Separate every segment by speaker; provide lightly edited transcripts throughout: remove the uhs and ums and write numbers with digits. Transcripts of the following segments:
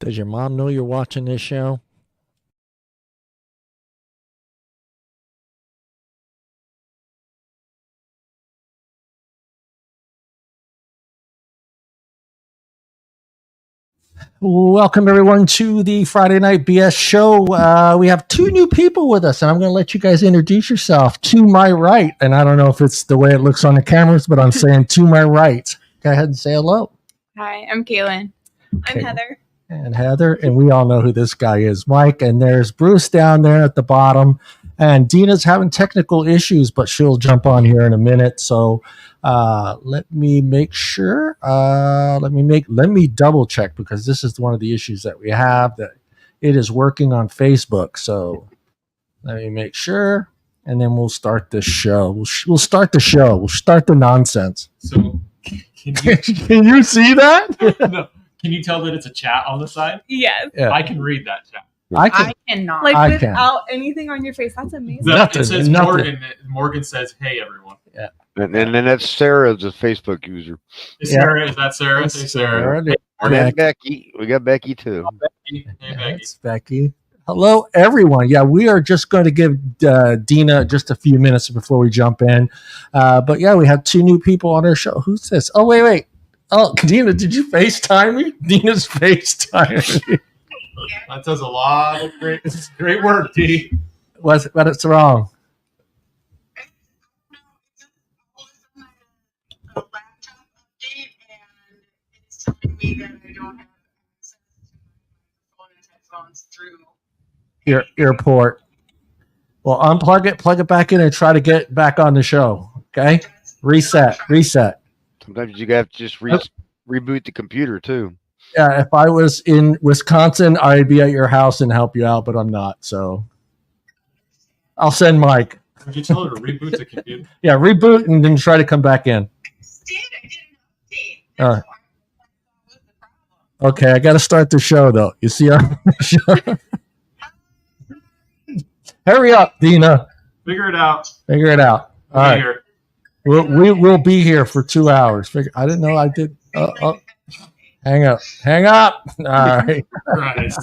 Speaker 1: Does your mom know you're watching this show? Welcome, everyone, to the Friday Night BS show. We have two new people with us, and I'm going to let you guys introduce yourself. To my right, and I don't know if it's the way it looks on the cameras, but I'm saying to my right. Go ahead and say hello.
Speaker 2: Hi, I'm Kaylan.
Speaker 3: I'm Heather.
Speaker 1: And Heather, and we all know who this guy is, Mike. And there's Bruce down there at the bottom. And Deana's having technical issues, but she'll jump on here in a minute. So let me make sure. Let me double check, because this is one of the issues that we have, that it is working on Facebook. So let me make sure, and then we'll start the show. We'll start the show. We'll start the nonsense.
Speaker 4: So
Speaker 1: can you see that?
Speaker 4: No. Can you tell that it's a chat on the side?
Speaker 3: Yes.
Speaker 1: Yeah.
Speaker 4: I can read that chat.
Speaker 2: I cannot.
Speaker 3: Like
Speaker 1: I
Speaker 3: without anything on your face. That's amazing.
Speaker 4: It says
Speaker 1: nothing.
Speaker 4: Morgan. Morgan says, "Hey, everyone."
Speaker 1: Yeah.
Speaker 5: And then that's Sarah's a Facebook user.
Speaker 4: Is that Sarah? Hey, Sarah.
Speaker 5: And then Becky. We got Becky too.
Speaker 4: Hey, Becky.
Speaker 1: That's Becky. Hello, everyone. Yeah, we are just going to give Deana just a few minutes before we jump in. But yeah, we have two new people on our show. Who's this? Oh, wait. Oh, Deana, did you FaceTime me? Deana's FaceTime me.
Speaker 4: That does a lot of great work, D.
Speaker 1: But it's wrong.
Speaker 6: The laptop update, and it's telling me that I don't have access to my phone and headphones through
Speaker 1: Earport. Well, unplug it, plug it back in, and try to get back on the show. Okay? Reset.
Speaker 5: Sometimes you have to just reboot the computer too.
Speaker 1: Yeah, if I was in Wisconsin, I'd be at your house and help you out, but I'm not. So I'll send Mike.
Speaker 4: Did you tell her to reboot the computer?
Speaker 1: Yeah, reboot and then try to come back in.
Speaker 6: I did an update.
Speaker 1: Okay, I got to start the show, though. You see our show? Hurry up, Deana.
Speaker 4: Figure it out.
Speaker 1: All right.
Speaker 4: Here.
Speaker 1: We will be here for 2 hours. I didn't know I did. Hang up. All right.
Speaker 4: Right.
Speaker 3: It's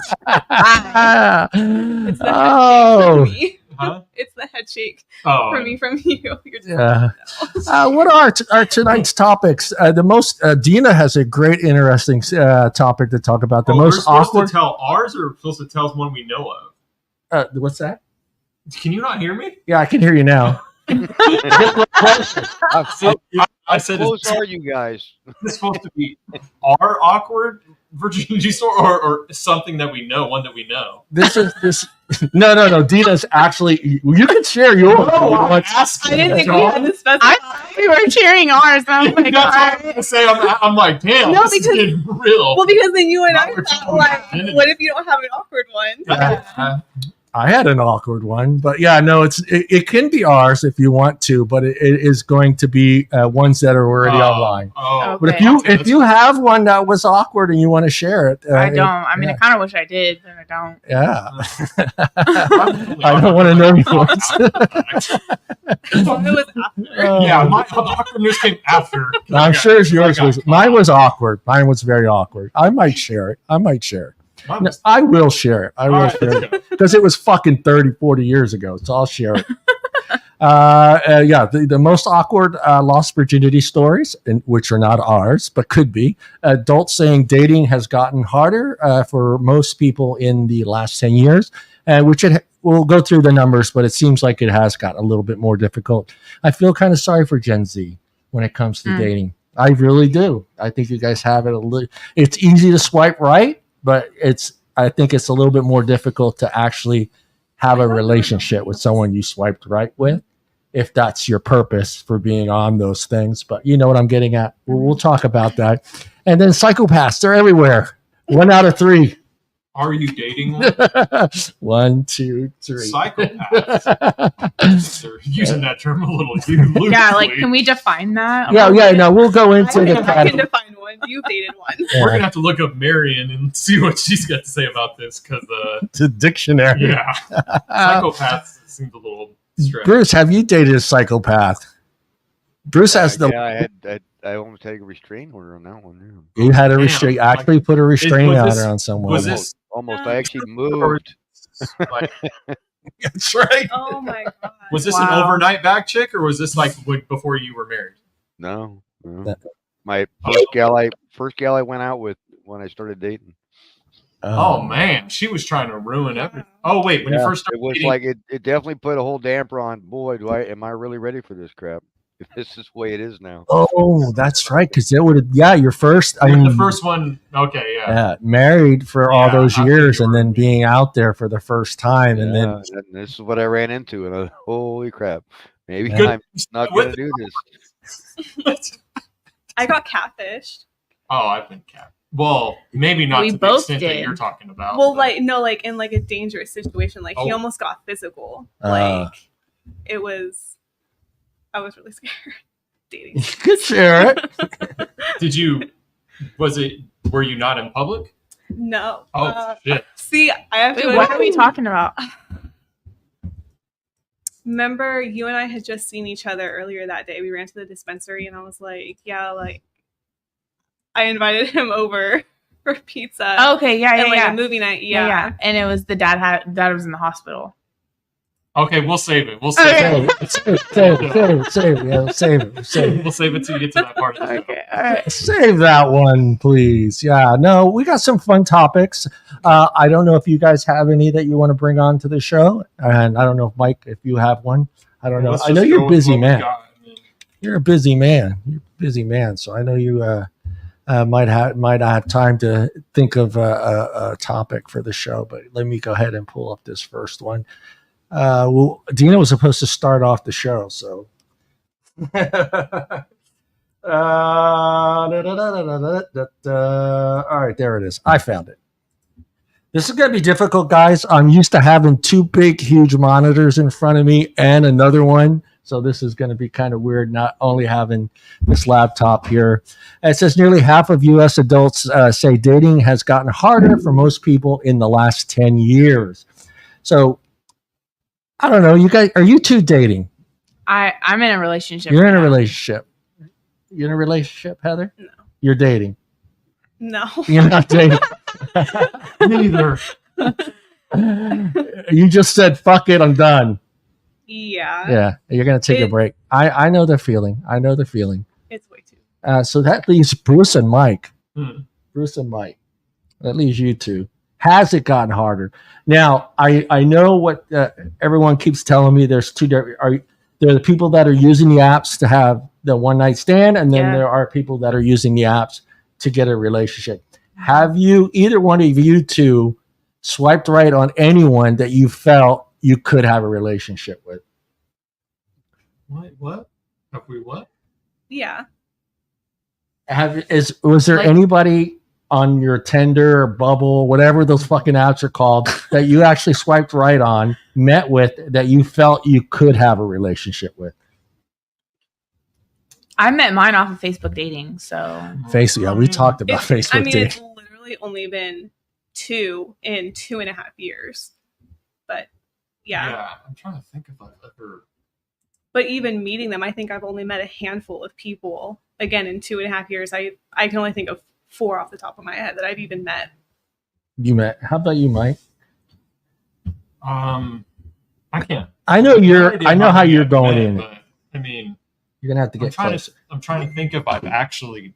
Speaker 3: the
Speaker 1: Oh.
Speaker 3: head shake for me.
Speaker 4: Huh?
Speaker 3: It's the head shake
Speaker 4: Oh.
Speaker 3: for me from you. You're just
Speaker 1: Yeah. What are our tonight's topics? The most Deana has a great, interesting topic to talk about. The most
Speaker 4: we're supposed
Speaker 1: awkward.
Speaker 4: to tell ours, or we're supposed to tell one we know of?
Speaker 1: What's that?
Speaker 4: Can you not hear me?
Speaker 1: Yeah, I can hear you now.
Speaker 4: I said,
Speaker 5: close are you guys?
Speaker 4: Is this supposed to be our awkward virginity story, or something that we know, one that we know?
Speaker 1: This. No. Deana's actually. You can share yours.
Speaker 3: I didn't think we had to specify.
Speaker 2: I thought we were cheering ours. And I was like,
Speaker 4: That's what I was gonna say. I'm like, damn,
Speaker 3: No,
Speaker 4: this is
Speaker 3: because-
Speaker 4: getting real.
Speaker 3: Well, because then you and I
Speaker 4: Awkward
Speaker 3: thought, like,
Speaker 4: virginity.
Speaker 3: what if you don't have an awkward one?
Speaker 1: I had an awkward one, but yeah, no, it can be ours if you want to, but it is going to be ones that are already online.
Speaker 4: Oh,
Speaker 1: But
Speaker 2: Okay.
Speaker 1: if you have one that was awkward and you want to share it,
Speaker 2: I don't. I mean,
Speaker 1: yeah.
Speaker 2: I kind of wish I did, but I don't.
Speaker 1: Yeah. I don't want to know yours.
Speaker 3: It was after.
Speaker 4: Yeah, my awkwardness came after.
Speaker 1: I'm sure yours was. Mine was awkward. Mine was very awkward. I might share it.
Speaker 4: Mine
Speaker 1: No,
Speaker 4: was-
Speaker 1: I will share it.
Speaker 4: All right, let's go.
Speaker 1: Because it was fucking 30, 40 years ago. So I'll share it. The most awkward lost virginity stories, which are not ours, but could be. Adults saying dating has gotten harder for most people in the last 10 years, we'll go through the numbers, but it seems like it has gotten a little bit more difficult. I feel kind of sorry for Gen Z when it comes to dating. I really do. I think you guys have it it's easy to swipe right, but I think it's a little bit more difficult to actually have a relationship with someone you swiped right with, if that's your purpose for being on those things. But you know what I'm getting at. We'll talk about that. And then psychopaths, they're everywhere. 1 out of 3.
Speaker 4: Are you dating one?
Speaker 1: 1, 2, 3.
Speaker 4: Psychopaths. They're using that term a little loosely.
Speaker 2: Yeah, like, can we define that?
Speaker 1: Yeah. No, we'll go into the
Speaker 3: I can
Speaker 1: category.
Speaker 3: define one. You dated one.
Speaker 4: We're gonna have to look up Marion and see what she's got to say about this, because
Speaker 1: The dictionary.
Speaker 4: yeah, psychopaths seems a little stretched.
Speaker 1: Bruce, have you dated a psychopath? Bruce has the.
Speaker 5: Yeah, I I almost had a restraining order on that one. Yeah.
Speaker 1: You had a
Speaker 4: Damn.
Speaker 1: actually put a restraining
Speaker 4: was this-
Speaker 1: order on someone.
Speaker 4: was
Speaker 5: Almost,
Speaker 4: this-
Speaker 5: almost.
Speaker 3: No.
Speaker 5: I actually moved.
Speaker 4: Like,
Speaker 1: That's right.
Speaker 3: Oh my god.
Speaker 4: was this an
Speaker 2: Wow.
Speaker 4: overnight back chick, or was this like before you were married?
Speaker 5: No, no.
Speaker 1: That-
Speaker 5: My first gal I went out with when I started dating.
Speaker 4: Oh man, she was trying to ruin everything. Oh wait, when you first started
Speaker 5: it was
Speaker 4: dating,
Speaker 5: like it definitely put a whole damper on. Boy, am I really ready for this crap? If this is the way it is now.
Speaker 1: Oh, that's right. Because it would have, yeah, your first, I mean,
Speaker 4: the first one. Okay, yeah.
Speaker 1: married for all
Speaker 4: Yeah,
Speaker 1: those
Speaker 4: I think
Speaker 1: years
Speaker 4: you
Speaker 1: and
Speaker 4: were-
Speaker 1: then being out there for the first time. And then,
Speaker 5: Yeah, and this is what I ran into, and holy crap! Maybe
Speaker 1: Good-
Speaker 5: I'm not going to do this.
Speaker 3: I got catfished.
Speaker 4: Oh, I've been capped. Well, maybe not
Speaker 2: We
Speaker 4: to the
Speaker 2: both
Speaker 4: extent that
Speaker 2: did.
Speaker 4: you're talking about.
Speaker 3: Well,
Speaker 4: but-
Speaker 3: like no, like in like a dangerous situation. Like he
Speaker 4: Oh.
Speaker 3: almost got physical.
Speaker 1: Uh.
Speaker 3: Like it was. I was really scared dating.
Speaker 1: you could share it.
Speaker 4: did you? Was it? Were you not in public?
Speaker 3: No.
Speaker 4: Oh shit!
Speaker 3: See, I have
Speaker 2: Wait,
Speaker 3: to.
Speaker 2: what are we talking about?
Speaker 3: Remember, you and I had just seen each other earlier that day. We ran to the dispensary, and I was like, "Yeah, like." I invited him over for pizza.
Speaker 2: Oh, okay, yeah, yeah,
Speaker 3: and like
Speaker 2: yeah.
Speaker 3: a movie night.
Speaker 2: yeah,
Speaker 3: Yeah.
Speaker 2: yeah. And it was the dad was in the hospital.
Speaker 4: Okay, we'll save it. We'll save
Speaker 2: Okay.
Speaker 4: it.
Speaker 1: Save it. Yeah, save it.
Speaker 4: We'll save it till you get to that part of the show.
Speaker 2: Okay, all right.
Speaker 1: Save that one, please. Yeah, no, we got some fun topics. I don't know if you guys have any that you want to bring on to the show. And I don't know if Mike, if you have one. I don't know.
Speaker 4: Let's
Speaker 1: I know
Speaker 4: just
Speaker 1: you're
Speaker 4: go
Speaker 1: a
Speaker 4: with
Speaker 1: busy
Speaker 4: what we
Speaker 1: man.
Speaker 4: got. I mean,
Speaker 1: You're a busy man. So I know you might have time to think of a topic for the show. But let me go ahead and pull up this first one. Well, Deana was supposed to start off the show, so. All right, there it is. I found it. This is going to be difficult, guys. I'm used to having two big, huge monitors in front of me and another one. So this is going to be kind of weird, not only having this laptop here. It says nearly half of U.S. adults say dating has gotten harder for most people in the last 10 years. So I don't know. You guys, are you two dating?
Speaker 2: I'm in a relationship.
Speaker 1: You're
Speaker 2: right
Speaker 1: in a
Speaker 2: now.
Speaker 1: relationship. You're in a relationship, Heather?
Speaker 3: No.
Speaker 1: You're dating.
Speaker 3: No.
Speaker 1: You're not dating.
Speaker 4: neither.
Speaker 1: You just said, fuck it, I'm done.
Speaker 3: Yeah.
Speaker 1: Yeah, you're going to take a break. I know the feeling.
Speaker 3: It's way too.
Speaker 1: So that leaves Bruce and Mike.
Speaker 4: Hmm.
Speaker 1: Bruce and Mike. That leaves you two. Has it gotten harder? Now, I know what everyone keeps telling me. There's two different. There are the people that are using the apps to have the one night stand, and then
Speaker 2: Yeah.
Speaker 1: there are people that are using the apps to get a relationship. Have you, either one of you two, swiped right on anyone that you felt you could have a relationship with?
Speaker 4: What? Have we what?
Speaker 3: Yeah.
Speaker 1: Was there
Speaker 2: Like-
Speaker 1: anybody on your Tinder or Bubble, whatever those fucking apps are called, that you actually swiped right on, met with, that you felt you could have a relationship with?
Speaker 2: I met mine off of Facebook dating, so
Speaker 1: Yeah, we talked about Facebook
Speaker 3: I mean,
Speaker 1: dating.
Speaker 3: it's literally only been 2 in 2.5 years. But yeah.
Speaker 4: I'm trying to think if I've ever.
Speaker 3: But even meeting them, I think I've only met a handful of people. Again, in 2.5 years, I can only think of 4 off the top of my head that I've even met.
Speaker 1: You met. How about you, Mike?
Speaker 4: I can't.
Speaker 1: I know
Speaker 4: No idea
Speaker 1: I know how
Speaker 4: many
Speaker 1: you're
Speaker 4: I've
Speaker 1: going
Speaker 4: met,
Speaker 1: in.
Speaker 4: but, I mean,
Speaker 1: You're gonna have to get closer.
Speaker 4: I'm trying to think if I've actually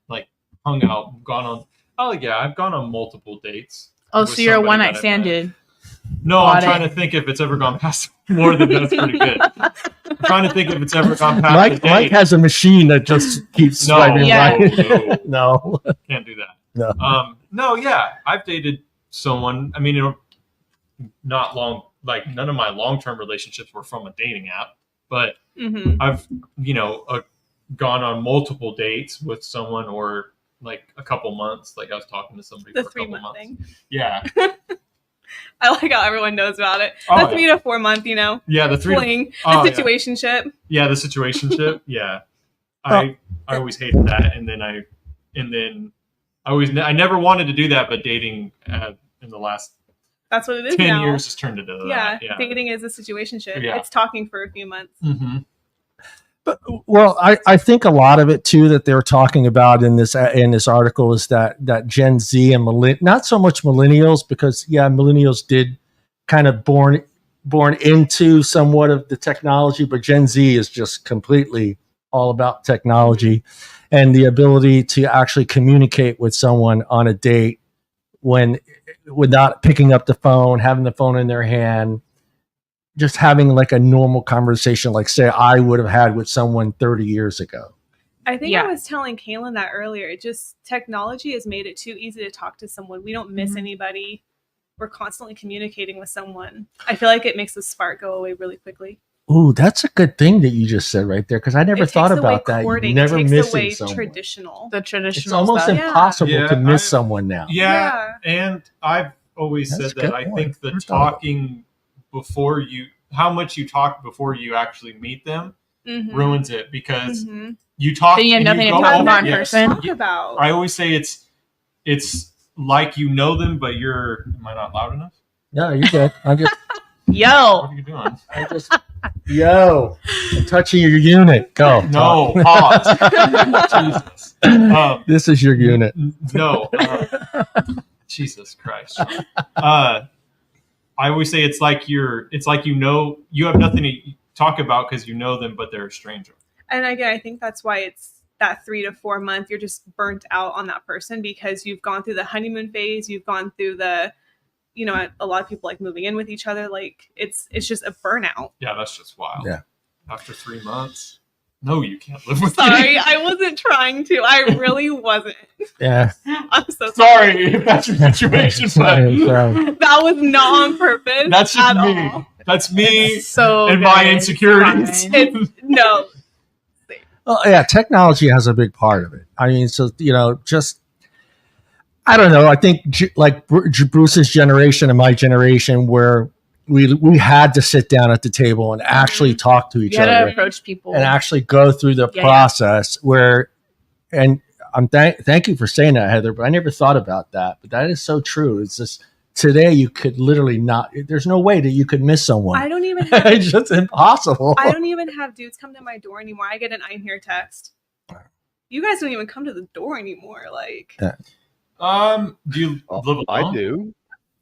Speaker 4: like hung out, gone on. Oh yeah, I've gone on multiple dates.
Speaker 2: oh,
Speaker 4: with
Speaker 2: so you're a
Speaker 4: somebody
Speaker 2: one
Speaker 4: that
Speaker 2: night
Speaker 4: I've
Speaker 2: stand
Speaker 4: met.
Speaker 2: dude.
Speaker 4: No,
Speaker 2: Got
Speaker 4: I'm
Speaker 2: it.
Speaker 4: trying to think if it's ever gone past more than that's pretty good. I'm trying to think if it's ever gone past
Speaker 1: Mike
Speaker 4: the
Speaker 1: Mike
Speaker 4: date.
Speaker 1: has a machine that just keeps
Speaker 4: No,
Speaker 1: swiping
Speaker 2: Yeah.
Speaker 1: right. No.
Speaker 4: Can't do that.
Speaker 1: No.
Speaker 4: No, yeah, I've dated someone. I mean, not long. Like none of my long-term relationships were from a dating app, but
Speaker 3: Mm-hmm.
Speaker 4: I've gone on multiple dates with someone, or like a couple months. Like I was talking to somebody
Speaker 3: The
Speaker 4: for a couple
Speaker 3: 3-month
Speaker 4: months.
Speaker 3: thing.
Speaker 4: Yeah,
Speaker 3: I like how everyone knows about it.
Speaker 4: Oh,
Speaker 3: The 3 to 4 month,
Speaker 4: yeah. The 3.
Speaker 3: fling,
Speaker 4: Oh,
Speaker 3: the
Speaker 4: yeah.
Speaker 3: situationship.
Speaker 4: Yeah, the situationship. Yeah, I always hated that, and then I never wanted to do that, but dating in the last
Speaker 3: That's what it is
Speaker 4: 10
Speaker 3: now.
Speaker 4: years has turned into
Speaker 3: Yeah,
Speaker 4: that. Yeah.
Speaker 3: dating is a situationship.
Speaker 4: Yeah.
Speaker 3: It's talking for a few months.
Speaker 4: Mm-hmm.
Speaker 1: Well, I think a lot of it too that they're talking about in this article is that Gen Z and not so much millennials, because millennials did kind of born into somewhat of the technology, but Gen Z is just completely all about technology and the ability to actually communicate with someone on a date without picking up the phone, having the phone in their hand, just having like a normal conversation, like say I would have had with someone 30 years ago.
Speaker 3: I think
Speaker 2: Yeah.
Speaker 3: I was telling Kaylan that earlier. It just technology has made it too easy to talk to someone. We don't miss anybody. We're constantly communicating with someone. I feel like it makes the spark go away really quickly.
Speaker 1: Ooh, that's a good thing that you just said right there, because I never
Speaker 3: It
Speaker 1: thought
Speaker 3: takes away
Speaker 1: about that.
Speaker 3: courting.
Speaker 1: Never
Speaker 3: It takes
Speaker 1: missing
Speaker 3: away
Speaker 1: someone.
Speaker 3: traditional.
Speaker 2: The
Speaker 1: It's
Speaker 2: traditional
Speaker 1: almost
Speaker 2: stuff.
Speaker 1: impossible
Speaker 4: Yeah,
Speaker 1: to miss
Speaker 4: I-
Speaker 1: someone now.
Speaker 4: Yeah, and I've always
Speaker 1: That's
Speaker 4: said
Speaker 1: a
Speaker 4: that
Speaker 1: good
Speaker 4: I
Speaker 1: point.
Speaker 4: think the
Speaker 1: Never thought of it.
Speaker 4: talking before how much you talk before you actually meet them
Speaker 3: Mhm.
Speaker 4: ruins it, because
Speaker 3: Mhm.
Speaker 4: you talk
Speaker 2: Then you have
Speaker 4: and
Speaker 2: nothing to
Speaker 4: go
Speaker 2: talk
Speaker 4: over-
Speaker 2: about in
Speaker 4: yes.
Speaker 2: person.
Speaker 3: Talk about.
Speaker 4: I always say it's like you know them, but am I not loud enough?
Speaker 1: No, you're good. I'm just,
Speaker 4: What
Speaker 2: Yo,
Speaker 4: are you doing?
Speaker 1: I'm touching your unit. Go.
Speaker 4: No,
Speaker 1: talk.
Speaker 4: pause. Jesus.
Speaker 1: This is your unit.
Speaker 4: No. Jesus Christ. I always say it's like you have nothing to talk about because you know them, but they're a stranger.
Speaker 3: And again, I think that's why it's that 3 to 4 month. You're just burnt out on that person because you've gone through the honeymoon phase. You've gone through a lot of people like moving in with each other. Like it's just a burnout.
Speaker 4: Yeah, that's just wild.
Speaker 1: Yeah.
Speaker 4: After 3 months, no, you can't live with
Speaker 3: Sorry,
Speaker 4: me.
Speaker 3: I wasn't trying to. I really wasn't.
Speaker 1: Yeah.
Speaker 3: I'm so
Speaker 4: Sorry if that's your situation,
Speaker 1: Sorry,
Speaker 4: but
Speaker 1: sorry.
Speaker 3: That was not on purpose.
Speaker 4: that's just
Speaker 3: at
Speaker 4: me.
Speaker 3: all.
Speaker 4: That's me
Speaker 2: so
Speaker 4: and my
Speaker 2: good.
Speaker 4: insecurities.
Speaker 2: Fine.
Speaker 3: It's no.
Speaker 1: Well, yeah, technology has a big part of it. I mean, so, just, I don't know. I think like Bruce's generation and my generation, where we had to sit down at the table and actually talk to each
Speaker 2: You gotta
Speaker 1: other
Speaker 2: approach people.
Speaker 1: and actually go through the
Speaker 2: Yeah,
Speaker 1: process and I'm thank you for saying that, Heather, but I never thought about that. But that is so true. It's just today you could literally there's no way that you could miss someone.
Speaker 3: I don't even have
Speaker 1: It's just impossible.
Speaker 3: I don't even have dudes come to my door anymore. I get an I'm here text. You guys don't even come to the door anymore. Like
Speaker 4: Do you live
Speaker 5: I
Speaker 4: alone?
Speaker 5: do.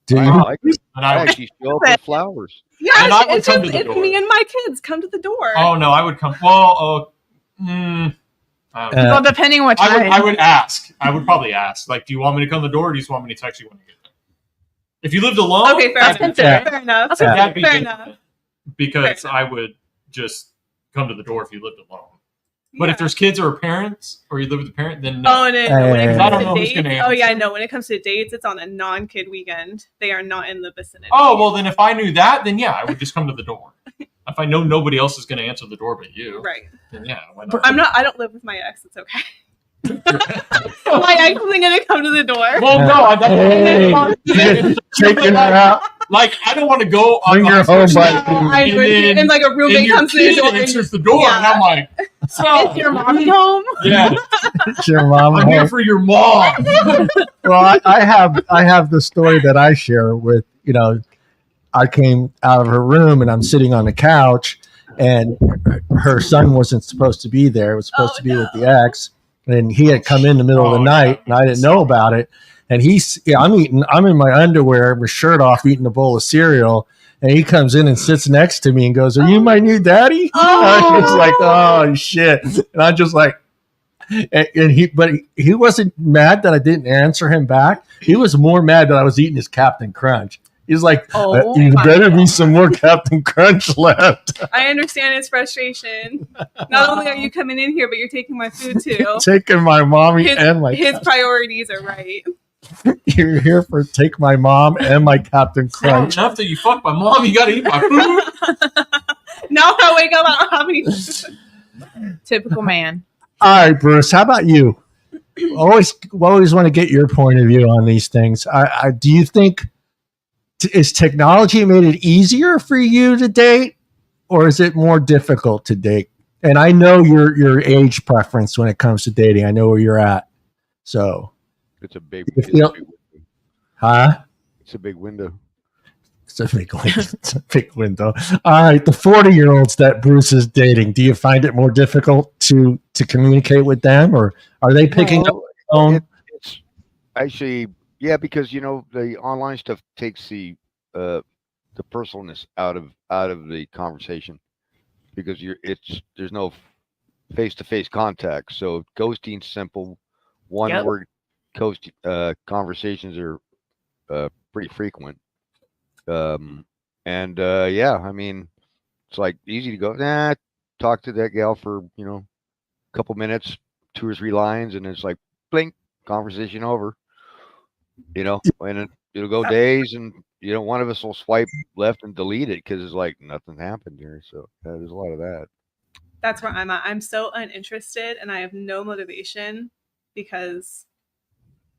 Speaker 1: Do
Speaker 5: I
Speaker 1: you?
Speaker 5: like it.
Speaker 4: And
Speaker 5: I
Speaker 4: I would,
Speaker 5: actually show up with flowers.
Speaker 3: yeah,
Speaker 4: And I would
Speaker 3: it's
Speaker 4: come
Speaker 3: just
Speaker 4: to the
Speaker 3: it's
Speaker 4: door.
Speaker 3: me and my kids come to the door.
Speaker 4: oh no, I would come. Well, I don't know.
Speaker 2: Well, depending on what time.
Speaker 4: I would ask. I would probably ask. Like, do you want me to come to the door, or do you just want me to text you when you get there? If you lived alone,
Speaker 3: Okay, fair
Speaker 4: that'd
Speaker 3: enough.
Speaker 4: be-
Speaker 1: Yeah.
Speaker 3: Fair enough.
Speaker 2: That's
Speaker 1: Yeah.
Speaker 4: that'd be
Speaker 3: Fair
Speaker 4: different.
Speaker 3: enough.
Speaker 4: Because
Speaker 3: Fair
Speaker 4: I would just come to the door if you lived alone. But if
Speaker 3: Yeah.
Speaker 4: there's kids or parents, or you live with a parent, then no.
Speaker 3: Oh, and then when it
Speaker 1: I
Speaker 3: comes
Speaker 4: don't know
Speaker 3: to
Speaker 4: who's
Speaker 3: dates,
Speaker 4: gonna
Speaker 3: oh yeah,
Speaker 4: answer.
Speaker 3: no. When it comes to dates, it's on a non-kid weekend. They are not in the vicinity.
Speaker 4: Oh well, then if I knew that, then yeah, I would just come to the door. If I know nobody else is going to answer the door but you,
Speaker 3: right.
Speaker 4: then yeah, why not?
Speaker 3: I don't live with my ex. It's okay. My ex isn't gonna come to the door.
Speaker 4: Well, no,
Speaker 1: Hey,
Speaker 4: that's
Speaker 1: taking her out.
Speaker 4: like I don't want to go on
Speaker 1: Bring
Speaker 4: my
Speaker 1: your
Speaker 4: first
Speaker 1: home
Speaker 4: date,
Speaker 1: by-
Speaker 3: I
Speaker 4: and
Speaker 3: agree.
Speaker 4: then-
Speaker 3: And like a
Speaker 4: and
Speaker 3: roommate
Speaker 4: your
Speaker 3: comes to the
Speaker 4: kid
Speaker 3: door. and-
Speaker 4: answers the door, and
Speaker 3: Yeah.
Speaker 4: I'm like, so
Speaker 2: Is your mommy home?
Speaker 4: yeah,
Speaker 1: It's your mom.
Speaker 4: I'm here for your mom.
Speaker 1: Well, I have the story that I share with, I came out of her room and I'm sitting on the couch and her son wasn't supposed to be there. It was supposed
Speaker 3: Oh,
Speaker 1: to be
Speaker 3: no.
Speaker 1: with the ex, and he had come in the middle of the
Speaker 4: Oh,
Speaker 1: night
Speaker 4: yeah.
Speaker 1: and I didn't know about it. And I'm in my underwear with shirt off, eating a bowl of cereal. And he comes in and sits next to me and goes, "Are you my new daddy?" I was like, "Oh shit!" And I'm just like, and he wasn't mad that I didn't answer him back. He was more mad that I was eating his Captain Crunch. He's like,
Speaker 2: Oh,
Speaker 1: "You
Speaker 2: my
Speaker 1: better be
Speaker 2: God.
Speaker 1: some more Captain Crunch left."
Speaker 3: I understand his frustration. Not only are you coming in here, but you're taking my food too.
Speaker 1: Taking my mommy
Speaker 3: His,
Speaker 1: and my
Speaker 3: his priorities are right.
Speaker 1: you're here for take my mom and my Captain
Speaker 4: It's not
Speaker 1: Crunch.
Speaker 4: enough that you fuck my mom. You got to eat my food.
Speaker 3: Now I wake up, I don't have any.
Speaker 2: Typical man.
Speaker 1: All right, Bruce, how about you? Always want to get your point of view on these things. Do you think is technology made it easier for you to date, or is it more difficult to date? And I know your age preference when it comes to dating. I know where you're at. So,
Speaker 5: It's a big,
Speaker 1: If
Speaker 5: it's
Speaker 1: you-
Speaker 5: a big window.
Speaker 1: huh?
Speaker 5: It's a big window.
Speaker 1: It's a big window. It's a big window. All right, the 40-year-olds that Bruce is dating. Do you find it more difficult to communicate with them, or are they picking up
Speaker 5: No,
Speaker 1: the phone?
Speaker 5: it's actually, yeah, because the online stuff takes the personalness out of the conversation because there's no face-to-face contact. So ghosting's simple. One
Speaker 2: Yep.
Speaker 5: word conversations are pretty frequent. Yeah, I mean, it's like easy to go, talk to that gal for, a couple minutes, 2 or 3 lines, and it's like blink, conversation over. And it'll go days, and one of us will swipe left and delete it because it's like nothing happened here. So there's a lot of that.
Speaker 3: That's where I'm at. I'm so uninterested and I have no motivation because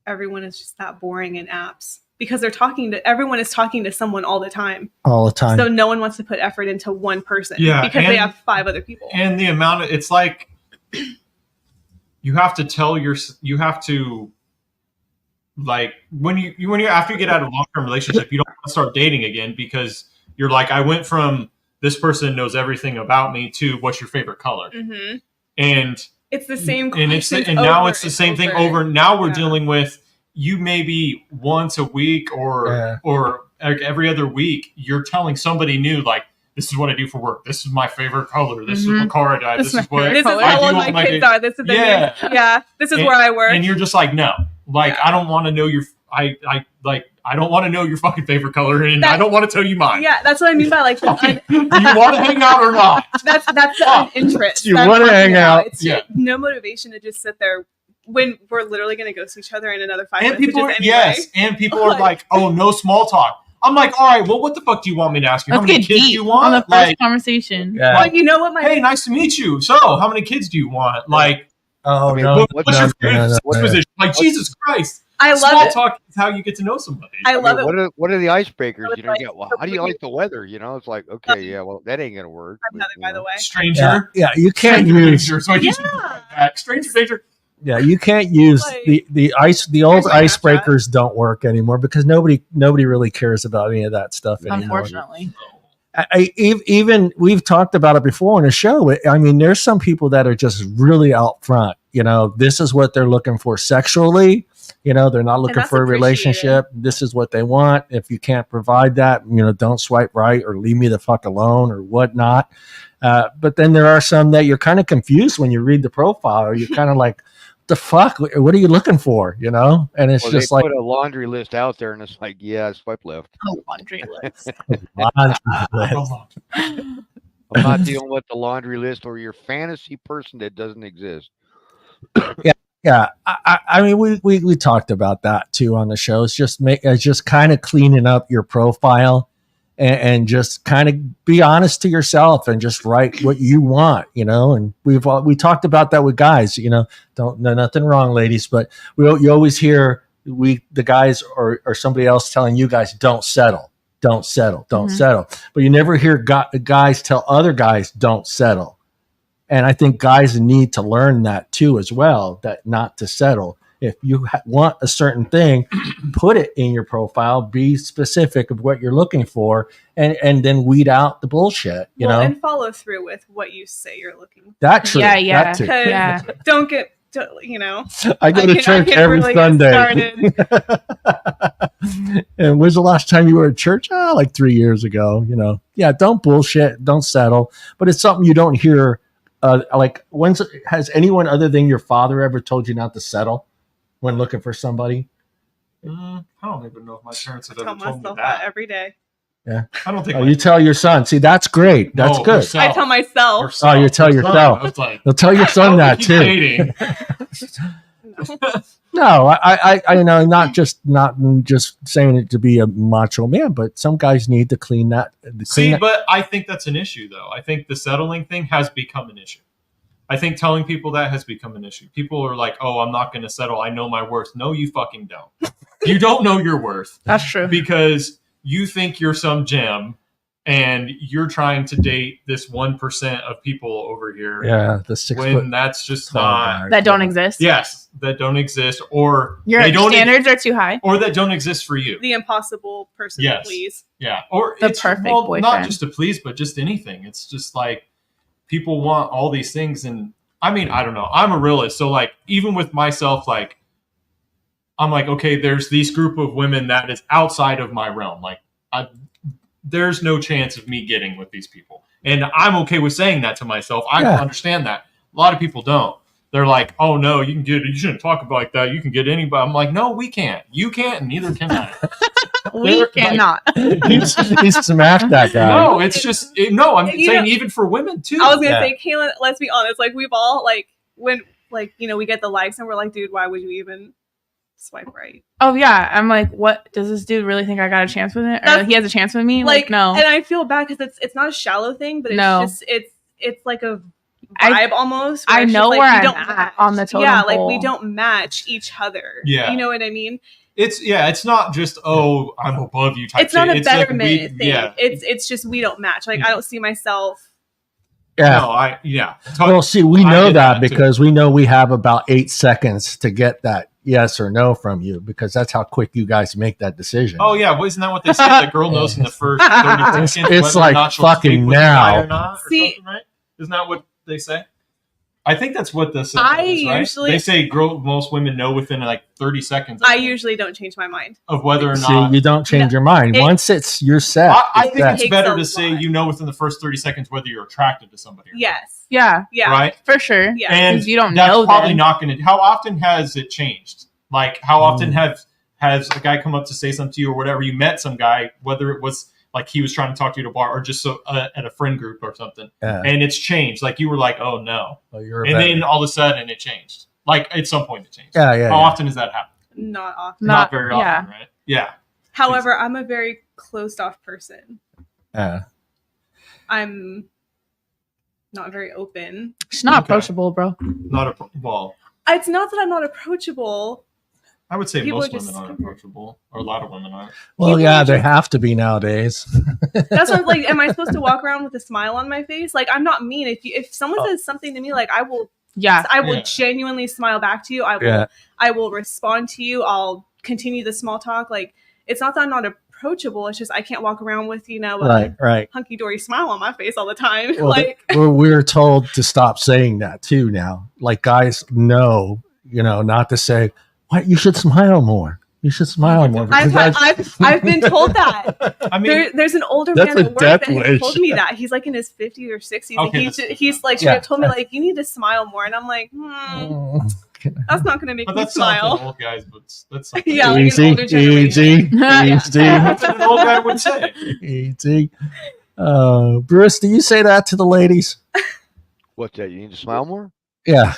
Speaker 3: everyone is just that boring in apps because everyone is talking to someone all the time.
Speaker 1: All the time.
Speaker 3: So no one wants to put effort into one person because they have 5 other people.
Speaker 4: And the amount of, it's like, you have to like when you after you get out of a long-term relationship, you don't want to start dating again because you're like, I went from this person knows everything about me to what's your favorite color, and
Speaker 3: it's the same.
Speaker 4: And now it's the same thing over. Now we're dealing with you maybe once a week or every other week. You're telling somebody new like, this is what I do for work. This is my favorite color. This is what car I drive. This is
Speaker 3: how old my kids are. This is this is where I work.
Speaker 4: And you're just like, no, like I don't want to know your. I don't want to know your fucking favorite color, and I don't want to tell you mine.
Speaker 3: Yeah, that's what I mean by like.
Speaker 4: You want to hang out or not?
Speaker 3: That's the interest.
Speaker 1: You want to hang out?
Speaker 3: It's no motivation to just sit there when we're literally going to go see each other in another 5
Speaker 4: and
Speaker 3: minutes.
Speaker 4: people and people are like, oh, no small talk. I'm like, all right, well, what the fuck do you want me to ask you? How many kids do you want?
Speaker 2: On the first conversation.
Speaker 1: Yeah.
Speaker 3: Like, you know what?
Speaker 4: Hey, nice to meet you. So, how many kids do you want? Like,
Speaker 1: what's
Speaker 4: your favorite position? Like, Jesus Christ.
Speaker 3: I love
Speaker 4: Small
Speaker 3: it.
Speaker 4: talk is how you get to know somebody.
Speaker 3: I love it.
Speaker 5: What are the icebreakers?
Speaker 3: Like,
Speaker 5: how do you like the weather? It's like, okay, yeah, well, that ain't gonna work.
Speaker 3: I'm Heather, by the way.
Speaker 4: Stranger.
Speaker 1: Yeah, you can't use.
Speaker 4: Stranger.
Speaker 1: Yeah, you can't use the old icebreakers don't work anymore because nobody really cares about any of that stuff anymore.
Speaker 2: Unfortunately.
Speaker 1: Even we've talked about it before on the show. I mean, there's some people that are just really out front. This is what they're looking for sexually. They're not looking for a relationship. This is what they want. If you can't provide that, don't swipe right or leave me the fuck alone or whatnot. But then there are some that you're kind of confused when you read the profile. Or you're kind of like, the fuck? What are you looking for? And it's just
Speaker 5: they
Speaker 1: like
Speaker 5: put a laundry list out there, and it's like, yeah, swipe left.
Speaker 2: A laundry list.
Speaker 5: I'm not dealing with the laundry list or your fantasy person that doesn't exist.
Speaker 1: Yeah, I mean, we talked about that too on the show. It's just kind of cleaning up your profile and just kind of be honest to yourself and just write what you want, And we talked about that with guys, Don't know nothing wrong, ladies, but you always hear the guys or somebody else telling you guys don't settle, but you never hear guys tell other guys don't settle. And I think guys need to learn that too, as well, that not to settle. If you want a certain thing, put it in your profile, be specific of what you're looking for, and then weed out the bullshit,
Speaker 3: and follow through with what you say you're looking for.
Speaker 1: That's true.
Speaker 2: Yeah.
Speaker 1: That too.
Speaker 2: Yeah.
Speaker 3: Don't get,
Speaker 1: I go to church every Sunday. And when's the last time you were at church? Like 3 years ago, Yeah, don't bullshit, don't settle. But it's something you don't hear. Has anyone other than your father ever told you not to settle when looking for somebody?
Speaker 4: I don't even know if my parents have ever
Speaker 3: tell
Speaker 4: told me
Speaker 3: myself
Speaker 4: that.
Speaker 3: every day.
Speaker 1: Yeah,
Speaker 4: I don't think.
Speaker 1: You tell your son. See, that's great. That's good.
Speaker 3: I tell myself.
Speaker 1: You tell yourself. You'll tell your son that too. No, I know, not just saying it to be a macho man, but some guys need to clean that.
Speaker 4: But I think that's an issue, though. I think the settling thing has become an issue. I think telling people that has become an issue. People are like, oh, I'm not going to settle. I know my worth. No, you fucking don't. You don't know your worth.
Speaker 2: That's true.
Speaker 4: Because you think you're some gem, and you're trying to date this 1% of people over here.
Speaker 1: Yeah, the 6
Speaker 4: when
Speaker 1: foot
Speaker 4: that's just
Speaker 1: tall
Speaker 4: not.
Speaker 1: guy.
Speaker 2: That don't exist.
Speaker 4: Yes, that don't exist, or
Speaker 2: Your
Speaker 4: they don't
Speaker 2: standards are too high.
Speaker 4: or that don't exist for you.
Speaker 3: The impossible person
Speaker 4: Yes.
Speaker 3: to please.
Speaker 4: Yeah, or
Speaker 2: The
Speaker 4: it's
Speaker 2: perfect
Speaker 4: not
Speaker 2: boyfriend.
Speaker 4: just to please, but just anything. It's just like people want all these things, and I mean, I don't know. I'm a realist, so like even with myself, like I'm like, okay, there's these group of women that is outside of my realm. Like, there's no chance of me getting with these people, and I'm okay with saying that to myself. I understand that. A lot of people don't. They're like, oh no, you shouldn't talk about like that. You can get anybody. I'm like, no, we can't. You can't, and neither can I.
Speaker 2: We cannot.
Speaker 1: He's smacked that guy.
Speaker 4: No, it's just no. I'm
Speaker 3: You
Speaker 4: saying
Speaker 3: know-
Speaker 4: even for women too.
Speaker 3: I was gonna
Speaker 1: Yeah.
Speaker 3: say, Kaylan, let's be honest. Like we've all like when like we get the likes and we're like, dude, why would you even swipe right?
Speaker 2: Oh yeah, I'm like, what does this dude really think I got a chance with it? Or
Speaker 3: That's-
Speaker 2: he has a chance with me? Like no.
Speaker 3: And I feel bad because it's not a shallow thing, but it's
Speaker 2: No.
Speaker 3: just it's like a
Speaker 2: I-
Speaker 3: vibe almost.
Speaker 2: I
Speaker 3: it's
Speaker 2: know
Speaker 3: just,
Speaker 2: where
Speaker 3: we
Speaker 2: I'm
Speaker 3: don't
Speaker 2: at
Speaker 3: match.
Speaker 2: on the totem
Speaker 3: Yeah, like we
Speaker 2: pole.
Speaker 3: don't match each other.
Speaker 4: Yeah.
Speaker 3: You know what I mean?
Speaker 4: It's not just I'm above you type.
Speaker 3: It's not a
Speaker 4: shit. It's like
Speaker 3: betterment thing.
Speaker 4: Yeah.
Speaker 3: It's just we don't match. Like I don't see myself.
Speaker 1: Yeah.
Speaker 4: No,
Speaker 1: Well, see, we
Speaker 4: I
Speaker 1: know
Speaker 4: get
Speaker 1: that
Speaker 4: that, too.
Speaker 1: because we know we have about 8 seconds to get that yes or no from you because that's how quick you guys make that decision.
Speaker 4: Oh yeah, well, isn't that what they said? The girl knows in the first 30 seconds
Speaker 1: It's
Speaker 4: whether or
Speaker 1: like
Speaker 4: not she'll
Speaker 1: fucking
Speaker 4: sleep with the
Speaker 1: now.
Speaker 4: guy or not, or
Speaker 3: See-
Speaker 4: something, right? Isn't that what they say? I think that's what this is,
Speaker 3: I
Speaker 4: right?
Speaker 3: usually-
Speaker 4: They say most women know within like 30 seconds.
Speaker 3: I
Speaker 4: think,
Speaker 3: usually don't change my mind.
Speaker 4: of whether or
Speaker 1: See,
Speaker 4: not.
Speaker 1: you don't change your mind.
Speaker 3: It-
Speaker 1: Once you're set.
Speaker 4: I
Speaker 1: it's
Speaker 4: think
Speaker 1: set.
Speaker 4: it's
Speaker 3: takes
Speaker 4: better
Speaker 3: a
Speaker 4: to say
Speaker 3: lot.
Speaker 4: you know within the first 30 seconds whether you're attracted to somebody. Or not,
Speaker 3: Yes.
Speaker 2: yeah,
Speaker 3: Yeah.
Speaker 4: Right.
Speaker 2: for sure.
Speaker 3: Yeah.
Speaker 4: And
Speaker 2: Because you don't
Speaker 4: that's
Speaker 2: know
Speaker 4: probably
Speaker 2: then.
Speaker 4: not going to. How often has it changed? Like, how often has a guy come up to say something to you or whatever? You met some guy, whether it was like he was trying to talk to you at a bar or just at a friend group or something,
Speaker 1: Yeah.
Speaker 4: and it's changed. Like you were like, oh no,
Speaker 1: Well, you're a
Speaker 4: and
Speaker 1: better-
Speaker 4: then all of a sudden it changed. Like at some point it changed.
Speaker 1: yeah, yeah.
Speaker 4: How
Speaker 1: yeah.
Speaker 4: often does that happen?
Speaker 3: Not often.
Speaker 4: Not very often,
Speaker 2: yeah.
Speaker 4: right? Yeah.
Speaker 3: However, I'm a very closed off person.
Speaker 1: Yeah.
Speaker 3: I'm not very open.
Speaker 2: She's not
Speaker 4: Okay.
Speaker 2: approachable, bro.
Speaker 4: Not a well.
Speaker 3: It's not that I'm not approachable.
Speaker 4: I would say
Speaker 3: People
Speaker 4: most
Speaker 3: are just
Speaker 4: women aren't
Speaker 3: scared.
Speaker 4: approachable, or a lot of women aren't.
Speaker 1: Well,
Speaker 3: People
Speaker 1: yeah,
Speaker 3: are
Speaker 1: they
Speaker 3: just-
Speaker 1: have to be nowadays.
Speaker 3: That's what like. Am I supposed to walk around with a smile on my face? Like I'm not mean. If someone says something to me, like I will
Speaker 2: Yeah.
Speaker 4: Yeah.
Speaker 3: genuinely smile back to you.
Speaker 1: Yeah.
Speaker 3: I will respond to you. I'll continue the small talk. Like it's not that I'm not approachable. It's just I can't walk around with a
Speaker 1: right.
Speaker 3: hunky dory smile on my face all the time.
Speaker 1: Well,
Speaker 3: like
Speaker 1: we're told to stop saying that too now. Like guys know, not to say, "What? You should smile more. You should smile more."
Speaker 3: I've,
Speaker 1: because
Speaker 3: I've been told that.
Speaker 4: I mean,
Speaker 3: There's an older
Speaker 1: That's
Speaker 3: man
Speaker 1: a
Speaker 3: at work
Speaker 1: death
Speaker 3: that has
Speaker 1: wish.
Speaker 3: told me that. He's like in his 50s or 60s.
Speaker 4: Okay,
Speaker 3: and
Speaker 4: that's-
Speaker 3: he's like
Speaker 1: Yeah.
Speaker 3: straight up told me like you need to smile more. And I'm like, that's not gonna make
Speaker 4: but
Speaker 3: me
Speaker 4: that's something
Speaker 3: smile.
Speaker 4: old guys, but that's something
Speaker 3: Yeah, like an
Speaker 1: easy,
Speaker 3: older generation.
Speaker 1: easy,
Speaker 2: Yeah.
Speaker 1: easy,
Speaker 4: that's what an old guy would say.
Speaker 1: easy. Bruce, do you say that to the ladies?
Speaker 5: What's that? You need to smile more?
Speaker 1: Yeah.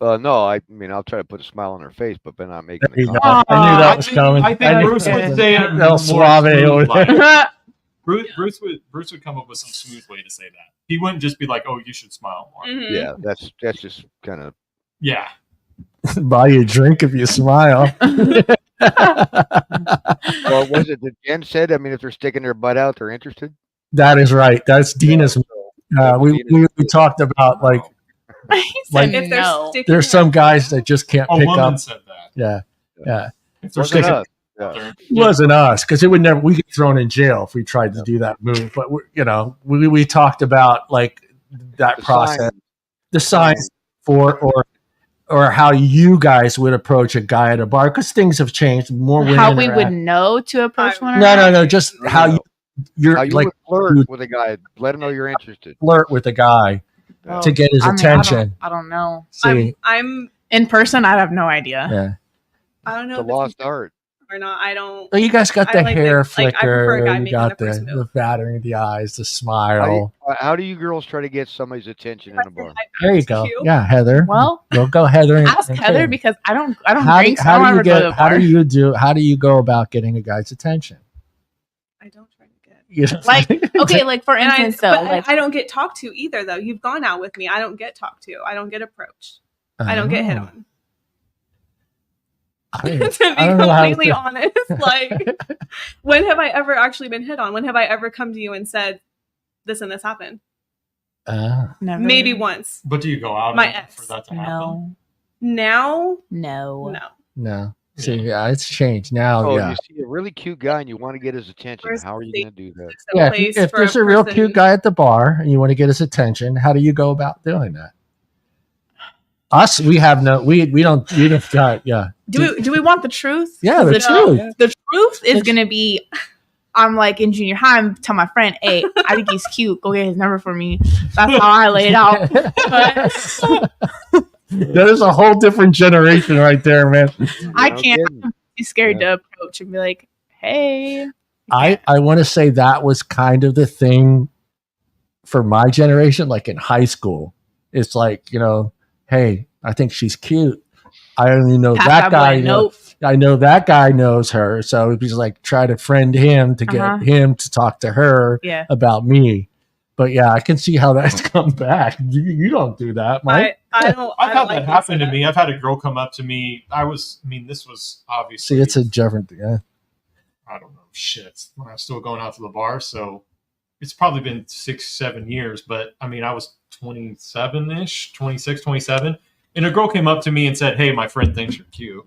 Speaker 5: No, I mean I'll try to put a smile on her face, but then not making
Speaker 1: There you
Speaker 5: the
Speaker 1: go.
Speaker 5: comment.
Speaker 1: I knew that
Speaker 4: I
Speaker 1: was
Speaker 4: think-
Speaker 1: coming.
Speaker 4: I think
Speaker 1: knew
Speaker 4: Bruce
Speaker 1: it
Speaker 4: would
Speaker 1: was
Speaker 4: say it
Speaker 1: El
Speaker 4: more
Speaker 1: Suave
Speaker 4: smooth,
Speaker 1: over
Speaker 4: like-
Speaker 1: there.
Speaker 4: Bruce would come up with some smooth way to say that. He wouldn't just be like, "Oh, you should smile more."
Speaker 3: Mhm.
Speaker 5: Yeah, that's just kind of
Speaker 4: Yeah,
Speaker 1: Buy you a drink if you smile.
Speaker 5: well, was it that Jen said? I mean, if they're sticking their butt out, they're interested.
Speaker 1: That is right. That's Dina's. We talked about like
Speaker 2: He
Speaker 1: Like-
Speaker 2: said
Speaker 3: If they're
Speaker 2: no.
Speaker 3: sticking
Speaker 1: there's some guys that just can't
Speaker 4: a
Speaker 1: pick
Speaker 4: woman
Speaker 1: up.
Speaker 4: said that.
Speaker 1: Yeah, yeah.
Speaker 4: If they're
Speaker 5: Wasn't
Speaker 4: sticking
Speaker 5: us. Yeah.
Speaker 4: out there,
Speaker 1: It wasn't us because it would never. We get thrown in jail if we tried to do that move. But we talked about like that
Speaker 5: The
Speaker 1: process,
Speaker 5: sign.
Speaker 1: the signs for or how you guys would approach a guy at a bar because things have changed. More women.
Speaker 2: How we
Speaker 1: are
Speaker 2: would
Speaker 1: at-
Speaker 2: know to approach one
Speaker 1: No,
Speaker 2: another.
Speaker 1: no, no. Just how you're
Speaker 5: How you
Speaker 1: like
Speaker 5: would flirt with a guy, let him know you're interested.
Speaker 1: flirt with a guy
Speaker 2: Oh,
Speaker 1: to get his
Speaker 2: I mean,
Speaker 1: attention.
Speaker 2: I don't know.
Speaker 1: See,
Speaker 3: I'm
Speaker 2: In person, I'd have no idea.
Speaker 1: yeah.
Speaker 3: I don't know
Speaker 5: It's a
Speaker 3: if it's
Speaker 5: lost art.
Speaker 3: or not. I don't.
Speaker 1: Well, you guys got
Speaker 3: I
Speaker 1: the
Speaker 3: like
Speaker 1: hair
Speaker 3: the- like, I prefer a
Speaker 1: flicker.
Speaker 3: guy
Speaker 1: You
Speaker 3: making
Speaker 1: got
Speaker 3: the first
Speaker 1: the
Speaker 3: move.
Speaker 1: battering of the eyes, the
Speaker 5: How do,
Speaker 1: smile.
Speaker 5: you, how do you girls try to get somebody's attention in a bar?
Speaker 1: There you go. Yeah, Heather.
Speaker 2: Well,
Speaker 1: We'll go Heather. and-
Speaker 2: ask
Speaker 1: and
Speaker 2: Heather
Speaker 1: Kayla.
Speaker 2: because I don't
Speaker 1: how
Speaker 2: drink.
Speaker 1: do,
Speaker 2: So I
Speaker 1: how
Speaker 2: don't
Speaker 1: do you
Speaker 2: ever go to
Speaker 1: get
Speaker 2: the
Speaker 1: how
Speaker 2: bar.
Speaker 1: how do you go about getting a guy's attention?
Speaker 3: I don't try to get.
Speaker 1: You know?
Speaker 2: Like, okay, like for
Speaker 3: And
Speaker 2: instance, though,
Speaker 3: but
Speaker 2: like
Speaker 3: I don't get talked to either, though. You've gone out with me. I don't get talked to. I don't get approached. I don't get hit
Speaker 1: Oh.
Speaker 3: on.
Speaker 1: I
Speaker 3: To be
Speaker 1: don't know how
Speaker 3: completely honest, like, when have I ever actually been hit on? When have I ever come to you and said this and this happened?
Speaker 2: Never.
Speaker 3: Maybe once.
Speaker 4: But do you go out
Speaker 3: My
Speaker 4: and
Speaker 3: ex.
Speaker 4: for that to happen?
Speaker 2: No.
Speaker 3: Now,
Speaker 2: No.
Speaker 3: no.
Speaker 1: No. See, yeah, it's changed now.
Speaker 5: Oh,
Speaker 1: yeah.
Speaker 5: you see a really cute guy and you want to get his attention.
Speaker 3: Where's
Speaker 5: How are
Speaker 3: the
Speaker 5: you going to do that?
Speaker 3: It's
Speaker 1: Yeah,
Speaker 3: place
Speaker 1: if
Speaker 3: for
Speaker 1: there's a real
Speaker 3: person-
Speaker 1: cute guy at the bar and you want to get his attention, how do you go about doing that? Us, we have no, we don't got, yeah.
Speaker 2: Do we want the truth?
Speaker 1: Yeah, the
Speaker 2: 'Cause
Speaker 1: truth.
Speaker 2: The truth is
Speaker 1: It's-
Speaker 2: gonna be, I'm like in junior high, I'm telling my friend, hey, I think he's cute. Go get his number for me. That's how I lay it out.
Speaker 1: That is a whole different generation right there, man.
Speaker 2: I
Speaker 5: No
Speaker 2: can't
Speaker 5: kidding.
Speaker 2: be scared to approach and be like, hey.
Speaker 1: I want to say that was kind of the thing for my generation, like in high school. It's like, hey, I think she's cute. I only know
Speaker 2: Pass
Speaker 1: that guy.
Speaker 2: boy. Nope.
Speaker 1: I know that guy knows her. So he's like, try to friend him to get him to talk to her
Speaker 2: Yeah.
Speaker 1: about me. But yeah, I can see how that's come back. You don't do that, Mike.
Speaker 3: I don't.
Speaker 4: I've
Speaker 3: I
Speaker 4: had
Speaker 3: don't
Speaker 4: that
Speaker 3: like
Speaker 4: happen to
Speaker 3: that.
Speaker 4: me. I've had a girl come up to me. This was obviously.
Speaker 1: See, it's a different. Yeah.
Speaker 4: I don't know. Shit. When I was still going out to the bar. So it's probably been 6-7 years. But I mean, I was 27-ish, 26, 27. And a girl came up to me and said, hey, my friend thinks you're cute.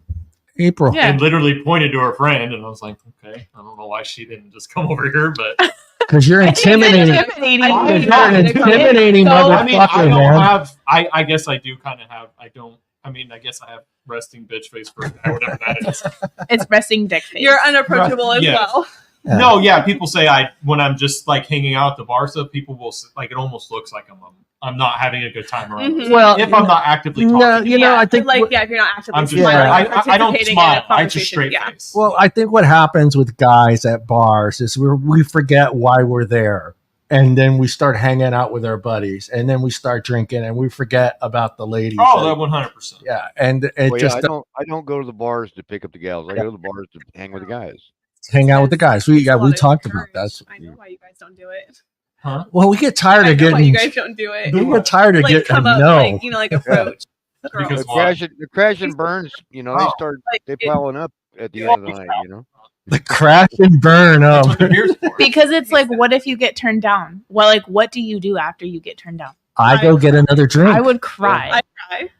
Speaker 1: April.
Speaker 2: Yeah.
Speaker 4: And literally pointed to her friend. And I was like, okay. I don't know why she didn't just come over here. But
Speaker 1: Because you're intimidating.
Speaker 2: Intimidating.
Speaker 3: I
Speaker 1: You're
Speaker 3: know.
Speaker 1: an intimidating
Speaker 2: So,
Speaker 4: I mean, I
Speaker 1: motherfucker,
Speaker 4: don't
Speaker 1: man.
Speaker 4: have. I guess I do kind of have. I don't. I mean, I guess I have resting bitch face for whatever that is.
Speaker 2: It's resting dick face.
Speaker 3: You're unapproachable as
Speaker 4: Yes.
Speaker 3: well.
Speaker 1: Yeah.
Speaker 4: No, yeah. People say when I'm just like hanging out at the bar stuff. People will like it almost looks like I'm not having a good time around.
Speaker 3: Mhm.
Speaker 1: Well,
Speaker 4: if I'm not actively talking.
Speaker 1: No, I think
Speaker 3: like if you're not actively
Speaker 4: I'm just.
Speaker 3: smiling,
Speaker 4: I don't
Speaker 3: participating in a
Speaker 4: smile. I just
Speaker 3: conversation,
Speaker 4: straight
Speaker 3: yeah.
Speaker 4: face.
Speaker 1: Well, I think what happens with guys at bars is we forget why we're there. And then we start hanging out with our buddies. And then we start drinking and we forget about the ladies.
Speaker 4: Oh, that 100%.
Speaker 1: Yeah. And it
Speaker 5: Well,
Speaker 1: just
Speaker 5: I don't go to the bars to pick up the gals. I go to the bars to hang with the guys.
Speaker 1: hang out with the guys. We
Speaker 3: It's a lot of
Speaker 1: talked about
Speaker 3: courage.
Speaker 1: that.
Speaker 3: I know why you guys don't do it.
Speaker 4: Huh?
Speaker 1: Well, we get tired
Speaker 3: I
Speaker 1: of
Speaker 3: know why
Speaker 1: getting.
Speaker 3: you guys don't do it.
Speaker 1: We get tired of
Speaker 3: Like
Speaker 1: getting
Speaker 3: come up,
Speaker 1: no.
Speaker 3: like like approach.
Speaker 4: Because
Speaker 3: Girls.
Speaker 4: why?
Speaker 5: The crash and burns, they
Speaker 4: Oh.
Speaker 5: start
Speaker 3: Like,
Speaker 5: they
Speaker 3: it-
Speaker 5: piling up at the end of the night.
Speaker 1: The crash and burn.
Speaker 4: That's what the beer's for.
Speaker 2: because it's like, what if you get turned down? Well, like, what do you do after you get turned down?
Speaker 1: I go get another drink.
Speaker 2: I would cry.
Speaker 3: I cry.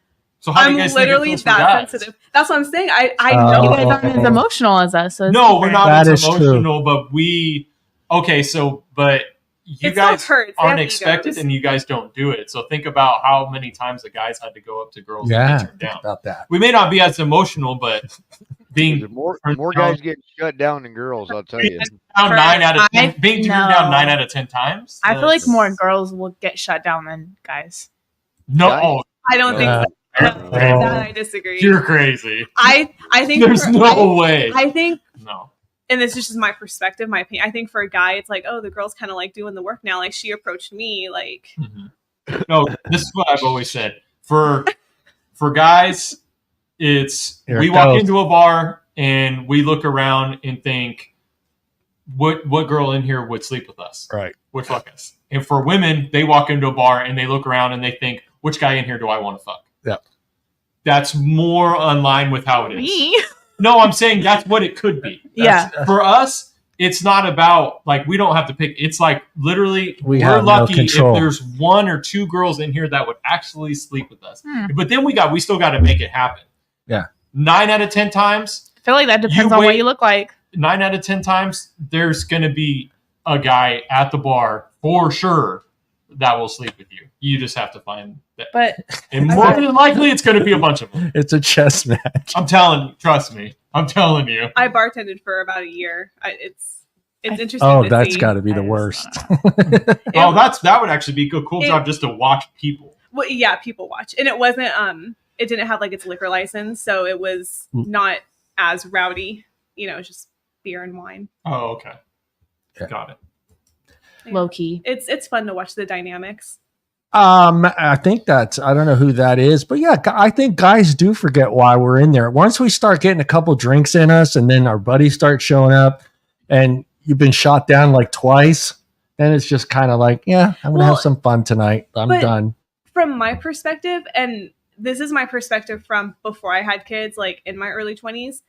Speaker 4: So how do
Speaker 3: I'm
Speaker 4: you guys think it
Speaker 3: literally
Speaker 4: feels for
Speaker 3: that
Speaker 4: guys?
Speaker 3: sensitive. That's what I'm saying. I
Speaker 1: Oh.
Speaker 3: know
Speaker 2: you
Speaker 3: that
Speaker 2: guys aren't as emotional as us. So it's
Speaker 4: No, we're
Speaker 2: different.
Speaker 4: not
Speaker 1: That
Speaker 4: as
Speaker 1: is true.
Speaker 4: emotional, but we. Okay, so but you
Speaker 3: It still
Speaker 4: guys
Speaker 3: hurts. They
Speaker 4: aren't
Speaker 3: have
Speaker 4: expected,
Speaker 3: egos.
Speaker 4: and you guys don't do it. So think about how many times the guys had to go up to girls and
Speaker 1: Yeah,
Speaker 4: get turned down.
Speaker 1: about that.
Speaker 4: We may not be as emotional, but being
Speaker 5: There's more
Speaker 4: turned
Speaker 5: guys
Speaker 4: down-
Speaker 5: getting shut down than girls. I'll tell you.
Speaker 4: down 9 out of 10,
Speaker 2: I-
Speaker 4: being turned
Speaker 2: no.
Speaker 4: down 9 out of 10 times.
Speaker 2: I feel like
Speaker 4: that's-
Speaker 2: more girls will get shut down than guys.
Speaker 4: No,
Speaker 5: Guys?
Speaker 4: oh,
Speaker 3: I don't think so.
Speaker 4: you're,
Speaker 3: That I disagree.
Speaker 4: you're crazy.
Speaker 3: I think
Speaker 4: There's
Speaker 3: for-
Speaker 4: no way.
Speaker 3: I think,
Speaker 4: No.
Speaker 3: and this is just my perspective, my opinion. I think for a guy, it's like, oh, the girl's kind of like doing the work now. Like she approached me, like
Speaker 4: No, this is what I've always said. For guys, it's
Speaker 1: Here
Speaker 4: we
Speaker 1: it
Speaker 4: walk
Speaker 1: goes.
Speaker 4: into a bar and we look around and think, what girl in here would sleep with us?
Speaker 1: Right.
Speaker 4: Would fuck us? And for women, they walk into a bar and they look around and they think, which guy in here do I want to fuck?
Speaker 1: Yeah.
Speaker 4: That's more in line with how it is.
Speaker 2: Me?
Speaker 4: No, I'm saying that's what it could be.
Speaker 2: Yeah.
Speaker 4: For us, it's not about like we don't have to pick. It's like literally
Speaker 1: We
Speaker 4: we're
Speaker 1: have no
Speaker 4: lucky if
Speaker 1: control.
Speaker 4: there's 1 or 2 girls in here that would actually sleep with us.
Speaker 2: Hmm.
Speaker 4: But then we still got to make it happen.
Speaker 1: Yeah.
Speaker 4: 9 out of 10 times,
Speaker 2: I feel like that depends
Speaker 4: You
Speaker 2: on
Speaker 4: wait-
Speaker 2: what you look like.
Speaker 4: 9 out of 10 times, there's going to be a guy at the bar for sure that will sleep with you. You just have to find that.
Speaker 2: But
Speaker 4: And more than likely, it's going to be a bunch of them.
Speaker 1: It's a chess match.
Speaker 4: I'm telling you, trust me. I'm telling you.
Speaker 3: I bartended for about a year. It's interesting.
Speaker 1: Oh,
Speaker 3: to
Speaker 1: that's
Speaker 3: see.
Speaker 1: got to be the
Speaker 2: I just
Speaker 1: worst.
Speaker 4: Oh, that would actually be a cool
Speaker 3: It-
Speaker 4: job just to watch people.
Speaker 3: Well, yeah, people watch, and it wasn't. It didn't have like its liquor license, so it was not as rowdy. Just beer and wine.
Speaker 4: Oh, okay.
Speaker 1: Yeah.
Speaker 4: Got it.
Speaker 2: low key.
Speaker 3: It's fun to watch the dynamics.
Speaker 1: I think I don't know who that is, but yeah, I think guys do forget why we're in there. Once we start getting a couple drinks in us and then our buddies start showing up and you've been shot down like twice, then it's just kind of like, yeah, I'm going to
Speaker 3: Well,
Speaker 1: have some fun tonight. I'm
Speaker 3: but-
Speaker 1: done.
Speaker 3: From my perspective, and this is my perspective from before I had kids, like in my early 20s.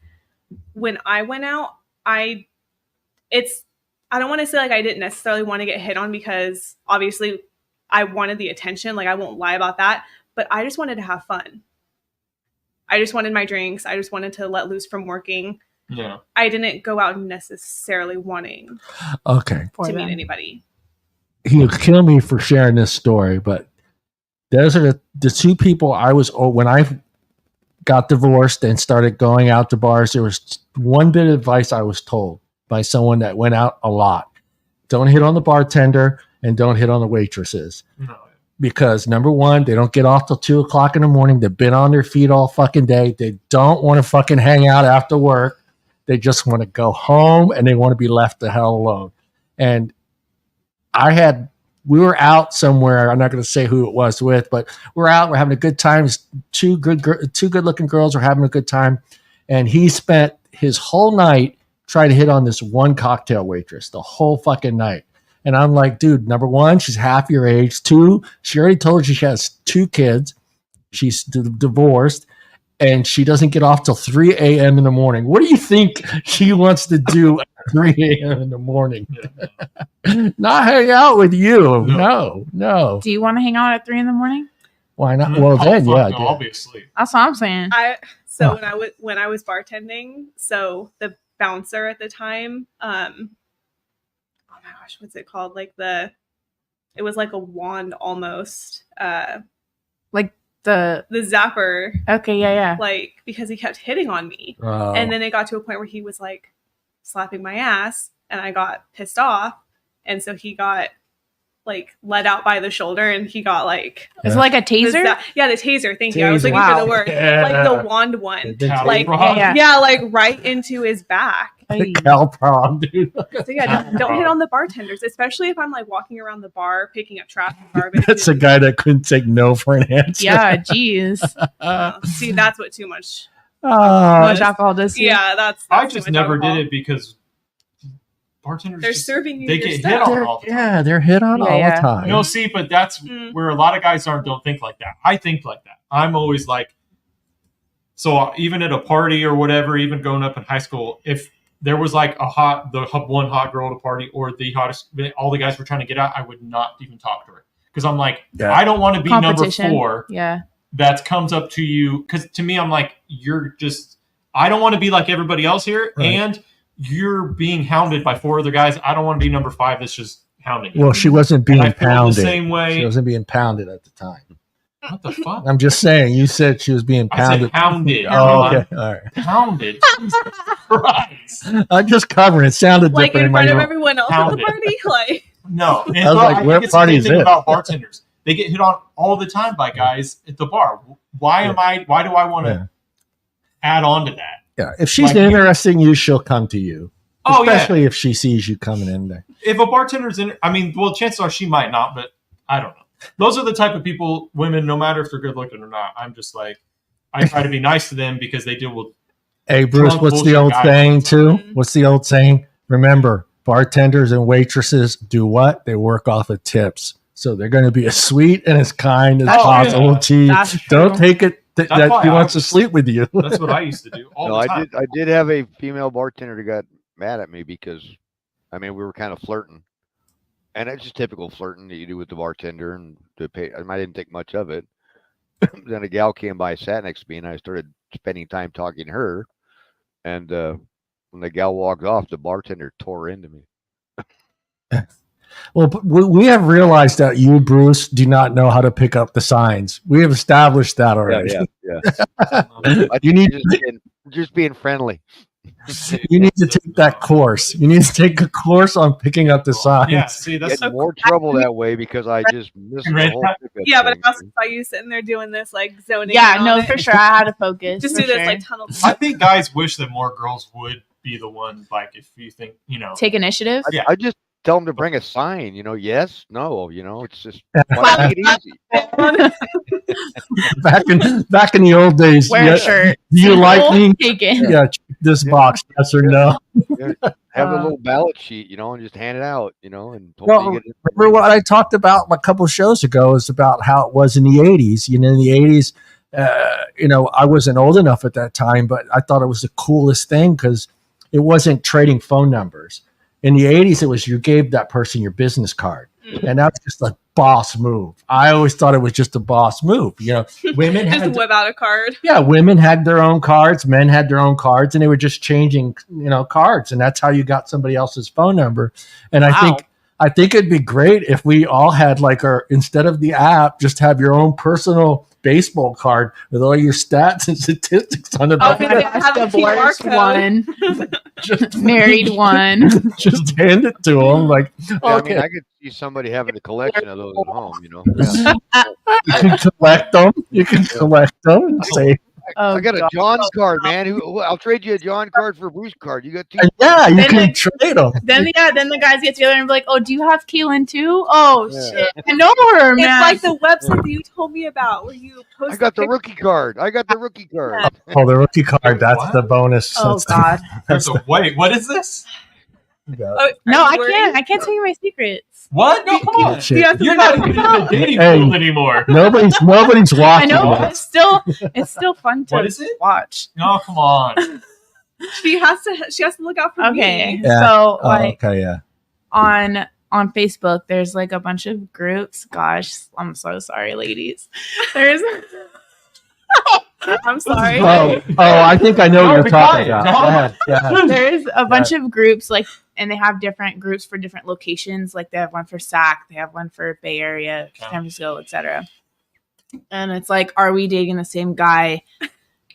Speaker 3: When I went out, I don't want to say like I didn't necessarily want to get hit on, because obviously I wanted the attention. Like, I won't lie about that, but I just wanted to have fun. I just wanted my drinks. I just wanted to let loose from working.
Speaker 4: Yeah.
Speaker 3: I didn't go out necessarily wanting
Speaker 1: Okay.
Speaker 3: to meet anybody.
Speaker 1: He'll kill me for sharing this story, but those are the two people when I got divorced and started going out to bars. There was one bit of advice I was told by someone that went out a lot: don't hit on the bartender and don't hit on the waitresses.
Speaker 4: No.
Speaker 1: Because number one, they don't get off till 2:00 in the morning. They've been on their feet all fucking day. They don't want to fucking hang out after work. They just want to go home and they want to be left the hell alone. And we were out somewhere. I'm not going to say who it was with, but we're out. We're having a good time. Two good looking girls are having a good time. And he spent his whole night trying to hit on this one cocktail waitress the whole fucking night. And I'm like, dude, number one, she's half your age. Two, she already told you she has 2 kids. She's divorced, and she doesn't get off till 3 a.m. in the morning. What do you think she wants to do at 3 a.m. in the morning? Not hang out with you. No.
Speaker 2: Do you want to hang out at 3 in the morning?
Speaker 1: Why not? Well, then, yeah.
Speaker 4: No, obviously.
Speaker 2: That's what I'm saying.
Speaker 3: When I was bartending, so the bouncer at the time, oh my gosh, what's it called? It was like a wand almost.
Speaker 2: Like the
Speaker 3: zapper.
Speaker 2: Okay, yeah.
Speaker 3: Like, because he kept hitting on me. And then it got to a point where he was like slapping my ass, and I got pissed off. And so he got like let out by the shoulder, and he got like,
Speaker 2: is it like a taser?
Speaker 3: Yeah, the taser. Thank you. I was looking for the word. Like the wand one. Like, yeah, like right into his back.
Speaker 1: Calprom, dude.
Speaker 3: So yeah, don't hit on the bartenders, especially if I'm like walking around the bar picking up trash and garbage.
Speaker 1: That's a guy that couldn't take no for an answer.
Speaker 2: Yeah, geez.
Speaker 3: See, that's what too much
Speaker 2: alcohol does.
Speaker 3: Yeah, that's
Speaker 4: I just never did it because bartenders,
Speaker 3: they're serving you.
Speaker 4: They get hit on all the time.
Speaker 1: Yeah, they're hit on all the time.
Speaker 4: No, see, but that's where a lot of guys don't think like that. I think like that. I'm always like, so even at a party or whatever, even going up in high school, if there was like one hot girl at a party, or the hottest, all the guys were trying to get out, I would not even talk to her, because I'm like, I don't want to be number 4.
Speaker 2: Yeah,
Speaker 4: that comes up to you, because to me, I'm like, I don't want to be like everybody else here, and you're being hounded by 4 other guys. I don't want to be number 5 that's just hounding you.
Speaker 1: Well, she wasn't being pounded.
Speaker 4: The same way.
Speaker 1: She wasn't being pounded at the time.
Speaker 4: What the fuck?
Speaker 1: I'm just saying. You said she was being pounded.
Speaker 4: I said hounded.
Speaker 1: Oh, okay. All right.
Speaker 4: Pounded. Jesus Christ.
Speaker 1: I'm just covering. It sounded
Speaker 3: like
Speaker 1: different
Speaker 3: in front of everyone else at the party. Like,
Speaker 4: no. And
Speaker 1: I was like, what party is it?
Speaker 4: About bartenders, they get hit on all the time by guys at the bar. Why do I want to add on to that?
Speaker 1: Yeah. If she's interested in you, she'll come to you.
Speaker 4: Oh,
Speaker 1: especially if she sees you coming in there.
Speaker 4: If a bartender's chances are she might not, but I don't know. Those are the type of people, women, no matter if they're good looking or not. I'm just like, I try to be nice to them because they deal with.
Speaker 1: Hey, Bruce, what's the old saying too? What's the old saying? Remember, bartenders and waitresses do what? They work off of tips. So they're going to be as sweet and as kind as possible to you. Don't take it that he wants to sleep with you.
Speaker 4: That's what I used to do all the time.
Speaker 5: I did have a female bartender who got mad at me because, we were kind of flirting. And it's just typical flirting that you do with the bartender, and to pay. I didn't think much of it. Then a gal came by, sat next to me, and I started spending time talking to her. And when the gal walked off, the bartender tore into me.
Speaker 1: Well, we have realized that you, Bruce, do not know how to pick up the signs. We have established that already.
Speaker 5: Yeah. You need just being friendly.
Speaker 1: You need to take that course. You need to take a course on picking up the signs.
Speaker 4: Yeah, see, that's
Speaker 5: more trouble that way because I just missed the whole pickup.
Speaker 3: Yeah, but I also saw you sitting there doing this, like zoning.
Speaker 2: Yeah, no, for sure. I had to focus.
Speaker 3: Just do this, like tunnel.
Speaker 4: I think guys wish that more girls would be the one. Like, if you think,
Speaker 2: take initiative.
Speaker 5: I just tell them to bring a sign. Yes, no. It's just make it easy.
Speaker 1: Back in the old days,
Speaker 2: wear a shirt.
Speaker 1: Do you like me?
Speaker 2: Taken.
Speaker 1: Yeah, check this box, yes or no.
Speaker 5: Have a little ballot sheet, and just hand it out, and
Speaker 1: remember what I talked about a couple of shows ago is about how it was in the 80s. In the 80s, I wasn't old enough at that time, but I thought it was the coolest thing because it wasn't trading phone numbers. In the 80s, it was you gave that person your business card. And that's just a boss move. I always thought it was just a boss move. Women
Speaker 3: Just
Speaker 1: had
Speaker 3: whip out a card.
Speaker 1: women had their own cards, men had their own cards, and they were just changing, cards, and that's how you got somebody else's phone number. And I think it'd be great if we all had instead of the app, just have your own personal baseball card with all your stats and statistics on the back.
Speaker 2: Oh my gosh, divorced one,
Speaker 1: Just
Speaker 2: married one.
Speaker 1: Just hand it to them.
Speaker 5: Yeah, I
Speaker 1: Okay,
Speaker 5: mean, I could see somebody having a collection of those at home. Yeah.
Speaker 1: you can collect them. You can collect them and say,
Speaker 2: Oh,
Speaker 5: I got a
Speaker 2: God.
Speaker 5: John's card, man. I'll trade you a John card for a Bruce card. You got two.
Speaker 1: yeah, you
Speaker 2: Then
Speaker 1: can
Speaker 2: they-
Speaker 1: trade them.
Speaker 2: Then the guys get together and be like, "Oh, do you have Kaylan too? Oh
Speaker 5: Yeah.
Speaker 2: shit, I know her,
Speaker 3: It's
Speaker 2: man."
Speaker 3: like the website that you told me about where you post.
Speaker 5: I got the
Speaker 3: pictures.
Speaker 5: rookie card. I got the rookie card.
Speaker 1: Oh, the rookie card. That's
Speaker 4: What?
Speaker 1: the bonus.
Speaker 2: Oh
Speaker 1: That's the-
Speaker 2: God,
Speaker 4: There's a wait. What is this?
Speaker 1: yeah.
Speaker 3: Oh,
Speaker 2: no,
Speaker 3: are
Speaker 2: I
Speaker 3: you worried?
Speaker 2: can't. I can't tell you my secrets.
Speaker 4: What? No, come on.
Speaker 1: Shit.
Speaker 3: You have to
Speaker 4: You're
Speaker 3: look
Speaker 4: not
Speaker 3: up-
Speaker 4: even in the dating
Speaker 1: Hey.
Speaker 4: pool anymore.
Speaker 1: Nobody's
Speaker 2: I
Speaker 1: watching.
Speaker 2: know
Speaker 1: this.
Speaker 2: it's still fun to
Speaker 4: What is it?
Speaker 2: watch.
Speaker 4: No, come on.
Speaker 3: She has to look out for
Speaker 2: Okay,
Speaker 3: me.
Speaker 1: Yeah.
Speaker 2: so
Speaker 1: Oh, okay, yeah.
Speaker 2: on Facebook, there's a bunch of groups. Gosh, I'm so sorry, ladies. There's. I'm sorry.
Speaker 1: Oh, I think I know
Speaker 4: No,
Speaker 1: what you're
Speaker 4: be
Speaker 1: talking
Speaker 4: quiet.
Speaker 1: about.
Speaker 4: No.
Speaker 1: Go ahead. Yeah.
Speaker 2: There's a bunch of groups and they have different groups for different locations. Like they have one for SAC, they have one for Bay Area, San Francisco, etc. And it's like, are we dating the same guy,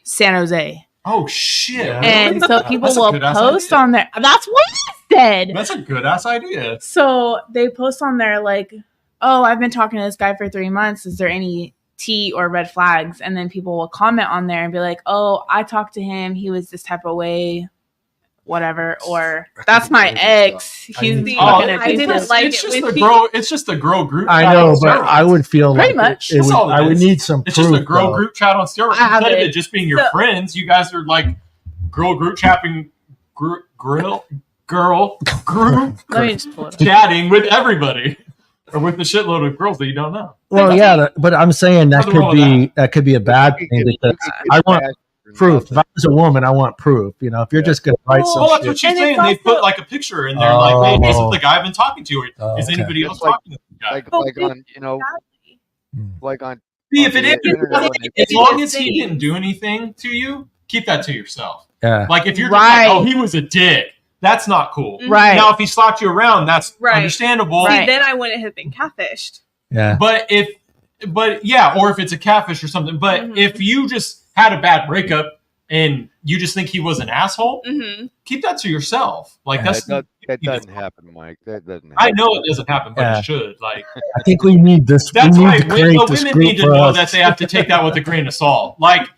Speaker 2: San Jose?
Speaker 4: Oh shit.
Speaker 1: Yeah.
Speaker 2: And so people
Speaker 4: That's a
Speaker 2: will
Speaker 4: good-ass
Speaker 2: post
Speaker 4: idea.
Speaker 2: on there. That's what I said.
Speaker 4: That's a good ass idea.
Speaker 2: So they post on there like, oh, I've been talking to this guy for 3 months. Is there any tea or red flags? And then people will comment on there and be like, oh, I talked to him. He was this type of way, whatever. Or that's my ex. He's
Speaker 3: See,
Speaker 2: fucking
Speaker 3: I didn't
Speaker 2: abusive.
Speaker 3: like
Speaker 4: it's
Speaker 3: it
Speaker 4: just
Speaker 3: when
Speaker 4: a girl. It's just a girl group.
Speaker 1: I
Speaker 4: chat
Speaker 1: know,
Speaker 4: on
Speaker 1: but
Speaker 4: steroids.
Speaker 1: I would feel
Speaker 2: Pretty
Speaker 1: like
Speaker 2: much.
Speaker 1: it
Speaker 4: That's all it
Speaker 1: I would
Speaker 4: is.
Speaker 1: need some
Speaker 4: It's
Speaker 1: proof.
Speaker 4: just a girl
Speaker 1: though.
Speaker 4: group chat on steroids.
Speaker 2: I have
Speaker 4: Instead of
Speaker 2: it.
Speaker 4: it just being your
Speaker 3: So-
Speaker 4: friends, you guys are like girl group chatting, girl group
Speaker 2: Let me just pull it up.
Speaker 4: chatting with everybody, or with the shitload of girls that you don't know.
Speaker 1: Well, yeah, but I'm saying that
Speaker 4: Nothing wrong
Speaker 1: could be a bad thing because I want proof. If I was a woman, I want proof. If you're just gonna write
Speaker 3: Well,
Speaker 1: some
Speaker 4: Well, that's
Speaker 1: shit.
Speaker 4: what she's
Speaker 3: And
Speaker 4: saying.
Speaker 3: it's
Speaker 4: They put
Speaker 3: also-
Speaker 4: like a picture in there, like, "Hey, this is
Speaker 1: Oh.
Speaker 4: the guy I've been talking to.
Speaker 1: Oh,
Speaker 4: Is
Speaker 1: okay.
Speaker 4: anybody
Speaker 5: It's
Speaker 4: else
Speaker 5: like-
Speaker 4: talking to this guy?"
Speaker 5: like on like on
Speaker 4: See, if it
Speaker 5: on the
Speaker 4: is,
Speaker 5: internet when they-
Speaker 4: as long as he didn't do anything to you, keep that to yourself.
Speaker 1: Yeah.
Speaker 4: Like if you're
Speaker 2: Right.
Speaker 4: just like, "Oh, he was a dick," that's not cool.
Speaker 2: Right.
Speaker 4: Now, if he slapped you around, that's
Speaker 3: Right.
Speaker 4: understandable.
Speaker 2: Right.
Speaker 3: See, then I wouldn't have been catfished.
Speaker 1: Yeah.
Speaker 4: But if it's a catfish or something. But
Speaker 3: Mhm.
Speaker 4: if you just had a bad breakup and you just think he was an asshole,
Speaker 3: Mm-hmm.
Speaker 4: keep that to yourself. Like
Speaker 1: Yeah,
Speaker 5: that doesn't happen, Mike. That doesn't happen.
Speaker 4: I know it doesn't happen, but
Speaker 1: Yeah.
Speaker 4: it should. Like
Speaker 1: I think we need this.
Speaker 4: that's
Speaker 1: we need
Speaker 4: right.
Speaker 1: to create this
Speaker 4: Women
Speaker 1: group
Speaker 4: need to
Speaker 1: for
Speaker 4: know
Speaker 1: us.
Speaker 4: that they have to take that with a grain of salt. Like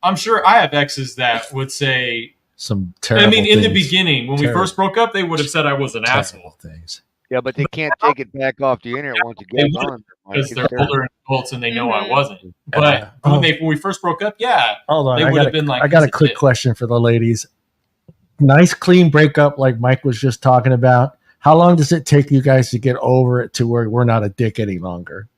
Speaker 4: I'm sure I have exes that would say.
Speaker 1: Some terrible.
Speaker 4: I mean, in the
Speaker 1: things.
Speaker 4: beginning, when we
Speaker 1: Terrible.
Speaker 4: first broke up, they would have said I was an
Speaker 1: Terrible
Speaker 4: asshole
Speaker 1: things.
Speaker 5: Yeah, but they can't take it back off the internet once it
Speaker 4: They
Speaker 5: gets
Speaker 4: would,
Speaker 5: on. Mike.
Speaker 4: because
Speaker 5: It's
Speaker 4: they're
Speaker 5: terrible.
Speaker 4: older adults and they know I
Speaker 3: Mhm.
Speaker 4: wasn't.
Speaker 1: Yeah.
Speaker 4: But
Speaker 1: Oh.
Speaker 4: when we first broke up, yeah,
Speaker 1: Hold on,
Speaker 4: they
Speaker 1: I
Speaker 4: would
Speaker 1: got,
Speaker 4: have been like,
Speaker 1: I got a
Speaker 4: "He's
Speaker 1: quick
Speaker 4: dick."
Speaker 1: question for the ladies. Nice, clean breakup, like Mike was just talking about. How long does it take you guys to get over it to where we're not a dick any longer?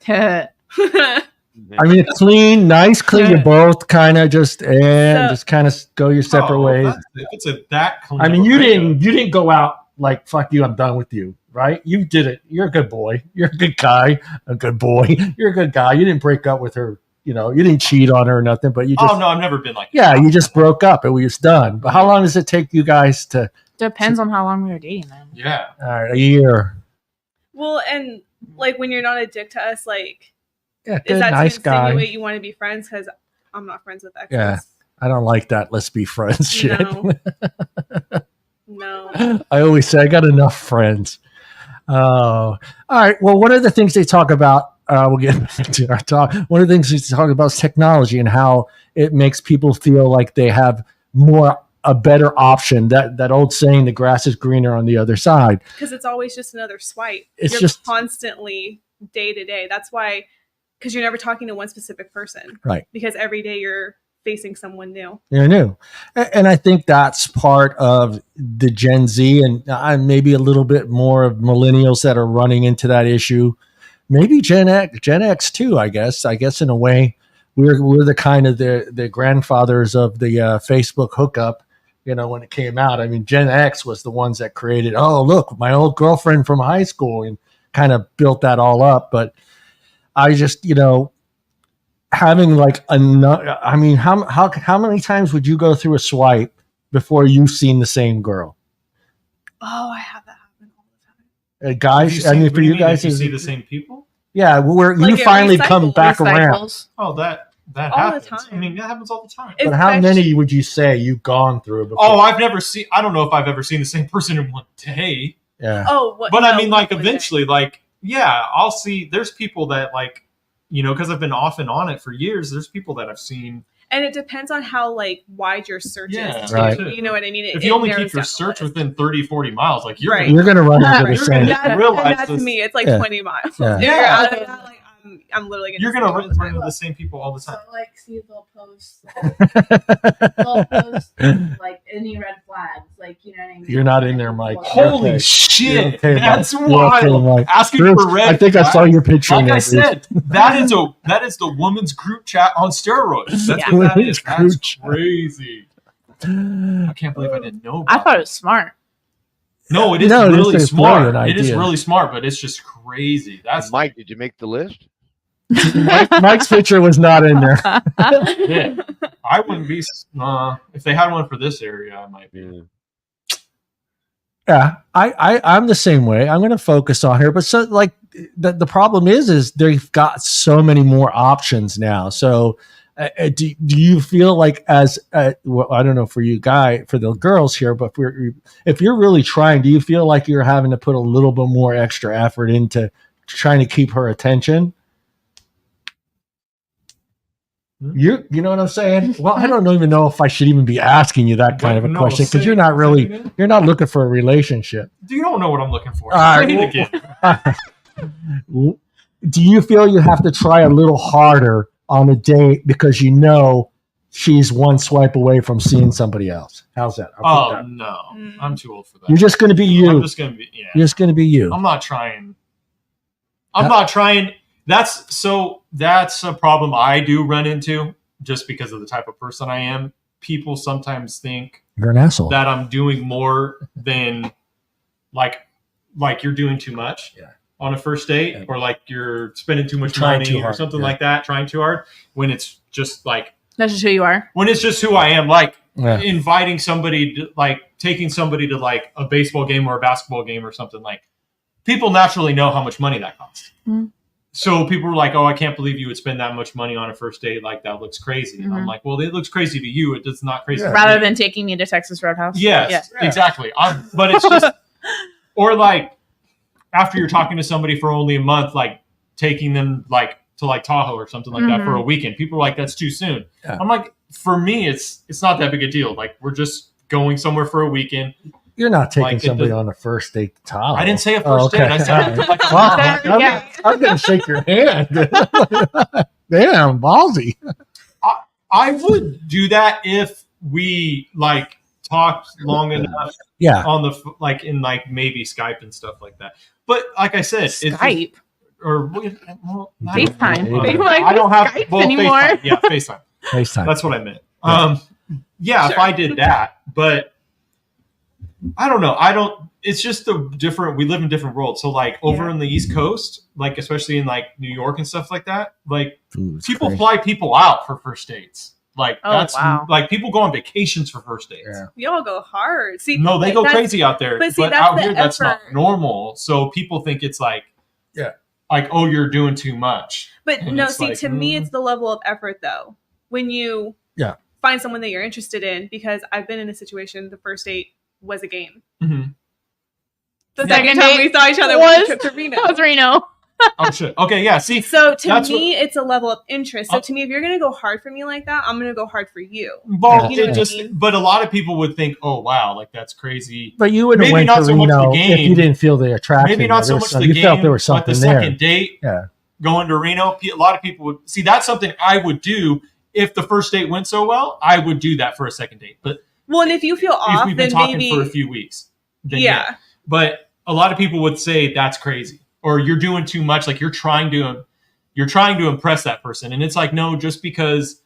Speaker 1: I mean, clean, nice, clean. You both kind of just kind of go your separate
Speaker 4: Oh,
Speaker 1: ways.
Speaker 4: If it's that clean.
Speaker 1: I mean,
Speaker 4: of a
Speaker 1: you
Speaker 4: breakup.
Speaker 1: didn't go out like fuck you. I'm done with you, right? You did it. You're a good boy. You're a good guy. A good boy. You're a good guy. You didn't break up with her. You didn't cheat on her or nothing. But you just
Speaker 4: Oh no, I've never been like.
Speaker 1: yeah, you just broke up and we was done. But how long does it take you guys to?
Speaker 2: Depends on how long we were dating them.
Speaker 4: Yeah.
Speaker 1: All right, a year.
Speaker 3: Well, and like when you're not a dick to us, like
Speaker 1: Yeah,
Speaker 3: is
Speaker 1: good,
Speaker 3: that
Speaker 1: nice
Speaker 3: to
Speaker 1: guy.
Speaker 3: insinuate you want to be friends? Because I'm not friends with exes.
Speaker 1: Yeah. I don't like that. Let's be friends. Shit.
Speaker 3: No. No.
Speaker 1: I always say I got enough friends. Oh, all right. Well, one of the things they talk about, we'll get back to our talk. One of the things they talk about is technology and how it makes people feel like they have a better option. That old saying, the grass is greener on the other side.
Speaker 3: Because it's always just another swipe.
Speaker 1: It's
Speaker 3: You're
Speaker 1: just-
Speaker 3: constantly day to day. That's why, because you're never talking to one specific person.
Speaker 1: Right.
Speaker 3: Because every day you're facing someone new.
Speaker 1: You're new. And I think that's part of the Gen Z and maybe a little bit more of millennials that are running into that issue maybe Gen X too. I guess in a way, we're the kind of the grandfathers of the Facebook hookup. When it came out, I mean, Gen X was the ones that created. Oh, look, my old girlfriend from high school, and kind of built that all up. But I just, having like I mean, how many times would you go through a swipe before you've seen the same girl?
Speaker 3: Oh, I have that happen all the time.
Speaker 1: Guys, I mean, for you guys,
Speaker 4: you see the same people.
Speaker 1: Yeah, where
Speaker 3: Like,
Speaker 1: you
Speaker 3: it
Speaker 1: finally come
Speaker 3: recycles.
Speaker 1: back around.
Speaker 2: Recycles.
Speaker 4: Oh, that
Speaker 3: All the
Speaker 4: happens.
Speaker 3: time.
Speaker 4: I mean, that happens all the time.
Speaker 1: But how many would you say you've gone through before?
Speaker 4: Oh, I've never seen. I don't know if I've ever seen the same person in one day.
Speaker 1: Yeah.
Speaker 3: Oh, what?
Speaker 4: But
Speaker 3: no,
Speaker 4: I mean, like,
Speaker 3: what was it?
Speaker 4: eventually, like, yeah, I'll see. There's people that, like, because I've been off and on it for years. There's people that I've seen.
Speaker 3: And it depends on how like wide your search
Speaker 4: Yeah,
Speaker 3: is.
Speaker 1: right.
Speaker 3: You know what I mean?
Speaker 4: If you only keep your search within 30, 40 miles, like, you're
Speaker 3: Right.
Speaker 1: You're going to run into the
Speaker 4: You're
Speaker 1: same.
Speaker 4: gonna-
Speaker 3: That,
Speaker 4: realize
Speaker 3: and that's
Speaker 4: this-
Speaker 3: me. It's like
Speaker 1: Yeah.
Speaker 3: 20 miles.
Speaker 1: Yeah.
Speaker 3: If you're
Speaker 4: Yeah.
Speaker 3: out of that, like I'm literally gonna.
Speaker 4: you're
Speaker 3: see
Speaker 4: gonna
Speaker 3: it all
Speaker 4: run
Speaker 3: the time.
Speaker 4: into the same people all the time.
Speaker 2: So, like, see, they'll post like any red flags, like, you know what I mean?
Speaker 1: You're not in there, Mike.
Speaker 4: Holy
Speaker 1: okay.
Speaker 4: shit,
Speaker 1: Okay,
Speaker 4: that's
Speaker 1: Mike. You're okay,
Speaker 4: wild!
Speaker 1: Mike.
Speaker 4: Asking
Speaker 1: Bruce,
Speaker 4: for red.
Speaker 1: I think I saw
Speaker 4: flags.
Speaker 1: your picture.
Speaker 4: Like
Speaker 1: in there,
Speaker 4: I
Speaker 1: Bruce.
Speaker 4: said, that is the woman's group chat on steroids. That's
Speaker 2: Yeah.
Speaker 4: what that
Speaker 1: Women's
Speaker 4: is. That's
Speaker 1: group chat.
Speaker 4: crazy. I can't believe I didn't know. About
Speaker 2: I thought it was smart.
Speaker 4: No, it is
Speaker 1: No,
Speaker 4: really
Speaker 1: it's a
Speaker 4: smart.
Speaker 1: brilliant
Speaker 4: It is
Speaker 1: idea.
Speaker 4: really smart, but it's just crazy. That's
Speaker 5: Mike, did you make the list?
Speaker 1: Mike's picture was not in there.
Speaker 4: yeah. I wouldn't be. If they had one for this area, I might be.
Speaker 5: Yeah.
Speaker 1: Yeah, I'm the same way. I'm going to focus on her, but so like the problem is they've got so many more options now. So do you feel like well, I don't know for you for the girls here, but if you're really trying, do you feel like you're having to put a little bit more extra effort into trying to keep her attention? You know what I'm saying? Well, I don't even know if I should even be asking you that kind of a
Speaker 4: No,
Speaker 1: question because
Speaker 4: say-
Speaker 1: you're not
Speaker 4: say
Speaker 1: really
Speaker 4: it again.
Speaker 1: you're not looking for a relationship.
Speaker 4: You don't know what I'm looking for.
Speaker 1: All right,
Speaker 4: Say it
Speaker 1: well-
Speaker 4: again.
Speaker 1: Do you feel you have to try a little harder on a date because you know she's one swipe away from seeing somebody else? How's that? I'll put
Speaker 4: Oh
Speaker 1: that.
Speaker 4: no,
Speaker 3: Mm.
Speaker 4: I'm too old for that.
Speaker 1: You're just going to be you.
Speaker 4: I'm just gonna be. Yeah.
Speaker 1: You're just going to be you.
Speaker 4: I'm not trying. I'm not trying. That's a problem I do run into just because of the type of person I am. People sometimes think
Speaker 1: You're an asshole.
Speaker 4: that I'm doing more than like you're doing too much on a first date,
Speaker 1: Yeah.
Speaker 4: or like you're spending too much
Speaker 1: Trying
Speaker 4: money
Speaker 1: too
Speaker 4: or
Speaker 1: hard,
Speaker 4: something
Speaker 1: yeah.
Speaker 4: like that, trying too hard, when it's just like
Speaker 2: That's just who you are.
Speaker 4: when it's just who I am, like
Speaker 1: Yeah.
Speaker 4: inviting somebody to, like taking somebody to like a baseball game or a basketball game or something. Like, people naturally know how much money that costs.
Speaker 2: Mhm.
Speaker 4: So people were like, oh, I can't believe you would spend that much money on a first date. Like, that looks crazy. And I'm
Speaker 2: Mhm.
Speaker 4: like, well, it looks crazy to you. It does not crazy
Speaker 1: Yeah.
Speaker 4: to
Speaker 2: Rather
Speaker 4: me.
Speaker 2: than taking me to Texas Roadhouse.
Speaker 4: Yes,
Speaker 1: Yeah.
Speaker 4: exactly. But it's just, or like after you're talking to somebody for only a month, like taking them like to like Tahoe or something like that for a weekend. People are like, that's too soon.
Speaker 1: Yeah.
Speaker 4: I'm like, for me, it's not that big a deal. Like, we're just going somewhere for a weekend.
Speaker 1: You're not taking
Speaker 4: Like, it
Speaker 1: somebody
Speaker 4: does-
Speaker 1: on a first date to Tahoe.
Speaker 4: I didn't say a
Speaker 1: Oh,
Speaker 4: first date. I said
Speaker 1: All right.
Speaker 4: like,
Speaker 1: Well,
Speaker 2: Yeah.
Speaker 1: I'm going to shake your hand. Damn, ballsy.
Speaker 4: I would do that if we like talked long enough
Speaker 1: Yeah.
Speaker 4: on the like in like maybe Skype and stuff like that. But like I said, it's
Speaker 2: Skype.
Speaker 4: or well,
Speaker 2: FaceTime.
Speaker 4: I don't have
Speaker 2: Skype
Speaker 4: well,
Speaker 2: anymore.
Speaker 4: FaceTime. Yeah, FaceTime.
Speaker 1: FaceTime.
Speaker 4: That's what I meant.
Speaker 1: Yeah.
Speaker 4: Yeah, if
Speaker 3: Sure.
Speaker 4: I did that, but I don't know. It's just we live in different worlds. So like over in the East Coast, like especially in like New York and stuff like that, like
Speaker 1: Ooh, it's
Speaker 4: people
Speaker 1: crazy.
Speaker 4: fly people out for first dates. Like
Speaker 2: Oh,
Speaker 4: that's
Speaker 2: wow.
Speaker 4: like people go on vacations for first dates.
Speaker 1: Yeah.
Speaker 3: Y'all go hard. See,
Speaker 4: No, they go
Speaker 3: that's-
Speaker 4: crazy out there.
Speaker 3: but see, that's
Speaker 4: out
Speaker 3: the
Speaker 4: here, that's not
Speaker 3: effort.
Speaker 4: normal. So people think it's like,
Speaker 1: Yeah.
Speaker 4: like, oh, you're doing too much.
Speaker 3: But
Speaker 4: And
Speaker 3: no,
Speaker 4: it's
Speaker 3: see,
Speaker 4: like,
Speaker 3: to me, it's the level of effort though. When you
Speaker 1: Yeah.
Speaker 3: find someone that you're interested in, because I've been in a situation, the first date was a game.
Speaker 4: Mhm.
Speaker 3: The
Speaker 2: Yeah.
Speaker 3: second time we saw each other
Speaker 2: Was-
Speaker 3: was a trip to Reno.
Speaker 2: That was Reno.
Speaker 4: Oh shit. Okay, yeah. See,
Speaker 3: So to
Speaker 4: That's
Speaker 3: me, it's a level of interest. So
Speaker 4: Oh.
Speaker 3: to me, if you're gonna go hard for me like that, I'm gonna go hard for you.
Speaker 4: well,
Speaker 3: You know
Speaker 4: it
Speaker 3: what I
Speaker 4: just.
Speaker 3: mean?
Speaker 4: But a lot of people would think, oh wow, like that's crazy.
Speaker 1: But you would have
Speaker 4: Maybe
Speaker 1: went
Speaker 4: not
Speaker 1: to
Speaker 4: so much the
Speaker 1: Reno if
Speaker 4: game.
Speaker 1: you didn't feel the attraction.
Speaker 4: Maybe not
Speaker 1: there.
Speaker 4: so much the
Speaker 1: You
Speaker 4: game,
Speaker 1: felt there was
Speaker 4: but the
Speaker 1: something there.
Speaker 4: second date,
Speaker 1: Yeah.
Speaker 4: going to Reno, a lot of people would see that's something I would do if the first date went so well. I would do that for a second date. But
Speaker 3: Well, and if you feel
Speaker 4: if
Speaker 3: off,
Speaker 4: we've been
Speaker 3: then
Speaker 4: talking
Speaker 3: maybe
Speaker 4: for a few weeks, then
Speaker 3: yeah.
Speaker 4: But a lot of people would say that's crazy. or you're doing too much. Like you're trying to impress that person. And it's like, no, just because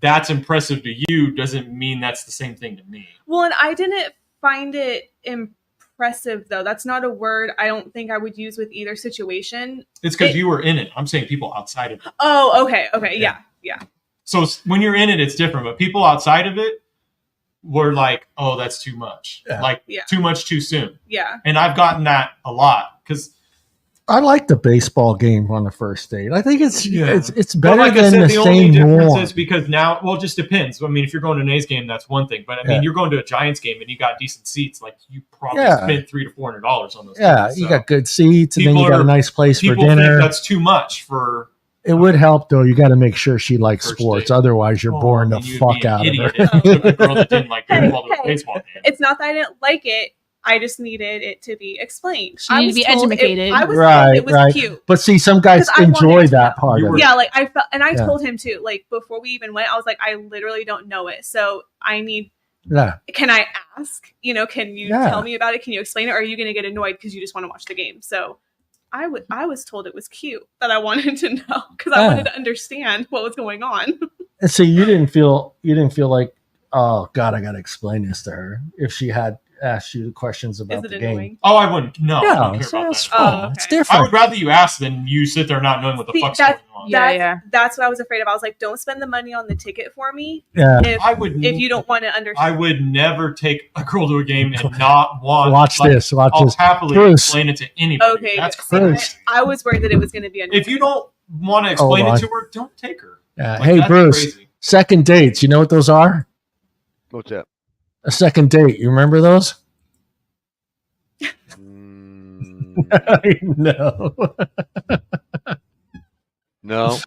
Speaker 4: that's impressive to you doesn't mean that's the same thing to me.
Speaker 3: Well, and I didn't find it impressive, though. That's not a word I don't think I would use with either situation.
Speaker 4: It's because you were in it. I'm saying people outside of it.
Speaker 3: Oh, okay. Yeah.
Speaker 4: So when you're in it, it's different. But people outside of it were like, oh, that's too much.
Speaker 1: Yeah.
Speaker 4: Like too much too soon.
Speaker 3: Yeah.
Speaker 4: And I've gotten that a lot because
Speaker 1: I like the baseball game on the first date. I think it's better
Speaker 4: like
Speaker 1: than the
Speaker 4: only
Speaker 1: same
Speaker 4: difference
Speaker 1: norm.
Speaker 4: is because now, well, it just depends. I mean, if you're going to an A's game, that's one thing. But I mean, you're going to a Giants game and you got decent seats. Like you probably spent $300 to $400 on those.
Speaker 1: Yeah,
Speaker 4: tickets,
Speaker 1: you got good seats, and then you got a nice place for
Speaker 4: people
Speaker 1: dinner.
Speaker 4: think that's too much for.
Speaker 1: It would help though. You got to make sure she likes
Speaker 4: First
Speaker 1: sports.
Speaker 4: date.
Speaker 1: Otherwise, you're boring the
Speaker 4: You'd
Speaker 1: fuck
Speaker 4: be an
Speaker 1: out of
Speaker 4: idiot
Speaker 1: her.
Speaker 4: if you took a girl that didn't like baseball to a
Speaker 3: Hey,
Speaker 4: baseball game.
Speaker 3: It's not that I didn't like it. I just needed it to be explained.
Speaker 2: She needed to be educated.
Speaker 3: I was
Speaker 1: Right,
Speaker 3: told it was
Speaker 1: right.
Speaker 3: cute.
Speaker 1: But see, some guys
Speaker 3: 'Cause I wanted
Speaker 1: enjoy
Speaker 3: to
Speaker 1: that
Speaker 3: know.
Speaker 1: part
Speaker 4: You
Speaker 1: of
Speaker 4: were-
Speaker 1: it.
Speaker 3: Yeah, like I felt, and I
Speaker 1: Yeah.
Speaker 3: told him too. Like before we even went, I was like, I literally don't know it, so I need.
Speaker 1: Yeah.
Speaker 3: Can I ask? Can you
Speaker 1: Yeah.
Speaker 3: tell me about it? Can you explain it? Or are you going to get annoyed because you just want to watch the game? So, I was told it was cute that I wanted to know because I wanted to understand what was going on.
Speaker 1: And so you didn't feel like, oh God, I got to explain this to her if she had asked you questions about
Speaker 3: Is it
Speaker 1: the game.
Speaker 3: annoying?
Speaker 4: Oh, I wouldn't. No, I
Speaker 1: Yeah,
Speaker 4: don't care
Speaker 1: so
Speaker 4: about
Speaker 1: it's
Speaker 4: that.
Speaker 1: fine.
Speaker 3: Oh,
Speaker 1: It's
Speaker 3: okay.
Speaker 4: I
Speaker 1: different.
Speaker 4: would rather you ask than you sit there not knowing what the
Speaker 3: See,
Speaker 4: fuck's
Speaker 3: that's-
Speaker 4: going on.
Speaker 2: Yeah.
Speaker 3: That's what I was afraid of. I was like, don't spend the money on the ticket for me
Speaker 1: Yeah.
Speaker 3: if you don't want to understand.
Speaker 4: I would never take a girl to a game and not want.
Speaker 1: Watch this. Watch
Speaker 4: I'll
Speaker 1: this.
Speaker 4: happily
Speaker 1: Bruce.
Speaker 4: explain it to anybody.
Speaker 3: Okay,
Speaker 4: That's
Speaker 3: see,
Speaker 4: crazy.
Speaker 3: I was worried that it was going to be annoying.
Speaker 4: If you don't want to explain
Speaker 1: Hold
Speaker 4: it
Speaker 1: on.
Speaker 4: to her, don't take her.
Speaker 1: Yeah.
Speaker 4: Like,
Speaker 1: Hey,
Speaker 4: that's
Speaker 1: Bruce,
Speaker 4: crazy.
Speaker 1: second dates. You know what those are?
Speaker 5: What's that?
Speaker 1: A second date. You remember those? I know.
Speaker 5: No,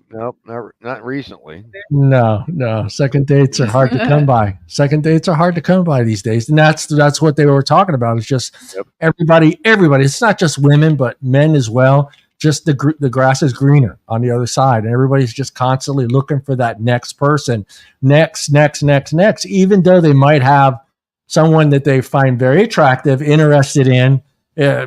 Speaker 5: not recently.
Speaker 1: No. Second dates are hard to come by. Second dates are hard to come by these days, and that's what they were talking about. It's just everybody. It's not just women, but men as well. Just the grass is greener on the other side, and everybody's just constantly looking for that next person, next. Even though they might have someone that they find very attractive, interested in,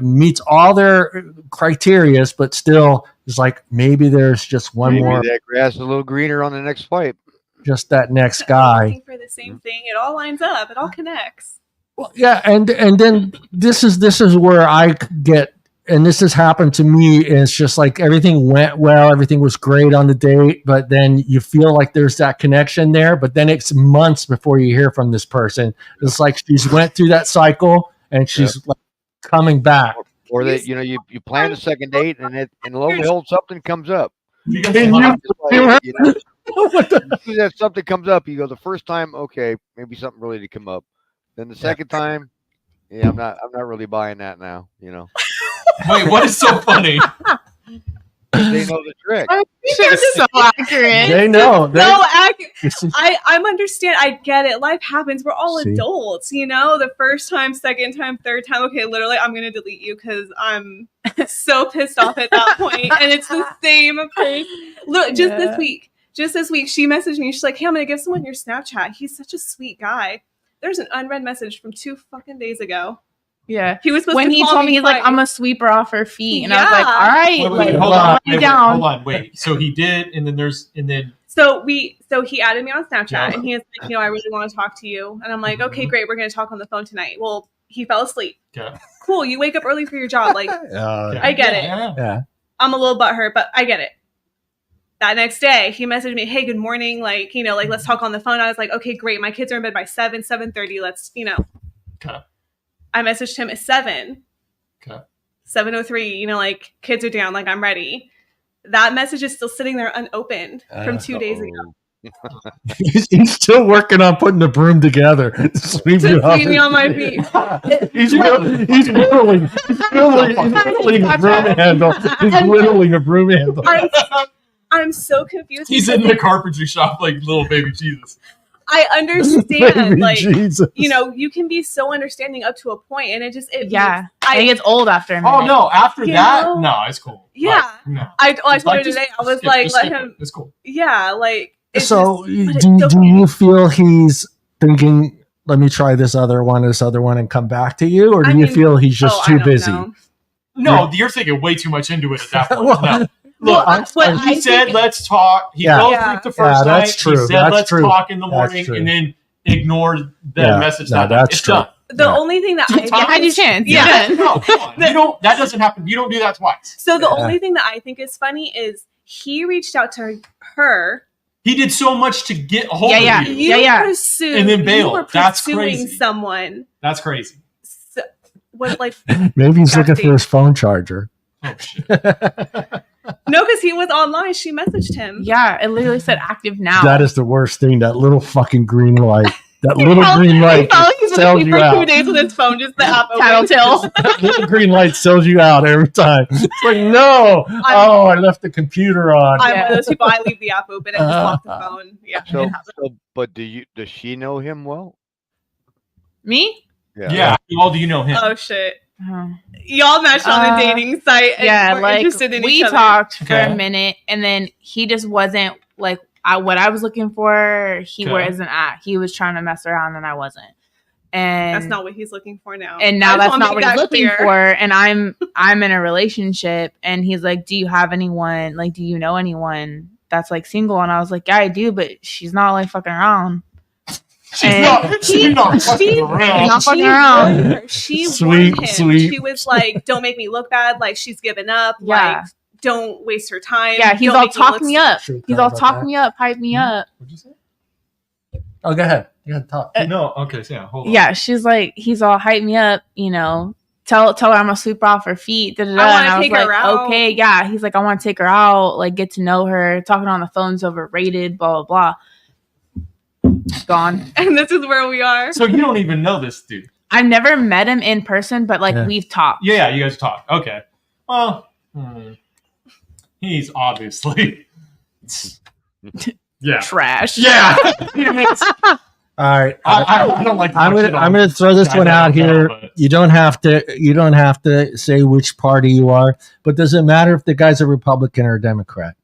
Speaker 1: meets all their criterias, but still is like maybe there's just one
Speaker 5: Maybe
Speaker 1: more,
Speaker 5: that grass is a little greener on the next pipe.
Speaker 1: just that next
Speaker 3: We're all
Speaker 1: guy.
Speaker 3: looking for the same thing. It all lines up. It all connects.
Speaker 1: Well, yeah, and then this is where I get, and this has happened to me. It's just like everything went well, everything was great on the date, but then you feel like there's that connection there, but then it's months before you hear from this person. It's like she's went through that cycle and she's like coming back.
Speaker 5: Or that you plan the second date and lo and behold something comes up.
Speaker 4: You guys
Speaker 1: And
Speaker 4: want-
Speaker 1: What the-
Speaker 5: As soon as something comes up, you go the first time, okay, maybe something really to come up. Then the second time, I'm not really buying that now.
Speaker 4: Wait, what is so funny?
Speaker 5: They know the trick.
Speaker 2: It's so accurate.
Speaker 1: They know.
Speaker 3: No, accurate.
Speaker 1: They-
Speaker 3: I'm understand. I get it. Life happens. We're all
Speaker 1: See?
Speaker 3: adults, The first time, second time, third time. Okay, literally, I'm gonna delete you because I'm so pissed off at that point. And it's the same thing. Look, just this week, she messaged me. She's like, "Hey, I'm gonna give someone your Snapchat. He's such a sweet guy." There's an unread message from 2 fucking days ago.
Speaker 2: Yeah.
Speaker 3: He was supposed
Speaker 2: When
Speaker 3: to
Speaker 2: he
Speaker 3: call
Speaker 2: told me, he's like,
Speaker 3: twice.
Speaker 2: I'm a sweeper off her feet. And I was like,
Speaker 3: Yeah.
Speaker 2: all right.
Speaker 4: Wait,
Speaker 2: like,
Speaker 4: hold
Speaker 1: on,
Speaker 4: on.
Speaker 2: me down.
Speaker 4: Hold on. Wait. So he did, and then
Speaker 3: So he added me on Snapchat
Speaker 4: Yeah.
Speaker 3: and he was like, I really want to talk to you. And I'm like, okay,
Speaker 4: Mhm.
Speaker 3: great. We're going to talk on the phone tonight. Well, he fell asleep.
Speaker 4: Okay.
Speaker 3: Cool. You wake up early for your job. Like,
Speaker 4: Yeah.
Speaker 3: I get it.
Speaker 4: Yeah.
Speaker 1: yeah.
Speaker 3: I'm a little butthurt, but I get it. That next day, he messaged me, hey, good morning. Like, let's talk on the phone. I was like, okay, great. My kids are in bed by 7:30. Let's,
Speaker 4: Okay.
Speaker 3: I messaged him at 7.
Speaker 4: Okay.
Speaker 3: 7:03, like kids are down. Like, I'm ready. That message is still sitting there unopened from 2 days ago.
Speaker 1: He's still working on putting the broom together. to sweep
Speaker 3: To
Speaker 1: you off
Speaker 3: sweep me
Speaker 1: his
Speaker 3: on my
Speaker 1: feet. He's whittling a broom handle. He's whittling a broom handle.
Speaker 3: I'm so confused.
Speaker 4: He's in the carpentry shop like little baby Jesus.
Speaker 3: I understand,
Speaker 1: Baby
Speaker 3: like,
Speaker 1: Jesus.
Speaker 3: you can be so understanding up to a point, and it
Speaker 2: yeah. I think it's old after a minute.
Speaker 4: Oh no! After
Speaker 3: You
Speaker 4: that,
Speaker 3: know?
Speaker 4: no, it's cool.
Speaker 3: Yeah.
Speaker 4: Like, no.
Speaker 3: I told
Speaker 4: Like,
Speaker 3: her
Speaker 4: just
Speaker 3: today, I was
Speaker 4: skip-
Speaker 3: like,
Speaker 4: just
Speaker 3: let
Speaker 4: skip it.
Speaker 3: him,
Speaker 4: It's cool.
Speaker 3: yeah, like, it's
Speaker 1: So
Speaker 3: just- but it's
Speaker 1: do
Speaker 3: so
Speaker 1: you feel he's thinking, let me try this other one, and come back to you? Or do
Speaker 3: I
Speaker 1: you
Speaker 3: mean,
Speaker 1: feel he's just
Speaker 3: I
Speaker 1: too
Speaker 3: don't
Speaker 1: busy?
Speaker 3: know.
Speaker 4: No, you're thinking way too much into it at that point.
Speaker 1: Well,
Speaker 4: No.
Speaker 2: Well,
Speaker 4: Look,
Speaker 2: what
Speaker 4: he
Speaker 2: I
Speaker 4: said,
Speaker 2: think-
Speaker 4: let's talk. He
Speaker 1: Yeah.
Speaker 4: goes
Speaker 3: Yeah.
Speaker 4: with the first
Speaker 1: Yeah,
Speaker 4: night.
Speaker 1: that's true.
Speaker 4: He said,
Speaker 1: That's
Speaker 4: let's
Speaker 1: true.
Speaker 4: talk in the
Speaker 1: That's
Speaker 4: morning,
Speaker 1: true.
Speaker 4: and then ignored the
Speaker 1: Yeah.
Speaker 4: message
Speaker 1: No,
Speaker 4: that
Speaker 1: that's
Speaker 4: it's
Speaker 1: true.
Speaker 4: done.
Speaker 3: The
Speaker 1: Yeah.
Speaker 3: only thing that
Speaker 2: You had your chance.
Speaker 3: Yeah.
Speaker 4: No, come on. You don't. That doesn't happen. You don't do that twice.
Speaker 3: So the
Speaker 1: Yeah.
Speaker 3: only thing that I think is funny is he reached out to her.
Speaker 4: He did so much to get a hold
Speaker 2: Yeah,
Speaker 4: of you.
Speaker 3: You
Speaker 2: Yeah.
Speaker 3: pursued,
Speaker 4: And then
Speaker 3: you
Speaker 4: bailed.
Speaker 3: were
Speaker 4: That's
Speaker 3: pursuing
Speaker 4: crazy.
Speaker 3: someone.
Speaker 4: That's crazy.
Speaker 3: So, what like
Speaker 1: Maybe he's looking
Speaker 3: Crafty.
Speaker 1: for his phone charger.
Speaker 4: Oh shit.
Speaker 3: no, because he was online. She messaged him.
Speaker 2: Yeah, it literally said active now.
Speaker 1: That is the worst thing. That little fucking green light. That little
Speaker 3: He
Speaker 1: green light
Speaker 3: felt he's
Speaker 1: sells
Speaker 3: looking
Speaker 1: you
Speaker 3: for 2
Speaker 1: out.
Speaker 3: days with his phone, just the app open.
Speaker 2: Tattletale.
Speaker 1: That little green light sells you out every time. It's like, no. Oh, I left the computer on.
Speaker 3: I'm
Speaker 2: Yeah.
Speaker 3: one of those people. I leave the app open and just lock the phone. Yeah.
Speaker 5: But does she know him well?
Speaker 2: Me?
Speaker 4: Yeah. How well do you know him?
Speaker 3: Oh shit.
Speaker 2: Oh.
Speaker 3: Y'all matched on
Speaker 2: Uh,
Speaker 3: the dating site. And
Speaker 2: Yeah,
Speaker 3: were
Speaker 2: like
Speaker 3: interested in
Speaker 2: we
Speaker 3: each other.
Speaker 2: talked for
Speaker 4: Okay.
Speaker 2: a minute, and then he just wasn't like what I was looking for. He
Speaker 4: Okay.
Speaker 2: wasn't at. He was trying to mess around, and I wasn't. And
Speaker 3: That's not what he's looking for now.
Speaker 2: and
Speaker 3: I
Speaker 2: now
Speaker 3: just
Speaker 2: that's
Speaker 3: wanna
Speaker 2: not
Speaker 3: make
Speaker 2: what he's
Speaker 3: that
Speaker 2: looking
Speaker 3: clear.
Speaker 2: for. And I'm in a relationship, and he's like, "Do you have anyone? Like, do you know anyone that's like single?" And I was like, "Yeah, I do, but she's not like fucking around."
Speaker 4: She's
Speaker 2: And
Speaker 4: not. She's not fucking
Speaker 2: She's
Speaker 4: around.
Speaker 2: not fucking
Speaker 3: She
Speaker 2: around.
Speaker 3: warned her. She
Speaker 1: Sweet,
Speaker 3: warned him.
Speaker 1: sweet.
Speaker 3: She was like, "Don't make me look bad. Like she's given up.
Speaker 2: Yeah.
Speaker 3: Like don't waste her time."
Speaker 2: Yeah, he's
Speaker 3: Don't
Speaker 2: all
Speaker 3: make
Speaker 2: talk me
Speaker 3: look
Speaker 2: up.
Speaker 1: Should we
Speaker 2: He's
Speaker 1: talk
Speaker 2: all
Speaker 1: about
Speaker 2: talk
Speaker 1: that?
Speaker 2: me up, hype me up.
Speaker 4: What'd you say?
Speaker 1: Oh, go ahead. You gotta talk.
Speaker 4: No. Okay. So yeah. Hold on.
Speaker 2: Yeah, she's like, he's all hype me up, you know. Tell her I'm gonna sweep her off her feet. Da, da, da.
Speaker 3: I wanna
Speaker 2: And I was
Speaker 3: take her
Speaker 2: like,
Speaker 3: out.
Speaker 2: okay, yeah. He's like, I want to take her out, like get to know her. Talking on the phone's overrated. Blah blah blah. Gone.
Speaker 3: And this is where we are.
Speaker 4: So you don't even know this dude.
Speaker 2: I've never met him in person, but like
Speaker 1: Yeah.
Speaker 2: we've talked.
Speaker 4: Yeah. You guys talk. Okay. Well, he's obviously. Yeah.
Speaker 2: Trash.
Speaker 4: Yeah.
Speaker 1: All right.
Speaker 4: I don't like. to
Speaker 1: I'm
Speaker 4: watch
Speaker 1: gonna
Speaker 4: it on-
Speaker 1: I'm gonna throw this
Speaker 4: I
Speaker 1: one
Speaker 4: don't
Speaker 1: out
Speaker 4: know,
Speaker 1: here.
Speaker 4: but-
Speaker 1: You don't have to say which party you are, but does it matter if the guy's a Republican or a Democrat?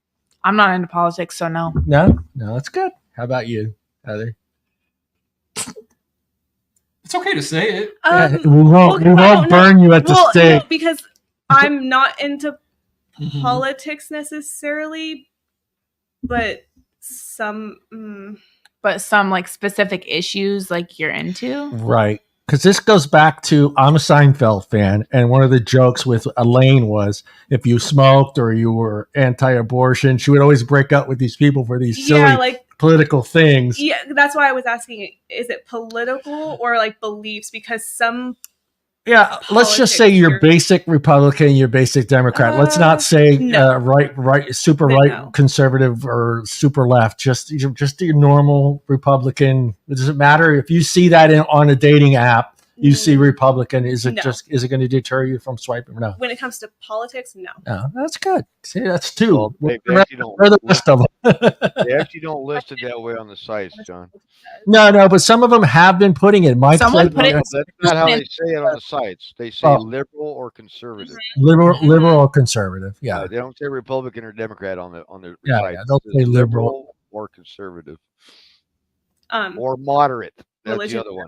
Speaker 2: I'm not into politics, so no.
Speaker 1: No, that's good. How about you, Heather?
Speaker 4: It's okay to say it.
Speaker 1: Yeah, we
Speaker 3: well,
Speaker 1: won't
Speaker 3: I don't
Speaker 1: burn you at the
Speaker 3: well,
Speaker 1: stake.
Speaker 3: no, because I'm not into
Speaker 4: Mm-hmm.
Speaker 3: politics necessarily, but some.
Speaker 2: But some like specific issues like you're into.
Speaker 1: Right. Because this goes back to I'm a Seinfeld fan, and one of the jokes with Elaine was if you smoked or you were anti-abortion, she would always break up with these people for these silly
Speaker 3: Yeah, like
Speaker 1: political things.
Speaker 3: yeah, that's why I was asking: is it political or like beliefs? Because some
Speaker 1: Yeah, let's just say
Speaker 3: politics,
Speaker 1: you're
Speaker 3: you're-
Speaker 1: basic Republican, you're basic Democrat. Let's not say
Speaker 3: no.
Speaker 1: right, super
Speaker 3: Then
Speaker 1: right,
Speaker 3: no.
Speaker 1: conservative, or super left. Just your normal Republican. Does it matter if you see that on a dating app? You see Republican. Is it
Speaker 3: No.
Speaker 1: going to deter you from swiping? No,
Speaker 3: when it comes to politics, no.
Speaker 1: no, that's good. See, that's two.
Speaker 5: Well, they
Speaker 1: Where
Speaker 5: actually don't-
Speaker 1: are the rest of them?
Speaker 5: They actually don't list it that way on the sites, John.
Speaker 1: No, but some of them have been putting it. Mike
Speaker 2: Someone
Speaker 1: said
Speaker 2: put it-
Speaker 5: That's not how they say it on the sites. They say
Speaker 1: Oh.
Speaker 5: liberal or conservative.
Speaker 1: liberal or conservative. Yeah,
Speaker 5: They don't say Republican or Democrat on the
Speaker 1: Yeah,
Speaker 5: sites.
Speaker 1: yeah, they'll
Speaker 5: It
Speaker 1: say
Speaker 5: says
Speaker 1: liberal.
Speaker 5: or conservative
Speaker 3: Or
Speaker 5: or moderate. That's
Speaker 3: Religion.
Speaker 5: the other one.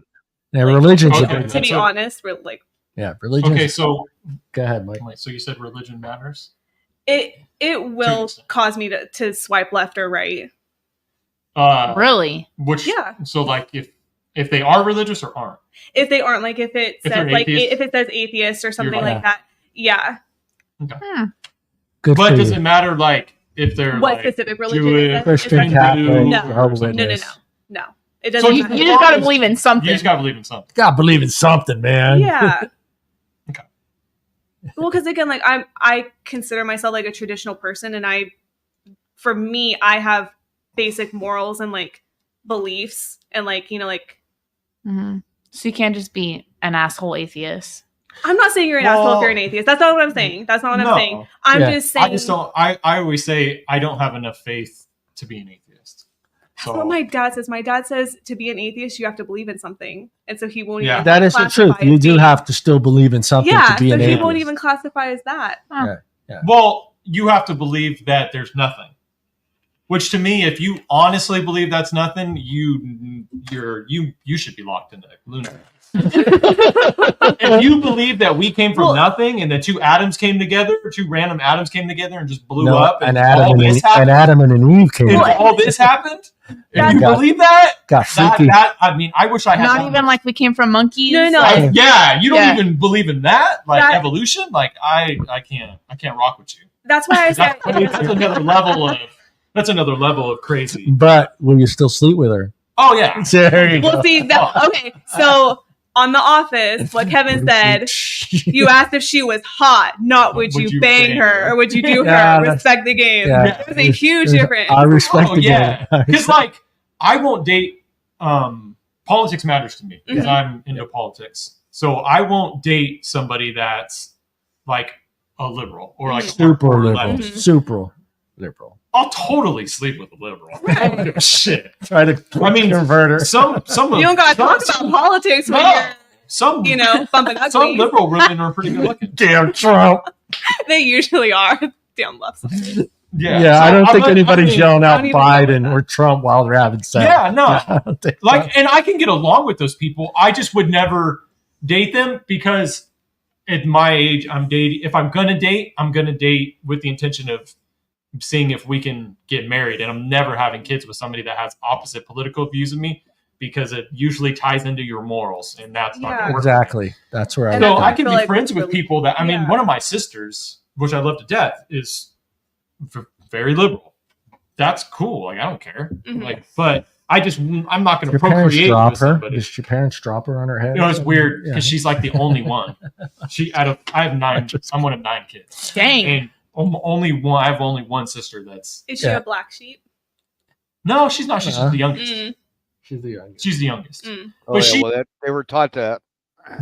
Speaker 1: yeah.
Speaker 3: like,
Speaker 1: Religion's a
Speaker 4: Okay.
Speaker 1: big
Speaker 3: to
Speaker 1: one.
Speaker 3: be
Speaker 4: So-
Speaker 3: honest, we're like
Speaker 1: Yeah, religion's.
Speaker 4: Okay. So
Speaker 1: Go ahead, Mike.
Speaker 4: so you said religion matters.
Speaker 3: it will
Speaker 4: extent.
Speaker 3: cause me to swipe left or right.
Speaker 2: Really?
Speaker 4: Which
Speaker 3: Yeah.
Speaker 4: So like if they are religious or aren't.
Speaker 3: If they aren't, like if it
Speaker 4: If
Speaker 3: says
Speaker 4: they're
Speaker 3: like
Speaker 4: atheist?
Speaker 3: if it says atheist or something
Speaker 4: You're
Speaker 3: like
Speaker 1: right.
Speaker 3: that, yeah.
Speaker 1: Good
Speaker 4: But
Speaker 1: for
Speaker 4: does
Speaker 1: you.
Speaker 4: it matter like if they're
Speaker 3: What
Speaker 4: like
Speaker 3: specific religion
Speaker 4: Jewish,
Speaker 3: is that?
Speaker 1: Christian,
Speaker 3: Is that-
Speaker 1: Catholic,
Speaker 4: No.
Speaker 1: Jehovah's
Speaker 3: No, no, no,
Speaker 1: Witness.
Speaker 3: no. It
Speaker 4: So
Speaker 3: doesn't.
Speaker 2: You,
Speaker 3: matter.
Speaker 2: you just gotta believe in something.
Speaker 4: You just gotta believe in something.
Speaker 1: Gotta believe in something, man.
Speaker 3: Yeah.
Speaker 4: Okay.
Speaker 3: Well, because again, like I consider myself like a traditional person, and for me, I have basic morals and like beliefs, and like like
Speaker 2: Mhm. So you can't just be an asshole atheist.
Speaker 3: I'm not saying you're an asshole if you're an athist. That's not what I'm saying. That's not what I'm saying. I'm
Speaker 1: Yeah.
Speaker 3: just saying.
Speaker 4: I just don't. I always say I don't have enough faith to be an atheist.
Speaker 3: That's
Speaker 4: So
Speaker 3: what my dad says. My dad says to be an atheist, you have to believe in something, and so he won't.
Speaker 4: Yeah.
Speaker 3: even
Speaker 1: That is the
Speaker 3: classify
Speaker 1: truth.
Speaker 3: as
Speaker 1: You do
Speaker 3: being-
Speaker 1: have to still believe in something
Speaker 3: Yeah,
Speaker 1: to be
Speaker 3: so
Speaker 1: an
Speaker 3: he
Speaker 1: atheist.
Speaker 3: won't even classify as that.
Speaker 4: well, you have to believe that there's nothing. Which to me, if you honestly believe that's nothing, you should be locked into lunatic. If you believe that we came from
Speaker 3: Well-
Speaker 4: nothing and the two random atoms came together and just blew
Speaker 1: No,
Speaker 4: up, and
Speaker 1: an Adam
Speaker 4: all
Speaker 1: and
Speaker 4: this
Speaker 1: an
Speaker 4: happened,
Speaker 1: Adam and an Eve came.
Speaker 4: and
Speaker 1: out.
Speaker 4: all this happened, if you
Speaker 1: Got-
Speaker 4: believe that,
Speaker 1: Got freaky.
Speaker 4: I mean, I wish I had
Speaker 2: Not
Speaker 4: that
Speaker 2: even
Speaker 4: much.
Speaker 2: like we came from monkeys.
Speaker 3: No, no.
Speaker 2: Like,
Speaker 4: Yeah, you don't
Speaker 2: Yeah.
Speaker 4: even believe in that, like
Speaker 3: That-
Speaker 4: evolution. Like I can't rock with you.
Speaker 3: That's why I said
Speaker 4: That's another level of crazy.
Speaker 1: But will you still sleep with her?
Speaker 4: Oh yeah,
Speaker 1: There you
Speaker 3: Well,
Speaker 1: go.
Speaker 3: see, okay. So on The Office, what Kevin said, you asked if she was hot, not would you bang her or would you do her?
Speaker 1: Yeah, that's-
Speaker 3: Respect the game.
Speaker 1: Yeah.
Speaker 3: There's a huge difference.
Speaker 1: I respect
Speaker 4: Oh
Speaker 1: the
Speaker 4: yeah,
Speaker 1: game.
Speaker 4: because like I won't date. Politics matters to me because I'm into politics, so I won't date somebody that's like a liberal or like
Speaker 1: Super
Speaker 4: or
Speaker 1: liberal.
Speaker 4: leftist.
Speaker 1: Super liberal.
Speaker 4: I'll totally sleep with a liberal. I don't give a shit.
Speaker 1: Try to convert her.
Speaker 4: Some
Speaker 3: You don't gotta talk about politics when
Speaker 4: some
Speaker 3: you're, bumping
Speaker 4: some
Speaker 3: ugly.
Speaker 4: liberal women are pretty good looking.
Speaker 1: Damn Trump.
Speaker 3: They usually are. Damn left side.
Speaker 1: Yeah,
Speaker 4: so
Speaker 1: I don't think
Speaker 4: I
Speaker 1: anybody's
Speaker 4: mean,
Speaker 1: yelling
Speaker 3: I
Speaker 1: out
Speaker 3: don't even know
Speaker 1: Biden
Speaker 3: that.
Speaker 1: or Trump while they're having sex.
Speaker 4: Yeah, no.
Speaker 1: I don't think
Speaker 4: Like, and I can get along with those people. I just would never date them because at my age, I'm dating. If I'm gonna date with the intention of seeing if we can get married. And I'm never having kids with somebody that has opposite political views of me because it usually ties into your morals, and that's not gonna work.
Speaker 1: Exactly. That's where I
Speaker 3: And
Speaker 4: So
Speaker 3: that's
Speaker 4: I can
Speaker 3: feel
Speaker 4: be
Speaker 3: like
Speaker 4: friends
Speaker 3: it's
Speaker 4: with
Speaker 3: really-
Speaker 4: people that, I mean,
Speaker 3: yeah.
Speaker 4: one of my sisters, which I love to death, is very liberal. That's cool. Like, I don't care.
Speaker 3: Mhm.
Speaker 4: Like, but I'm not going to
Speaker 1: Your parents
Speaker 4: procreate
Speaker 1: drop
Speaker 4: with
Speaker 1: her.
Speaker 4: somebody.
Speaker 1: Does your parents drop her on her head?
Speaker 4: You know, it's weird
Speaker 1: Yeah.
Speaker 4: because she's like the only one. I have 9. I'm one of 9 kids,
Speaker 2: dang.
Speaker 4: and only one. I have only one sister. That's
Speaker 3: Is she
Speaker 1: Yeah.
Speaker 3: a black sheep?
Speaker 4: no, she's not. She's just the youngest.
Speaker 3: Mm.
Speaker 1: She's the youngest.
Speaker 4: She's the youngest.
Speaker 3: Mm.
Speaker 5: Oh,
Speaker 4: But
Speaker 5: yeah,
Speaker 4: she-
Speaker 5: well, they were taught that.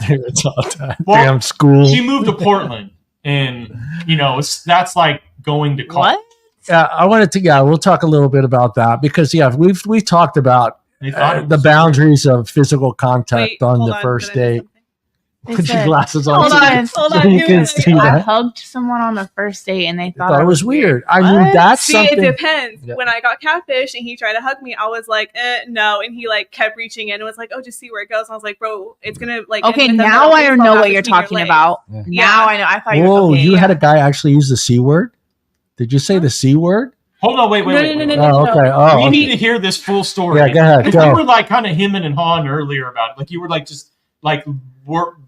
Speaker 1: It's all that
Speaker 4: Well,
Speaker 1: damn school.
Speaker 4: She moved to Portland, and you know, that's like going to college.
Speaker 2: What?
Speaker 1: I wanted to. Yeah, we'll talk a little bit about that because we've talked about
Speaker 4: They thought it
Speaker 1: the
Speaker 4: was-
Speaker 1: boundaries of physical contact
Speaker 3: Wait,
Speaker 1: on
Speaker 3: hold
Speaker 1: the
Speaker 3: on,
Speaker 1: first
Speaker 3: did I miss
Speaker 1: date.
Speaker 3: something?
Speaker 2: They
Speaker 1: Put your
Speaker 2: said-
Speaker 1: glasses on.
Speaker 2: Hold
Speaker 1: so-
Speaker 2: on,
Speaker 3: hold
Speaker 1: so
Speaker 3: on,
Speaker 1: you
Speaker 3: you
Speaker 1: can
Speaker 3: guys-
Speaker 1: see
Speaker 2: I
Speaker 1: that.
Speaker 2: hugged someone on the first date and they
Speaker 1: I
Speaker 2: thought
Speaker 1: thought it was weird. I mean,
Speaker 2: What?
Speaker 1: that's
Speaker 3: See,
Speaker 1: something.
Speaker 3: it depends.
Speaker 1: Yeah.
Speaker 3: When I got catfish and he tried to hug me, I was like, no. And he like kept reaching in and was like, oh, just see where it goes. And I was like, bro, it's gonna like.
Speaker 2: Okay,
Speaker 3: end with a
Speaker 2: now
Speaker 3: metal
Speaker 2: I
Speaker 3: baseball
Speaker 2: know
Speaker 3: bat
Speaker 2: what you're
Speaker 3: between your
Speaker 2: talking
Speaker 3: legs.
Speaker 2: about.
Speaker 1: Yeah.
Speaker 2: Now I know. I thought you were
Speaker 1: Whoa,
Speaker 2: okay,
Speaker 1: you
Speaker 2: yeah.
Speaker 1: had a guy actually use the C word? Did you say the C word?
Speaker 4: Hold on, wait.
Speaker 3: No.
Speaker 1: Oh, okay. Oh,
Speaker 4: We
Speaker 1: okay.
Speaker 4: need to hear this full story.
Speaker 1: Yeah, go ahead.
Speaker 4: Because we
Speaker 1: Go.
Speaker 4: were like kind of hemming and hawing earlier about it. Like you were like just like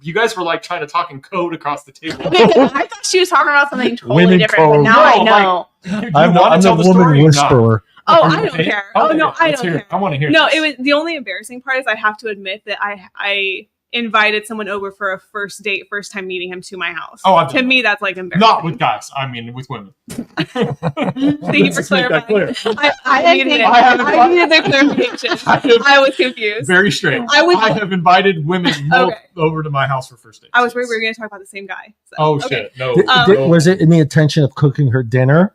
Speaker 4: you guys were like trying to talk in code across the table.
Speaker 2: Okay, 'cause I thought she was talking about something totally
Speaker 1: Women
Speaker 2: different, but
Speaker 1: code.
Speaker 2: now
Speaker 4: No,
Speaker 2: I know.
Speaker 4: Do you
Speaker 1: I'm
Speaker 4: want to
Speaker 1: the
Speaker 4: tell the
Speaker 1: woman
Speaker 4: story or not?
Speaker 1: whisperer.
Speaker 3: Oh,
Speaker 4: Are
Speaker 3: I
Speaker 4: you
Speaker 3: don't
Speaker 4: okay?
Speaker 3: care. Oh
Speaker 4: Okay,
Speaker 3: no, I
Speaker 4: let's
Speaker 3: don't
Speaker 4: hear
Speaker 3: care.
Speaker 4: it. I want to hear.
Speaker 3: No,
Speaker 4: this.
Speaker 3: it was the only embarrassing part is I have to admit that I invited someone over for a first date, first time meeting him to my house.
Speaker 4: Oh, I've
Speaker 3: to
Speaker 4: done
Speaker 3: me that's like embarrassing.
Speaker 4: Not with guys. I mean, with women.
Speaker 3: Thank you for
Speaker 4: Let's make that
Speaker 3: clarifying.
Speaker 4: clear.
Speaker 3: I needed it.
Speaker 4: I haven't-
Speaker 3: I needed the clarification. I was confused.
Speaker 4: Very straight.
Speaker 3: I was-
Speaker 4: I have invited women
Speaker 3: Okay.
Speaker 4: over to my house for first dates.
Speaker 3: I was worried we were going to talk about the same guy. So,
Speaker 4: Oh
Speaker 3: okay.
Speaker 4: shit! No.
Speaker 1: Was it in the intention of cooking her dinner?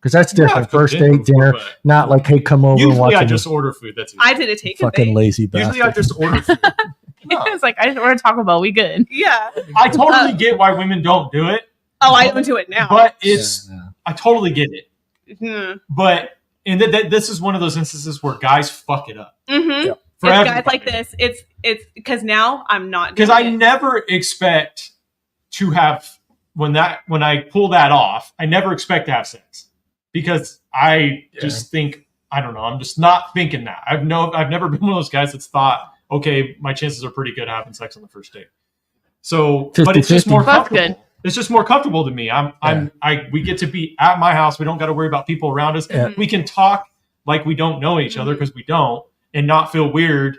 Speaker 1: Because that's
Speaker 4: Yeah,
Speaker 1: different.
Speaker 4: I've cooked
Speaker 1: First
Speaker 4: dinner
Speaker 1: date dinner,
Speaker 4: before, but
Speaker 1: not like, hey, come over and
Speaker 4: Usually
Speaker 1: watch
Speaker 4: I
Speaker 1: a
Speaker 4: just order food. That's it.
Speaker 3: I did a take a
Speaker 1: fucking
Speaker 3: bait.
Speaker 1: lazy
Speaker 4: Usually I
Speaker 1: bastard.
Speaker 4: just order food. No.
Speaker 2: It's like I just want to talk about. We good?
Speaker 3: Yeah.
Speaker 4: I totally get why women don't do it,
Speaker 3: Oh, I don't do it now.
Speaker 4: but it's
Speaker 1: Yeah,
Speaker 4: I totally get it.
Speaker 3: Hmm.
Speaker 4: But and this is one of those instances where guys fuck it up
Speaker 3: Mm-hmm.
Speaker 4: for
Speaker 3: It's guys
Speaker 4: everybody.
Speaker 3: like this. It's because now I'm not
Speaker 4: Because
Speaker 3: doing
Speaker 4: I
Speaker 3: it.
Speaker 4: never expect to have when I pull that off. I never expect to have sex because I just think I don't know. I'm just not thinking that. I've never been one of those guys that's thought, okay, my chances are pretty good having sex on the first date. So, but it's just
Speaker 1: 50-50.
Speaker 4: more
Speaker 2: That's
Speaker 4: comfortable.
Speaker 2: good.
Speaker 4: It's just more comfortable to me. We get to be at my house. We don't got to worry about people around us.
Speaker 1: Yeah.
Speaker 4: We can talk like we don't know each other because we don't, and not feel weird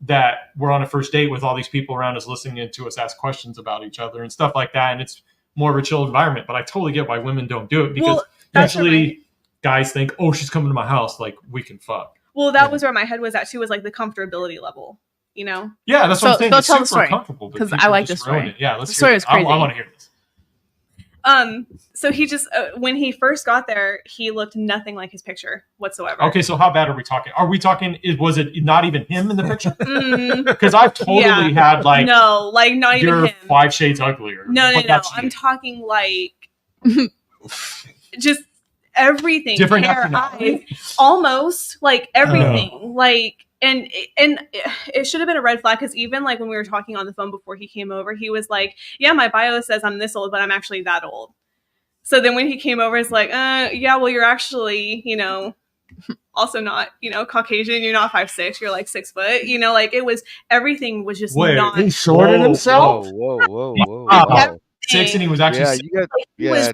Speaker 4: that we're on a first date with all these people around us listening to us ask questions about each other and stuff like that. And it's more of a chill environment. But I totally get why women don't do it because
Speaker 3: Well, that's
Speaker 4: usually guys think, oh, she's coming to my house, like we can fuck.
Speaker 3: Well, that was where my head was at too. Was like the comfortability level. You know.
Speaker 4: Yeah, that's what I'm saying.
Speaker 2: So
Speaker 4: It's
Speaker 2: tell the
Speaker 4: super
Speaker 2: story,
Speaker 4: comfortable but
Speaker 2: 'cause I
Speaker 4: people
Speaker 2: like
Speaker 4: just
Speaker 2: the story.
Speaker 4: ruin it. Yeah, let's
Speaker 2: The story
Speaker 4: hear
Speaker 2: is
Speaker 4: it. I
Speaker 2: crazy.
Speaker 4: want to hear this.
Speaker 3: So he just when he first got there, he looked nothing like his picture whatsoever.
Speaker 4: Okay, so how bad are we talking? Are we talking? Was it not even him in the picture?
Speaker 3: Mm,
Speaker 4: Because I've totally
Speaker 3: Yeah.
Speaker 4: had like
Speaker 3: no, like not even
Speaker 4: you're
Speaker 3: him.
Speaker 4: 5 shades uglier.
Speaker 3: No,
Speaker 4: But
Speaker 3: no.
Speaker 4: that's
Speaker 3: I'm
Speaker 4: you.
Speaker 3: talking like just everything.
Speaker 4: Different
Speaker 3: hair,
Speaker 4: nationality?
Speaker 3: eyes, almost like everything. Like, and it should have been a red flag, because even like when we were talking on the phone before he came over, he was like, yeah, my bio says I'm this old, but I'm actually that old. So then when he came over, it's like, yeah, well, you're actually, you know, also not, you know, Caucasian. You're not 5'6", you're like 6 foot. You know, like it was, everything was just
Speaker 4: Wait,
Speaker 3: not.
Speaker 1: He shorted himself.
Speaker 5: Whoa.
Speaker 1: Wow.
Speaker 4: 6, and he was actually
Speaker 5: Yeah,
Speaker 4: six.
Speaker 5: you got.
Speaker 3: He was-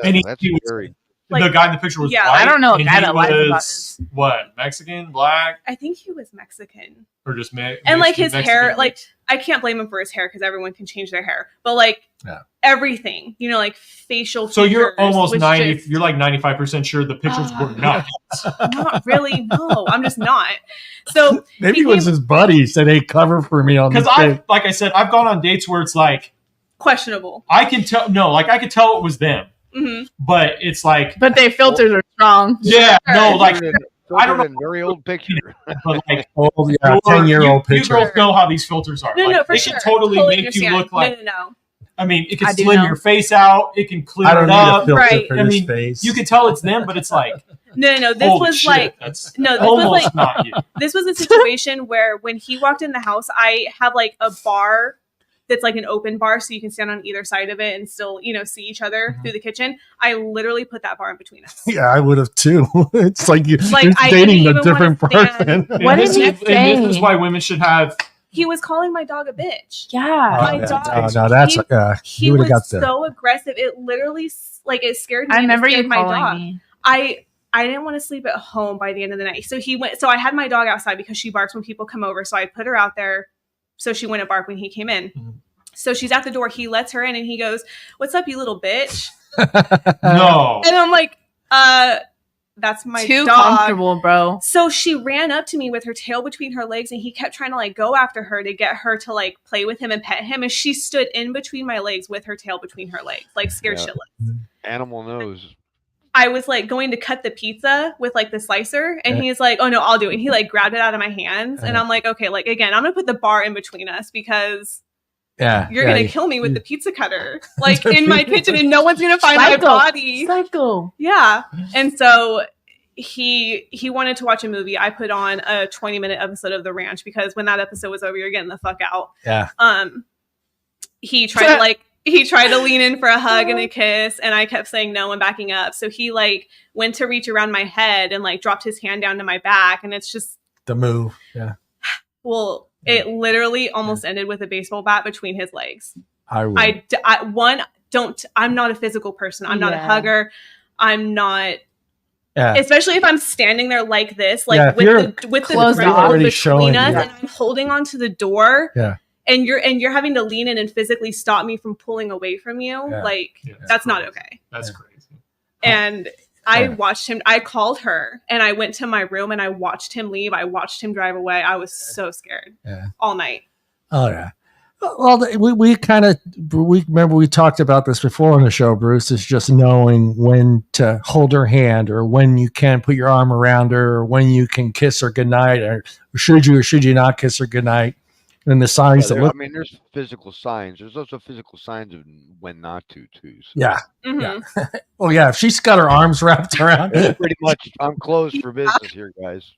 Speaker 4: And he
Speaker 5: That's
Speaker 4: was-
Speaker 5: scary.
Speaker 3: Like,
Speaker 4: the guy in the picture was
Speaker 3: yeah,
Speaker 4: white.
Speaker 2: I don't know a
Speaker 4: and
Speaker 2: guy
Speaker 4: he
Speaker 2: that lies about
Speaker 4: was
Speaker 2: this.
Speaker 4: what, Mexican, black,
Speaker 3: I think he was Mexican.
Speaker 4: or just
Speaker 3: And like his
Speaker 4: Mexican
Speaker 3: hair,
Speaker 4: mix?
Speaker 3: like I can't blame him for his hair, because everyone can change their hair. But like everything, you know, like facial.
Speaker 4: So you're
Speaker 3: features
Speaker 4: almost
Speaker 3: was
Speaker 4: 90.
Speaker 3: just-
Speaker 4: You're like 95% sure the pictures were not.
Speaker 3: Not really. No, I'm just not. So
Speaker 1: Maybe it was his buddy said, "Hey, cover for me on this."
Speaker 4: Because like I said, I've gone on dates where it's like
Speaker 3: questionable.
Speaker 4: I can tell. No, like I could tell it was them,
Speaker 3: Mm-hmm.
Speaker 4: but it's like,
Speaker 2: But their filters are strong.
Speaker 4: yeah, no, like I don't know.
Speaker 5: Very old picture.
Speaker 4: But like
Speaker 1: old, 10-year-old
Speaker 4: you
Speaker 1: picture.
Speaker 4: girls know how these filters are.
Speaker 3: No,
Speaker 4: like,
Speaker 3: no, for
Speaker 4: it
Speaker 3: sure.
Speaker 4: can totally make you
Speaker 3: understand.
Speaker 4: look like.
Speaker 3: No.
Speaker 4: I mean, it can
Speaker 2: I do
Speaker 4: slim
Speaker 2: know.
Speaker 4: your face out. It can clear
Speaker 1: I don't
Speaker 4: it
Speaker 1: need a
Speaker 4: up.
Speaker 1: filter
Speaker 3: Right.
Speaker 1: for
Speaker 4: I
Speaker 1: this
Speaker 4: mean,
Speaker 1: face.
Speaker 4: You can tell it's them, but it's like,
Speaker 3: No. This
Speaker 4: holy
Speaker 3: was
Speaker 4: shit,
Speaker 3: like
Speaker 4: that's
Speaker 3: no. This
Speaker 4: almost
Speaker 3: was like
Speaker 4: not you.
Speaker 3: this was a situation where when he walked in the house, I have like a bar that's like an open bar, so you can stand on either side of it and still, you know, see each other through the kitchen. I literally put that bar in between us.
Speaker 1: Yeah, I would have too. It's like you're
Speaker 3: I
Speaker 1: dating
Speaker 3: didn't
Speaker 1: a
Speaker 3: even
Speaker 1: different
Speaker 3: wanna stand.
Speaker 1: person.
Speaker 2: What
Speaker 4: And
Speaker 2: did he
Speaker 4: and this is
Speaker 2: say?
Speaker 4: why women should have.
Speaker 3: He was calling my dog a bitch.
Speaker 2: Yeah.
Speaker 3: My
Speaker 1: yeah.
Speaker 3: dog-
Speaker 1: No, that's
Speaker 3: He
Speaker 1: you would
Speaker 3: was
Speaker 1: have got the.
Speaker 3: so aggressive. It literally like it scared me.
Speaker 2: I
Speaker 3: and it
Speaker 2: remember
Speaker 3: scared
Speaker 2: you
Speaker 3: my
Speaker 2: calling
Speaker 3: dog.
Speaker 2: me.
Speaker 3: I didn't want to sleep at home by the end of the night. So he went. So I had my dog outside because she barks when people come over. So I put her out there so she wouldn't bark when he came in.
Speaker 4: Mhm.
Speaker 3: So she's at the door. He lets her in and he goes, "What's up, you little bitch?"
Speaker 4: No.
Speaker 3: And I'm like, that's my
Speaker 2: Too
Speaker 3: dog."
Speaker 2: comfortable, bro.
Speaker 3: So she ran up to me with her tail between her legs, and he kept trying to like go after her to get her to like play with him and pet him. And she stood in between my legs with her tail between her legs, like scared
Speaker 5: Yeah.
Speaker 3: shitless.
Speaker 5: Animal nose.
Speaker 3: I was like going to cut the pizza with like the slicer, and he's like, "Oh no, I'll do it." And he like grabbed it out of my hands, and I'm like, "Okay, like again, I'm gonna put the bar in between us because you're gonna kill me with the pizza cutter, like in my kitchen, and no one's gonna find my
Speaker 2: Psycho.
Speaker 3: body."
Speaker 2: Psycho.
Speaker 3: Yeah, and so he wanted to watch a movie. I put on a 20-minute episode of The Ranch because when that episode was over, you're getting the fuck out.
Speaker 1: Yeah.
Speaker 3: He tried to lean in for a hug and a kiss, and I kept saying no and backing up. So he like went to reach around my head and like dropped his hand down to my back, and it's just
Speaker 1: The move. Yeah.
Speaker 3: well, it literally almost ended with a baseball bat between his legs.
Speaker 1: I would.
Speaker 3: I'm not a physical person. I'm not a
Speaker 2: Yeah.
Speaker 3: hugger. I'm not.
Speaker 1: Yeah.
Speaker 3: Especially if I'm standing there like this, like
Speaker 1: Yeah, if
Speaker 3: with the
Speaker 2: closed
Speaker 3: threshold
Speaker 2: off.
Speaker 1: Already
Speaker 3: between
Speaker 1: showing,
Speaker 3: us,
Speaker 1: yeah.
Speaker 3: and I'm holding onto the door.
Speaker 1: Yeah.
Speaker 3: And you're having to lean in and physically stop me from pulling away from you.
Speaker 1: Yeah.
Speaker 3: Like
Speaker 4: Yeah,
Speaker 3: that's not okay.
Speaker 4: That's
Speaker 1: Yeah.
Speaker 4: crazy.
Speaker 3: And I
Speaker 1: Yeah.
Speaker 3: watched him. I called her and I went to my room and I watched him leave. I watched him drive away. I was so scared
Speaker 1: Yeah.
Speaker 3: all night.
Speaker 1: Oh yeah. Well, we remember we talked about this before on the show, Bruce, is just knowing when to hold her hand or when you can put your arm around her or when you can kiss her goodnight or should you not kiss her goodnight. And the signs that look.
Speaker 5: I mean, there's physical signs. There's also physical signs of when not to, too. So.
Speaker 1: Yeah.
Speaker 3: Mhm.
Speaker 1: Oh yeah. If she's got her arms wrapped around.
Speaker 5: It's pretty much, I'm closed for business here, guys.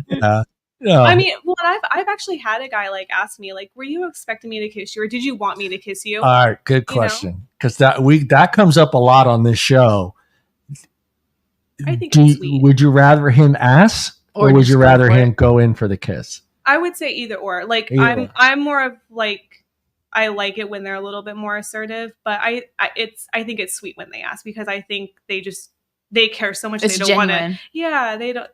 Speaker 5: Yeah.
Speaker 1: Yeah.
Speaker 3: I mean, well, I've actually had a guy like ask me, like, "Were you expecting me to kiss you, or did you want me to kiss you?"
Speaker 1: All right, good
Speaker 3: You know?
Speaker 1: question. Because that comes up a lot on this show.
Speaker 3: I think it's sweet.
Speaker 1: Would you rather him ask, or would
Speaker 2: just
Speaker 1: you
Speaker 2: go
Speaker 1: rather
Speaker 2: for
Speaker 1: him
Speaker 2: it?
Speaker 1: go in for the kiss?
Speaker 3: I would say either or. Like
Speaker 1: Either.
Speaker 3: I'm more of like I like it when they're a little bit more assertive, but I think it's sweet when they ask because I think they care so much
Speaker 2: It's
Speaker 3: they don't want to.
Speaker 2: genuine.
Speaker 3: Yeah, they don't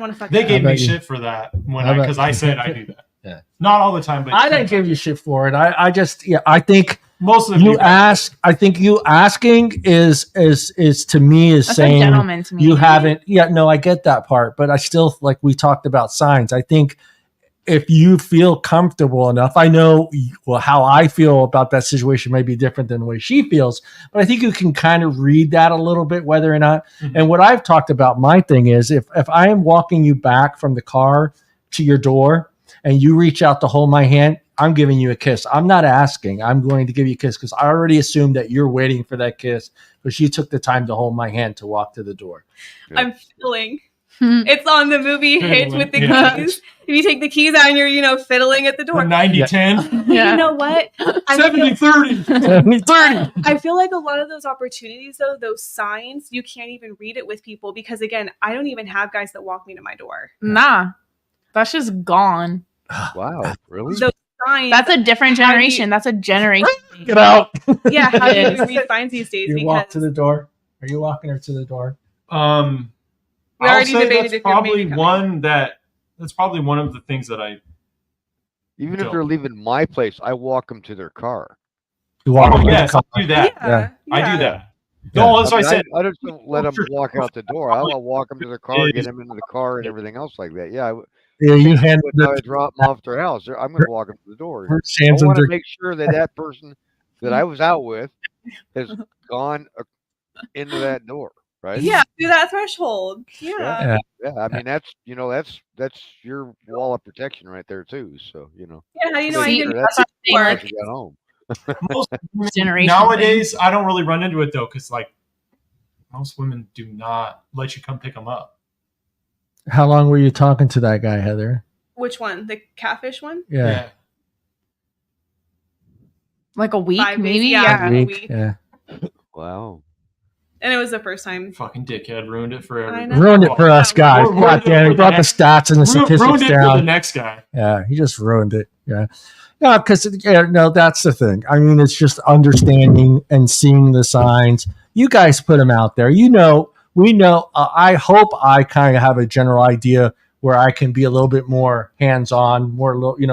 Speaker 3: want to fuck.
Speaker 4: They
Speaker 3: it
Speaker 4: gave
Speaker 3: up.
Speaker 4: me
Speaker 1: about you?
Speaker 4: shit for that
Speaker 1: How about
Speaker 4: because I
Speaker 1: you?
Speaker 4: said I do that.
Speaker 1: Yeah.
Speaker 4: Not all the time, but
Speaker 1: I didn't give you shit for it. I just I think
Speaker 4: most of the
Speaker 1: you
Speaker 4: people.
Speaker 1: ask. I think you asking is to me is
Speaker 2: That's a
Speaker 1: saying
Speaker 2: gentleman to me.
Speaker 1: you haven't. Yeah, no, I get that part, but I still like we talked about signs. I think if you feel comfortable enough, I know how I feel about that situation may be different than the way she feels, but I think you can kind of read that a little bit, whether or not.
Speaker 4: Mhm.
Speaker 1: And what I've talked about, my thing is if I am walking you back from the car to your door and you reach out to hold my hand, I'm giving you a kiss. I'm not asking. I'm going to give you a kiss because I already assumed that you're waiting for that kiss because you took the time to hold my hand to walk to the door.
Speaker 5: Yeah.
Speaker 3: I'm fiddling. It's on the movie Hitch with the keys. If you take the keys out and you're, fiddling at the door.
Speaker 4: 90-10.
Speaker 2: Yeah.
Speaker 3: You know what?
Speaker 4: 70-30.
Speaker 1: 70-30.
Speaker 3: I feel like a lot of those opportunities, though, those signs, you can't even read it with people because, again, I don't even have guys that walk me to my door.
Speaker 2: Nah, that's just gone.
Speaker 5: Wow, really?
Speaker 3: Those signs.
Speaker 2: That's a different generation. That's a generation.
Speaker 1: Get out.
Speaker 3: Yeah, how do you
Speaker 2: It
Speaker 3: even
Speaker 2: is.
Speaker 3: read signs these days?
Speaker 1: You walk to the door. Are you walking her to the door?
Speaker 3: We
Speaker 4: I'll
Speaker 3: already
Speaker 4: say
Speaker 3: debated
Speaker 4: that's
Speaker 3: if you're
Speaker 4: probably
Speaker 3: maybe coming.
Speaker 4: that's probably one of the things that I.
Speaker 5: Even if
Speaker 4: Don't.
Speaker 5: they're leaving my place, I walk them to their car.
Speaker 1: You walk
Speaker 4: Oh
Speaker 1: her to the
Speaker 4: yes,
Speaker 1: car.
Speaker 4: I do that.
Speaker 1: Yeah.
Speaker 4: I do that.
Speaker 1: Yeah.
Speaker 4: No, that's what I
Speaker 5: I
Speaker 4: said.
Speaker 5: I just don't let them walk out the door. I'll walk them to their car, get them into the car, and everything else like that. Yeah,
Speaker 1: Yeah, you hand
Speaker 5: when I drop them off their house, I'm going to walk them to the door.
Speaker 1: her
Speaker 5: I
Speaker 1: hands
Speaker 5: want
Speaker 1: under.
Speaker 5: to make sure that person that I was out with has gone into that door, right?
Speaker 3: Yeah, through that threshold. Yeah.
Speaker 5: Yeah, I mean that's that's your wall of protection right there too. So
Speaker 3: Yeah, how do you know I
Speaker 2: See,
Speaker 3: didn't
Speaker 5: that's
Speaker 2: that's what I'm saying,
Speaker 3: work?
Speaker 5: you got home.
Speaker 4: Most women-
Speaker 2: Generation
Speaker 4: nowadays, I don't really run into it though, because like most women do not let you come pick them up.
Speaker 1: How long were you talking to that guy, Heather?
Speaker 3: Which one? The catfish one?
Speaker 1: Yeah.
Speaker 2: like a week,
Speaker 3: 5 days,
Speaker 2: maybe.
Speaker 3: yeah.
Speaker 2: Yeah.
Speaker 1: A week.
Speaker 3: week.
Speaker 1: Yeah.
Speaker 5: Wow.
Speaker 3: And it was the first time.
Speaker 4: Fucking dickhead ruined it for
Speaker 3: I
Speaker 4: everybody.
Speaker 3: know.
Speaker 1: Ruined it for us guys.
Speaker 4: Ruined
Speaker 1: God
Speaker 4: it
Speaker 1: damn, he
Speaker 4: for
Speaker 1: brought
Speaker 4: the
Speaker 1: the stats and the statistics
Speaker 4: Ruined it for the
Speaker 1: down.
Speaker 4: next guy.
Speaker 1: Yeah, he just ruined it. Yeah. No, because no, that's the thing. I mean, it's just understanding and seeing the signs. You guys put them out there. We know. I hope I kind of have a general idea where I can be a little bit more hands-on,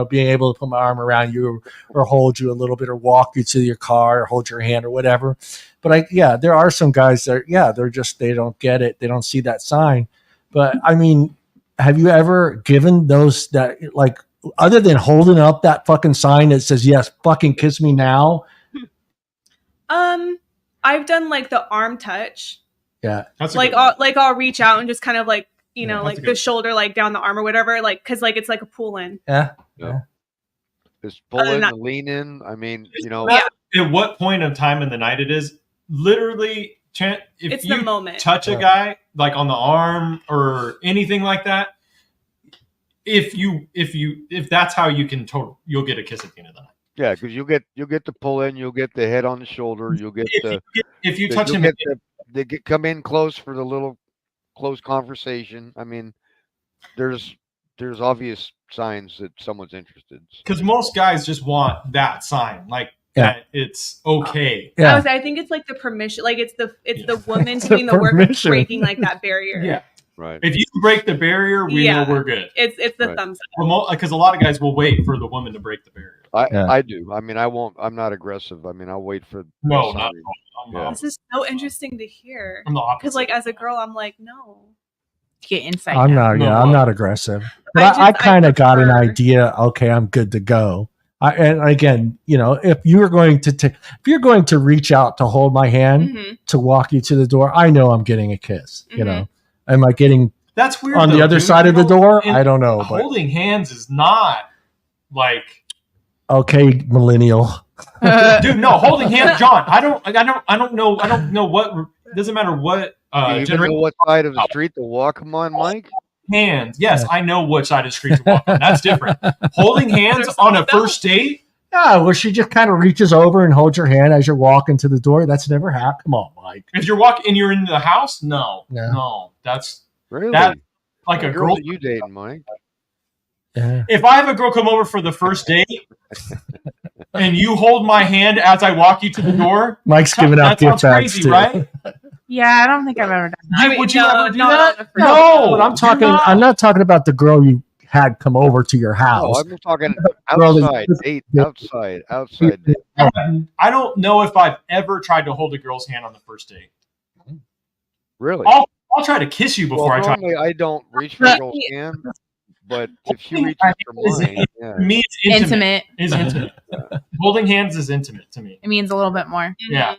Speaker 1: being able to put my arm around you or hold you a little bit or walk you to your car or hold your hand or whatever. But there are some guys that, they don't get it. They don't see that sign. But I mean, have you ever given those that like, other than holding up that fucking sign that says, yes, fucking kiss me now?
Speaker 3: I've done like the arm touch.
Speaker 1: Yeah.
Speaker 4: That's a
Speaker 3: Like
Speaker 4: good one.
Speaker 3: I'll reach out and just kind of like,
Speaker 4: Yeah,
Speaker 3: like
Speaker 4: that's a
Speaker 3: the
Speaker 4: good-
Speaker 3: shoulder, like down the arm or whatever, like because like it's like a pull in.
Speaker 1: Yeah.
Speaker 5: This pull
Speaker 3: Other
Speaker 5: in,
Speaker 3: than
Speaker 5: the lean in. I mean,
Speaker 3: Yeah.
Speaker 4: At what point of time in the night it is? Literally, if
Speaker 3: It's
Speaker 4: you
Speaker 3: the moment.
Speaker 4: touch a guy like on the arm or anything like that, if that's how you can you'll get a kiss at the end of the night.
Speaker 5: yeah, because you'll get the pull in, you'll get the head on the shoulder, you'll get
Speaker 4: If you touch
Speaker 5: you'll
Speaker 4: him,
Speaker 5: get they come in close for the little close conversation. I mean, there's obvious signs that someone's interested.
Speaker 4: because most guys just want that sign, like that it's okay.
Speaker 1: Yeah.
Speaker 3: I think it's like the permission, like it's the woman
Speaker 1: It's
Speaker 3: doing
Speaker 1: the
Speaker 3: the work of
Speaker 1: permission.
Speaker 3: breaking like that barrier.
Speaker 4: Yeah,
Speaker 5: Right.
Speaker 4: if you break the barrier, we
Speaker 3: Yeah.
Speaker 4: know we're good.
Speaker 3: It's the
Speaker 5: Right.
Speaker 3: thumbs up.
Speaker 4: Because a lot of guys will wait for the woman to break the barrier.
Speaker 5: I do. I mean, I won't. I'm not aggressive. I mean, I'll wait for.
Speaker 4: No,
Speaker 5: the
Speaker 4: not
Speaker 5: sign.
Speaker 4: at all. I'm
Speaker 5: Yeah.
Speaker 3: This is so interesting to hear.
Speaker 4: the opposite.
Speaker 3: Because like as a girl, I'm like, no.
Speaker 2: To get insight.
Speaker 1: I'm
Speaker 2: now.
Speaker 1: not.
Speaker 4: No,
Speaker 1: I'm
Speaker 4: no.
Speaker 1: not aggressive, but
Speaker 3: I
Speaker 1: I kind of got an
Speaker 3: prefer-
Speaker 1: idea. Okay, I'm good to go. And again, if you're going to reach out to hold my hand
Speaker 3: Mhm.
Speaker 1: to walk you to the door, I know I'm getting a kiss.
Speaker 3: Mhm.
Speaker 1: Am I getting
Speaker 4: That's weird.
Speaker 1: on the
Speaker 4: though,
Speaker 1: other
Speaker 4: dude.
Speaker 1: side of the
Speaker 4: You know,
Speaker 1: door?
Speaker 4: and
Speaker 1: I don't know, but
Speaker 4: holding hands is not like,
Speaker 1: okay, millennial.
Speaker 4: dude. No, holding hands, John. I don't know what. Doesn't matter what.
Speaker 5: Do you even know
Speaker 4: Generation
Speaker 5: what side of the street to walk them on, Mike?
Speaker 4: hands. Yes,
Speaker 1: Yeah.
Speaker 4: I know which side of the street to walk on. That's different. Holding hands
Speaker 3: There's
Speaker 4: on a
Speaker 3: no-
Speaker 4: first date.
Speaker 1: Yeah, well, she just kind of reaches over and holds your hand as you're walking to the door. That's never happened. Come on, Mike.
Speaker 4: If you're walking and you're in the house, no. That's
Speaker 5: Really?
Speaker 4: That- like
Speaker 5: What
Speaker 4: a
Speaker 5: girls
Speaker 4: girl.
Speaker 5: are you dating, Mike?
Speaker 1: Yeah.
Speaker 4: If I have a girl come over for the first date and you hold my hand as I walk you to the door,
Speaker 1: Mike's giving out
Speaker 4: that
Speaker 1: gift
Speaker 4: sounds
Speaker 1: bags
Speaker 4: crazy,
Speaker 1: too.
Speaker 4: right?
Speaker 2: Yeah, I don't think I've ever done that.
Speaker 3: I mean,
Speaker 4: Would you
Speaker 3: no,
Speaker 4: ever do
Speaker 3: no,
Speaker 4: that?
Speaker 3: no,
Speaker 4: No,
Speaker 1: But I'm talking.
Speaker 4: you're not.
Speaker 1: I'm not talking about the girl you had come over to your
Speaker 5: No,
Speaker 1: house.
Speaker 5: I'm talking
Speaker 1: Girl,
Speaker 5: outside date. Outside date.
Speaker 4: I don't know if I've ever tried to hold a girl's hand on the first date.
Speaker 5: Really?
Speaker 4: I'll try to kiss you before
Speaker 5: Well,
Speaker 4: I try.
Speaker 5: normally I don't reach for a girl's hand, but if she reaches for mine, yeah.
Speaker 4: To me, it's intimate.
Speaker 2: Intimate.
Speaker 4: Is intimate. Holding hands is intimate to me.
Speaker 2: It means a little bit more.
Speaker 4: Yeah.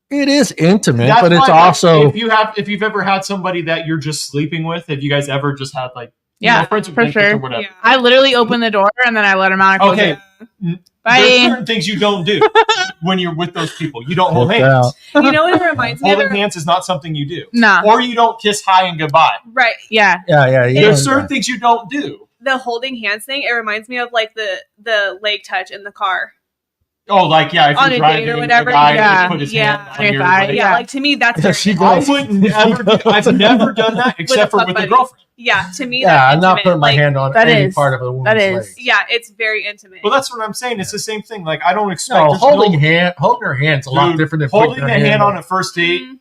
Speaker 1: It is intimate,
Speaker 4: That's
Speaker 1: but it's
Speaker 4: why, like,
Speaker 1: also
Speaker 4: if you've ever had somebody that you're just sleeping with, have you guys ever just had like
Speaker 2: Yeah,
Speaker 4: friends with
Speaker 2: for
Speaker 4: benefits
Speaker 2: sure.
Speaker 4: or whatever?
Speaker 3: Yeah.
Speaker 2: I literally open the door and then I let him out. I close
Speaker 4: Okay,
Speaker 2: it.
Speaker 4: There's
Speaker 2: Bye.
Speaker 4: certain things you don't do when you're with those people. You don't hold
Speaker 1: Look
Speaker 4: hands.
Speaker 1: out.
Speaker 3: You know what it reminds me of?
Speaker 4: Holding hands is not something you do.
Speaker 2: Nah.
Speaker 4: Or you don't kiss hi and goodbye.
Speaker 3: Right.
Speaker 2: Yeah.
Speaker 1: Yeah.
Speaker 4: There's certain things you don't do.
Speaker 3: The holding hands thing, it reminds me of like the leg touch in the car.
Speaker 4: Oh, like, yeah, if
Speaker 3: On
Speaker 4: you're
Speaker 3: a
Speaker 4: driving,
Speaker 3: date or whatever,
Speaker 4: a guy
Speaker 2: yeah.
Speaker 4: just put his
Speaker 3: Yeah.
Speaker 4: hand
Speaker 2: On your
Speaker 4: your
Speaker 2: thigh,
Speaker 4: leg.
Speaker 3: Yeah, like to me, that's very
Speaker 1: She
Speaker 3: intimate.
Speaker 1: goes-
Speaker 4: I wouldn't ever do, I've never done that except for with a
Speaker 3: somebody.
Speaker 4: girlfriend.
Speaker 3: Yeah, to me,
Speaker 1: Yeah,
Speaker 3: that's
Speaker 1: I'm not
Speaker 3: intimate.
Speaker 1: putting my
Speaker 3: Like,
Speaker 1: hand on
Speaker 2: that
Speaker 1: any
Speaker 2: is-
Speaker 1: part of a woman's
Speaker 2: that is-
Speaker 1: leg.
Speaker 3: Yeah, it's very intimate.
Speaker 4: Well, that's what I'm saying. It's the same thing. Like, I don't expect
Speaker 1: No,
Speaker 4: there's
Speaker 1: holding
Speaker 4: no-
Speaker 1: her hand's a lot
Speaker 4: Dude,
Speaker 1: different than
Speaker 4: holding
Speaker 1: putting
Speaker 4: a
Speaker 1: her
Speaker 4: hand on a first date.
Speaker 3: Mhm.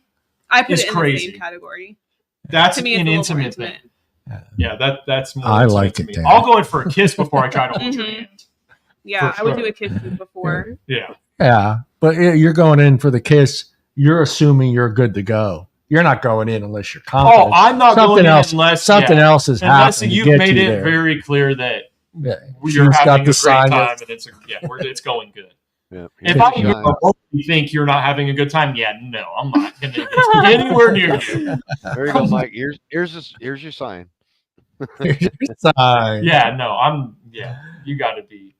Speaker 3: I put
Speaker 4: is
Speaker 3: it in
Speaker 4: crazy.
Speaker 3: the same category.
Speaker 4: That's
Speaker 3: To me, it's
Speaker 4: an
Speaker 3: a little more
Speaker 4: intimate thing.
Speaker 3: intimate.
Speaker 4: Yeah, that's more.
Speaker 1: I
Speaker 4: intimate
Speaker 1: like
Speaker 4: to
Speaker 1: it,
Speaker 4: me.
Speaker 1: Dan.
Speaker 4: I'll go in for a kiss before I try to hold your
Speaker 3: Mhm.
Speaker 4: hand.
Speaker 3: Yeah,
Speaker 4: For
Speaker 3: I would
Speaker 4: sure.
Speaker 3: do a kiss before.
Speaker 4: Yeah.
Speaker 1: Yeah, but you're going in for the kiss. You're assuming you're good to go. You're not going in unless you're confident.
Speaker 4: Oh, I'm not
Speaker 1: Something
Speaker 4: going in
Speaker 1: else.
Speaker 4: unless
Speaker 1: Something
Speaker 4: yeah,
Speaker 1: else is
Speaker 4: unless
Speaker 1: happening. to
Speaker 4: you've
Speaker 1: get
Speaker 4: made
Speaker 1: you
Speaker 4: it
Speaker 1: there.
Speaker 4: very clear that
Speaker 1: Yeah.
Speaker 4: you're
Speaker 1: She's
Speaker 4: having
Speaker 1: got
Speaker 4: a
Speaker 1: the
Speaker 4: great
Speaker 1: sign
Speaker 4: time
Speaker 1: that-
Speaker 4: and it's going good.
Speaker 5: Yeah.
Speaker 4: If
Speaker 5: Here's
Speaker 4: I
Speaker 5: your sign.
Speaker 4: remotely think you're not having a good time, yeah, no, I'm not going to get anywhere near you.
Speaker 5: There you go, Mike. Here's your sign.
Speaker 1: Here's your sign.
Speaker 4: Yeah, no, you got to be,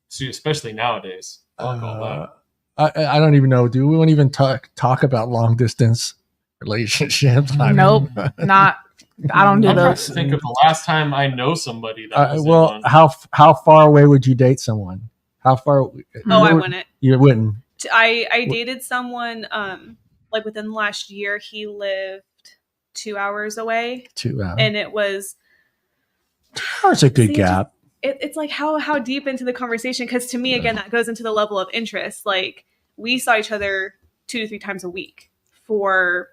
Speaker 4: see, especially nowadays. Fuck all that.
Speaker 1: I don't even know. Do we won't even talk about long distance relationships? I mean,
Speaker 2: Nope. Not. I don't do
Speaker 4: I'm trying
Speaker 2: those.
Speaker 4: to think of the last time I know somebody that was in
Speaker 1: well,
Speaker 4: one.
Speaker 1: how far away would you date someone? How far?
Speaker 3: Oh, I wouldn't.
Speaker 1: You wouldn't.
Speaker 3: I dated someone like within the last year. He lived 2 hours away,
Speaker 1: 2 hours.
Speaker 3: and it was
Speaker 1: There's a good
Speaker 3: See,
Speaker 1: gap.
Speaker 3: it's like how deep into the conversation, because to me again that goes into the level of interest. Like we saw each other 2 to 3 times a week for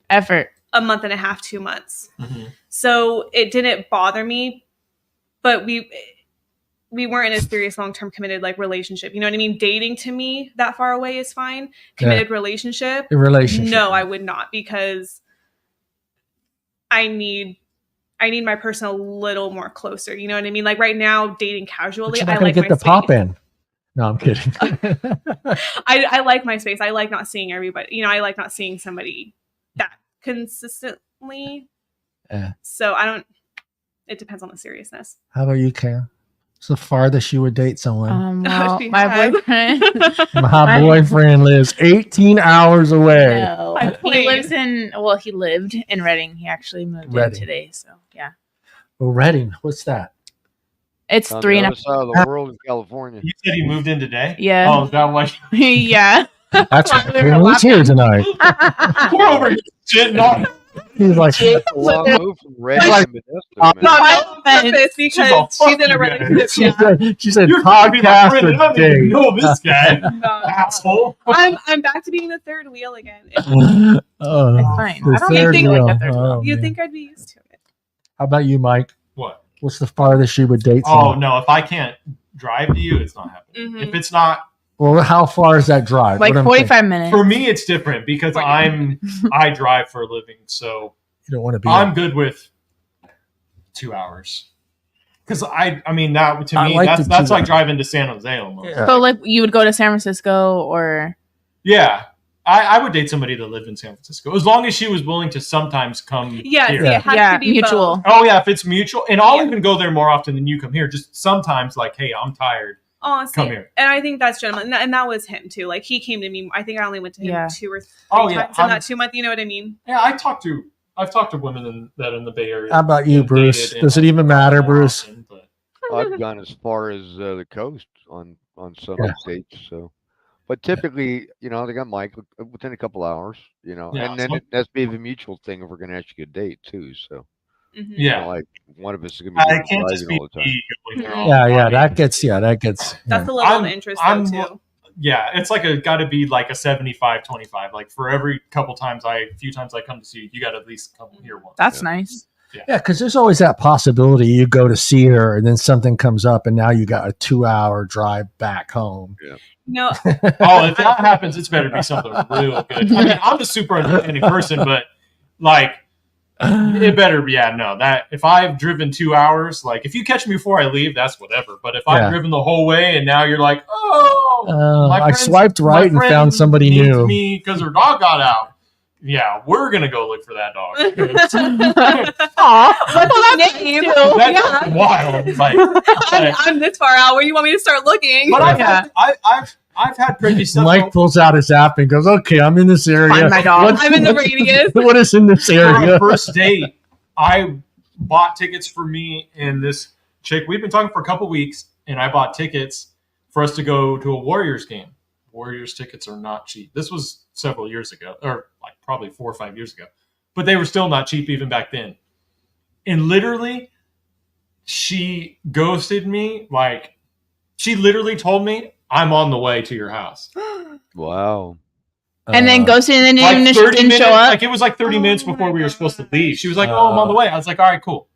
Speaker 2: Effort.
Speaker 3: a month and a half, 2 months.
Speaker 4: Mhm.
Speaker 3: So it didn't bother me, but we weren't in a serious long-term committed like relationship. You know what I mean? Dating to me that far away is fine. Committed relationship,
Speaker 1: The relationship.
Speaker 3: no, I would not, because I need my person a little more closer. You know what I mean? Like right now, dating casually,
Speaker 1: But you're
Speaker 3: I
Speaker 1: not gonna
Speaker 3: like
Speaker 1: get
Speaker 3: my
Speaker 1: the pop
Speaker 3: space.
Speaker 1: in. No, I'm kidding.
Speaker 3: I like my space. I like not seeing everybody. You know, I like not seeing somebody that consistently.
Speaker 1: Yeah.
Speaker 3: So I don't. It depends on the seriousness.
Speaker 1: How about you, Karen? What's the farthest you would date someone?
Speaker 2: Well,
Speaker 3: she
Speaker 2: my
Speaker 3: has.
Speaker 2: boyfriend.
Speaker 1: My boyfriend lives 18 hours away.
Speaker 2: No,
Speaker 3: By
Speaker 2: he
Speaker 3: plane.
Speaker 2: lives in. Well, he lived in Reading. He actually moved
Speaker 1: Reading.
Speaker 2: in today. So yeah,
Speaker 1: Well, Reading, what's that?
Speaker 2: it's
Speaker 5: On
Speaker 2: 3
Speaker 5: the
Speaker 2: and a
Speaker 5: other side of the world in California.
Speaker 4: You said he moved in today?
Speaker 2: Yeah.
Speaker 4: Oh, is that why?
Speaker 2: yeah.
Speaker 1: That's
Speaker 2: Why we were
Speaker 1: who's here tonight.
Speaker 4: We're over here shitting on.
Speaker 1: He's like,
Speaker 5: That's a long move from Reading
Speaker 1: Like-
Speaker 5: to Modesto, man.
Speaker 3: No,
Speaker 2: offense.
Speaker 3: because
Speaker 4: She's all,
Speaker 3: she's
Speaker 4: "Fuck
Speaker 3: in a
Speaker 4: you
Speaker 3: relationship.
Speaker 1: she
Speaker 3: Yeah.
Speaker 1: said
Speaker 4: You're supposed to be my
Speaker 1: podcast
Speaker 4: friend, and I don't
Speaker 1: a
Speaker 4: even
Speaker 1: day.
Speaker 4: know this guy.
Speaker 3: No.
Speaker 4: Asshole.
Speaker 3: I'm back to being the third wheel again.
Speaker 1: Oh,
Speaker 2: It's fine.
Speaker 1: the
Speaker 2: I don't
Speaker 1: third
Speaker 3: think
Speaker 1: wheel.
Speaker 2: like a third
Speaker 1: Oh,
Speaker 3: You'd
Speaker 1: man.
Speaker 3: think I'd be used to it.
Speaker 1: How about you, Mike?
Speaker 4: What?
Speaker 1: What's the farthest you would date
Speaker 4: Oh,
Speaker 1: someone?
Speaker 4: no. If I can't drive to you, it's not happening.
Speaker 3: Mhm.
Speaker 4: If it's not,
Speaker 1: Well, how far is that drive?
Speaker 2: Like
Speaker 1: What I'm
Speaker 2: 45 minutes.
Speaker 4: for me, it's different because
Speaker 3: 45
Speaker 4: I drive for a living. So
Speaker 1: You don't want to be.
Speaker 4: I'm good with 2 hours. Because I mean, that to
Speaker 1: I
Speaker 4: me,
Speaker 1: like
Speaker 4: that's
Speaker 1: the
Speaker 4: that's
Speaker 1: 2
Speaker 4: like
Speaker 1: hours.
Speaker 4: driving to San Jose almost.
Speaker 1: Yeah.
Speaker 2: So like you would go to San Francisco or
Speaker 4: Yeah. I would date somebody that lived in San Francisco as long as she was willing to sometimes come
Speaker 3: Yeah,
Speaker 4: here.
Speaker 3: see, it has
Speaker 2: Yeah,
Speaker 3: to be
Speaker 2: mutual.
Speaker 3: both.
Speaker 4: Oh yeah, if it's mutual, and I'll
Speaker 3: Yeah.
Speaker 4: even go there more often than you come here. Just sometimes, like, hey, I'm tired.
Speaker 3: Honestly,
Speaker 4: Come here.
Speaker 3: and I think that's gentleman, and that was him too. Like he came to me. I think I only went to him
Speaker 2: Yeah.
Speaker 3: 2 or 3
Speaker 4: Oh, yeah,
Speaker 3: times in
Speaker 4: I'm-
Speaker 3: that 2 month. You know what I mean?
Speaker 4: Yeah, I've talked to women that in the Bay Area.
Speaker 1: How about you,
Speaker 4: and
Speaker 1: Bruce?
Speaker 4: dated
Speaker 1: Does it
Speaker 4: and
Speaker 1: even matter,
Speaker 4: more
Speaker 1: Bruce?
Speaker 4: often, but-
Speaker 5: I've gone as far as the coast on some
Speaker 1: Yeah.
Speaker 5: dates. So, but typically, you know, they got Mike within a couple hours. You know,
Speaker 4: Yeah,
Speaker 5: and then
Speaker 4: so-
Speaker 5: it has to be a mutual thing if we're going to actually get a date too. So,
Speaker 3: Mhm.
Speaker 5: it's
Speaker 4: Yeah,
Speaker 5: not like one of us is going to
Speaker 4: I
Speaker 5: be
Speaker 4: can't just
Speaker 5: driving
Speaker 4: be
Speaker 5: all the time.
Speaker 4: me going there all
Speaker 1: Yeah,
Speaker 4: the
Speaker 1: yeah,
Speaker 4: time.
Speaker 1: that gets.
Speaker 3: That's
Speaker 1: Yeah.
Speaker 3: the level
Speaker 4: I'm-
Speaker 3: of interest
Speaker 4: I'm-
Speaker 3: though too.
Speaker 4: Yeah, it's like got to be like a 75-25. Like for every few times I come to see you, you got to at least come here once.
Speaker 2: that's
Speaker 5: Yeah.
Speaker 2: nice.
Speaker 1: Yeah, because there's always that possibility you go to see her and then something comes up and now you got a 2-hour drive back home.
Speaker 3: No,
Speaker 4: Oh, if that happens, it's better be something real good. I mean, I'm a super understanding person, but like, it better be. Yeah, no, that if I've driven 2 hours, like if you catch me before I leave, that's whatever. But if
Speaker 1: Yeah.
Speaker 4: I've driven the whole way and now you're like, my
Speaker 1: I
Speaker 4: friend's-
Speaker 1: swiped
Speaker 4: my
Speaker 1: right and
Speaker 4: friend
Speaker 1: found somebody
Speaker 4: needs
Speaker 1: new.
Speaker 4: me because her dog got out. Yeah, we're gonna go look for that dog.
Speaker 2: Aw,
Speaker 3: Nick,
Speaker 2: name.
Speaker 4: That's wild. Like,
Speaker 3: I'm this far out. Where do you want me to start looking?
Speaker 4: but I've had crazy stuff.
Speaker 1: Mike pulls out his app and goes, "Okay, I'm in this area.
Speaker 2: Find my dog.
Speaker 3: I'm in the radius.
Speaker 1: What is in this
Speaker 4: For
Speaker 1: area?"
Speaker 4: our first date, I bought tickets for me and this chick. We've been talking for a couple weeks, and I bought tickets for us to go to a Warriors game. Warriors tickets are not cheap. This was several years ago, or like probably 4 or 5 years ago, but they were still not cheap even back then. And literally, she ghosted me. Like, she literally told me, "I'm on the way to your house."
Speaker 5: Wow.
Speaker 2: And then ghosted and then
Speaker 4: Like
Speaker 2: didn't
Speaker 4: 30 minutes,
Speaker 2: show up.
Speaker 4: like it was like 30 minutes
Speaker 3: Oh
Speaker 4: before
Speaker 3: my
Speaker 4: we were supposed to
Speaker 3: God.
Speaker 4: leave. She was like, "Oh, I'm on the way." I was like, "All right, cool."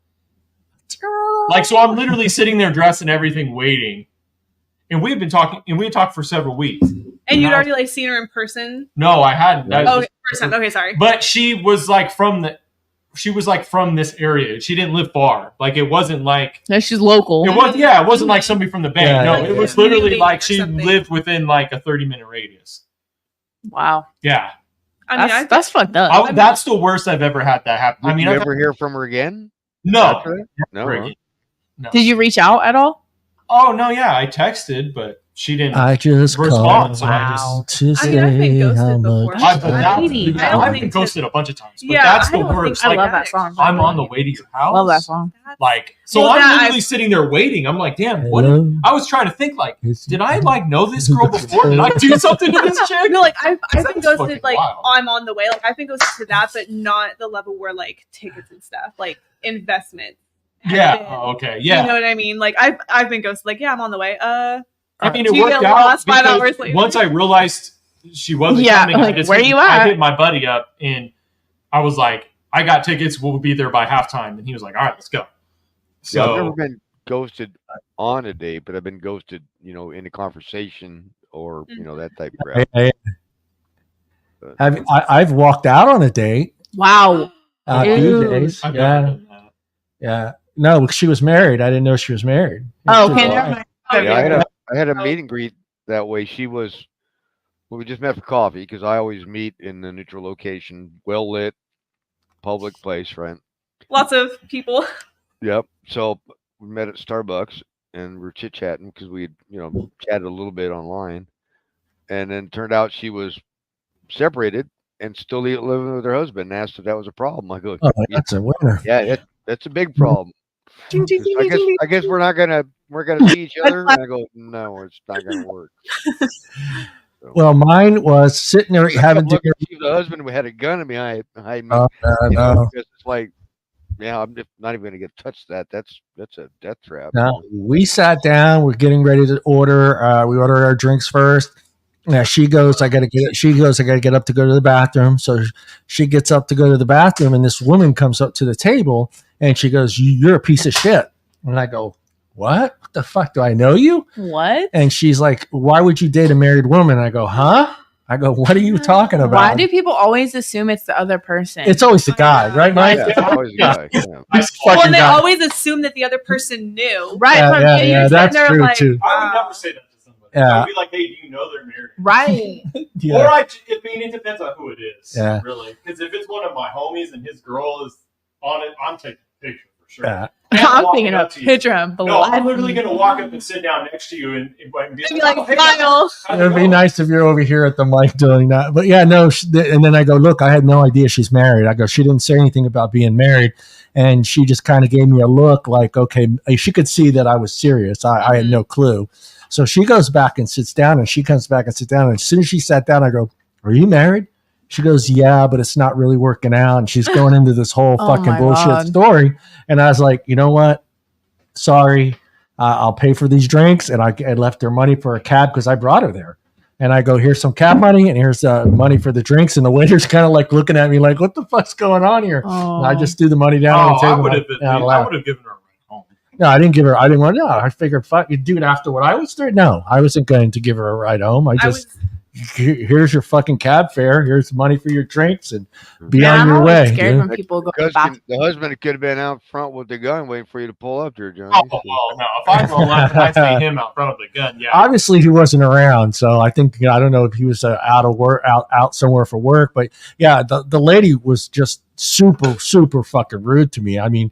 Speaker 4: Like, so I'm literally sitting there dressed and everything, waiting. And we had talked for several weeks.
Speaker 3: And you'd already like seen her in person.
Speaker 4: No, I hadn't. That was
Speaker 3: Oh,
Speaker 4: just-
Speaker 3: first time. Okay, sorry.
Speaker 4: But she was like from this area. She didn't live far. Like, it wasn't like
Speaker 2: No, she's local.
Speaker 4: it wasn't like somebody from the Bay.
Speaker 1: Yeah,
Speaker 4: No,
Speaker 1: yeah,
Speaker 4: it was
Speaker 3: yeah.
Speaker 4: literally like
Speaker 3: Or
Speaker 4: she
Speaker 3: something.
Speaker 4: lived within like a 30-minute radius.
Speaker 2: Wow.
Speaker 4: Yeah.
Speaker 3: I mean,
Speaker 2: That's fucked up.
Speaker 4: That's the worst I've ever had that happen. I
Speaker 5: Did
Speaker 4: mean,
Speaker 5: you
Speaker 4: I've
Speaker 5: ever hear from her again?
Speaker 4: no.
Speaker 5: After that? No.
Speaker 4: Never
Speaker 5: huh?
Speaker 4: again. No.
Speaker 2: Did you reach out at all?
Speaker 4: Oh no, yeah, I texted, but she didn't.
Speaker 1: I just
Speaker 4: Respond,
Speaker 1: called
Speaker 4: so I just-
Speaker 1: to
Speaker 3: I mean, I've been
Speaker 1: say
Speaker 3: ghosted
Speaker 1: how
Speaker 3: before.
Speaker 1: much.
Speaker 4: I've
Speaker 2: Lady.
Speaker 3: I don't
Speaker 4: I've
Speaker 3: think
Speaker 4: been
Speaker 3: to-
Speaker 4: ghosted a bunch of times, but
Speaker 3: Yeah,
Speaker 4: that's
Speaker 3: I
Speaker 4: the
Speaker 3: don't think
Speaker 4: worst.
Speaker 2: I
Speaker 4: Like,
Speaker 2: love that song.
Speaker 4: I'm on the way to your house.
Speaker 2: Love that song.
Speaker 4: Like, so
Speaker 3: Well,
Speaker 4: I'm
Speaker 3: that
Speaker 4: literally sitting there waiting. I'm like, damn, what?
Speaker 1: Hello?
Speaker 4: I was trying to think, like,
Speaker 1: It's-
Speaker 4: did I like know this girl before? Did I do something to this chick?
Speaker 3: No, like I've been
Speaker 4: That's
Speaker 3: ghosted.
Speaker 4: fucking
Speaker 3: Like
Speaker 4: wild.
Speaker 3: I'm on the way. Like I've been ghosted to that, but not the level where like tickets and stuff, like investment. has
Speaker 4: Yeah.
Speaker 3: been.
Speaker 4: Oh, okay. Yeah.
Speaker 3: You know what I mean? Like I've been ghosted. Like yeah, I'm on the way.
Speaker 4: I mean, it
Speaker 3: Do you
Speaker 4: worked
Speaker 3: get
Speaker 4: out
Speaker 3: lost 5
Speaker 4: because
Speaker 3: hours later?
Speaker 4: once I realized she wasn't
Speaker 2: Yeah,
Speaker 4: coming,
Speaker 2: like, where you
Speaker 4: I
Speaker 2: at?
Speaker 4: hit my buddy up and I was like, "I got tickets. We'll be there by halftime." And he was like, "All right, let's go."
Speaker 5: Yeah, I've never
Speaker 4: So
Speaker 5: been ghosted on a date, but I've been ghosted, in a conversation or that type of crap.
Speaker 1: I-
Speaker 5: But-
Speaker 1: I've walked out on a date.
Speaker 2: Wow.
Speaker 1: These
Speaker 2: Ew.
Speaker 1: days.
Speaker 4: I've
Speaker 1: Yeah,
Speaker 4: never done that.
Speaker 1: yeah. No, she was married. I didn't know she was married.
Speaker 2: Oh,
Speaker 1: She
Speaker 2: okay.
Speaker 1: was-
Speaker 2: Never mind.
Speaker 5: Yeah, I had a
Speaker 3: Oh.
Speaker 5: meet and greet that way. We just met for coffee because I always meet in the neutral location, well lit, public place, right?
Speaker 3: Lots of people.
Speaker 5: Yep. So we met at Starbucks and we were chit chatting because we, chatted a little bit online, and then turned out she was separated and still living with her husband. And asked if that was a problem. I go,
Speaker 1: Oh, that's a winner.
Speaker 5: yeah, that's a big problem.
Speaker 3: Ding, ding, ding,
Speaker 5: I
Speaker 3: ding,
Speaker 5: guess
Speaker 3: ding.
Speaker 5: I guess we're gonna see each other. And I go, no, it's not gonna work.
Speaker 1: Well, mine was sitting there
Speaker 5: I
Speaker 1: having
Speaker 5: kept looking
Speaker 1: dinner.
Speaker 5: to see if the husband had a gun behind me.
Speaker 1: Oh, no.
Speaker 5: Because it's like, yeah, I'm just not even gonna get touched. That's a death trap.
Speaker 1: No, we sat down. We're getting ready to order. We ordered our drinks first. Now she goes, I gotta get up to go to the bathroom. So she gets up to go to the bathroom, and this woman comes up to the table, and she goes, "You're a piece of shit." And I go, "What? What the fuck? Do I know you?"
Speaker 2: What?
Speaker 1: And she's like, "Why would you date a married woman?" I go, "Huh?" I go, "What are you talking about?"
Speaker 2: Why do people always assume it's the other person?
Speaker 1: It's always the guy, right, Mike?
Speaker 5: Yeah, it's always a guy. Yeah.
Speaker 1: It's
Speaker 3: Well,
Speaker 1: fucking
Speaker 3: and they
Speaker 1: guy.
Speaker 3: always assume that the other person knew.
Speaker 2: right.
Speaker 1: Yeah,
Speaker 2: from
Speaker 1: yeah,
Speaker 2: you,
Speaker 1: yeah,
Speaker 2: you're
Speaker 1: that's
Speaker 2: sitting there
Speaker 1: true
Speaker 3: like,
Speaker 1: too.
Speaker 4: I would never say that to somebody.
Speaker 1: Yeah.
Speaker 4: I'd be like, "Hey, do you know they're married?"
Speaker 2: Right.
Speaker 1: Yeah.
Speaker 4: Or I mean, it depends on who it is.
Speaker 1: Yeah.
Speaker 4: Really, because if it's one of my homies and his girl is on it, I'm taking a picture for sure.
Speaker 1: Yeah.
Speaker 4: And
Speaker 2: I'm
Speaker 4: walking
Speaker 2: thinking
Speaker 4: up
Speaker 2: of
Speaker 4: to you.
Speaker 2: picture of
Speaker 4: No, I'm
Speaker 2: blood.
Speaker 4: literally gonna walk up and sit down next to you and be
Speaker 3: Maybe like
Speaker 4: "Oh, hey,
Speaker 3: smile.
Speaker 4: how's it
Speaker 1: It'd be
Speaker 4: going?"
Speaker 1: nice if you're over here at the mic doing that. But yeah, no. And then I go, "Look, I had no idea she's married." I go, "She didn't say anything about being married." And she just kind of gave me a look like, okay, she could see that I was serious. I had no clue. So she goes back and sits down, and she comes back and sits down. And as soon as she sat down, I go, "Are you married?" She goes, "Yeah, but it's not really working out." And she's going into this whole
Speaker 2: Oh
Speaker 1: fucking
Speaker 2: my
Speaker 1: bullshit
Speaker 2: God.
Speaker 1: story. And I was like, you know what? Sorry, I'll pay for these drinks. And I left her money for a cab because I brought her there. And I go, "Here's some cab money, and here's money for the drinks." And the waiter's kind of like looking at me like, "What the fuck's going on here?"
Speaker 2: Oh.
Speaker 1: And I just threw the money down on the
Speaker 4: Oh, I
Speaker 1: table.
Speaker 4: would have
Speaker 1: and I laughed.
Speaker 4: given her a ride home.
Speaker 1: No, I didn't give her. I didn't want. No, I figured, fuck, dude. After what I was through, no, I wasn't going to give her a ride home. I
Speaker 3: I
Speaker 1: just,
Speaker 3: was
Speaker 1: here's your fucking cab fare. Here's money for your drinks, and be
Speaker 2: Yeah,
Speaker 1: on
Speaker 2: I'm
Speaker 1: your
Speaker 2: always
Speaker 1: way.
Speaker 2: scared
Speaker 1: dude.
Speaker 2: when people go to the
Speaker 5: Because
Speaker 2: bathroom.
Speaker 5: the husband could have been out front with the gun waiting for you to pull up there, Johnny.
Speaker 4: Oh, well, no. If I go left and I see him out front of the gun, yeah.
Speaker 1: Obviously, he wasn't around, so I think I don't know if he was out of work, out somewhere for work. But yeah, the lady was just super fucking rude to me. I mean,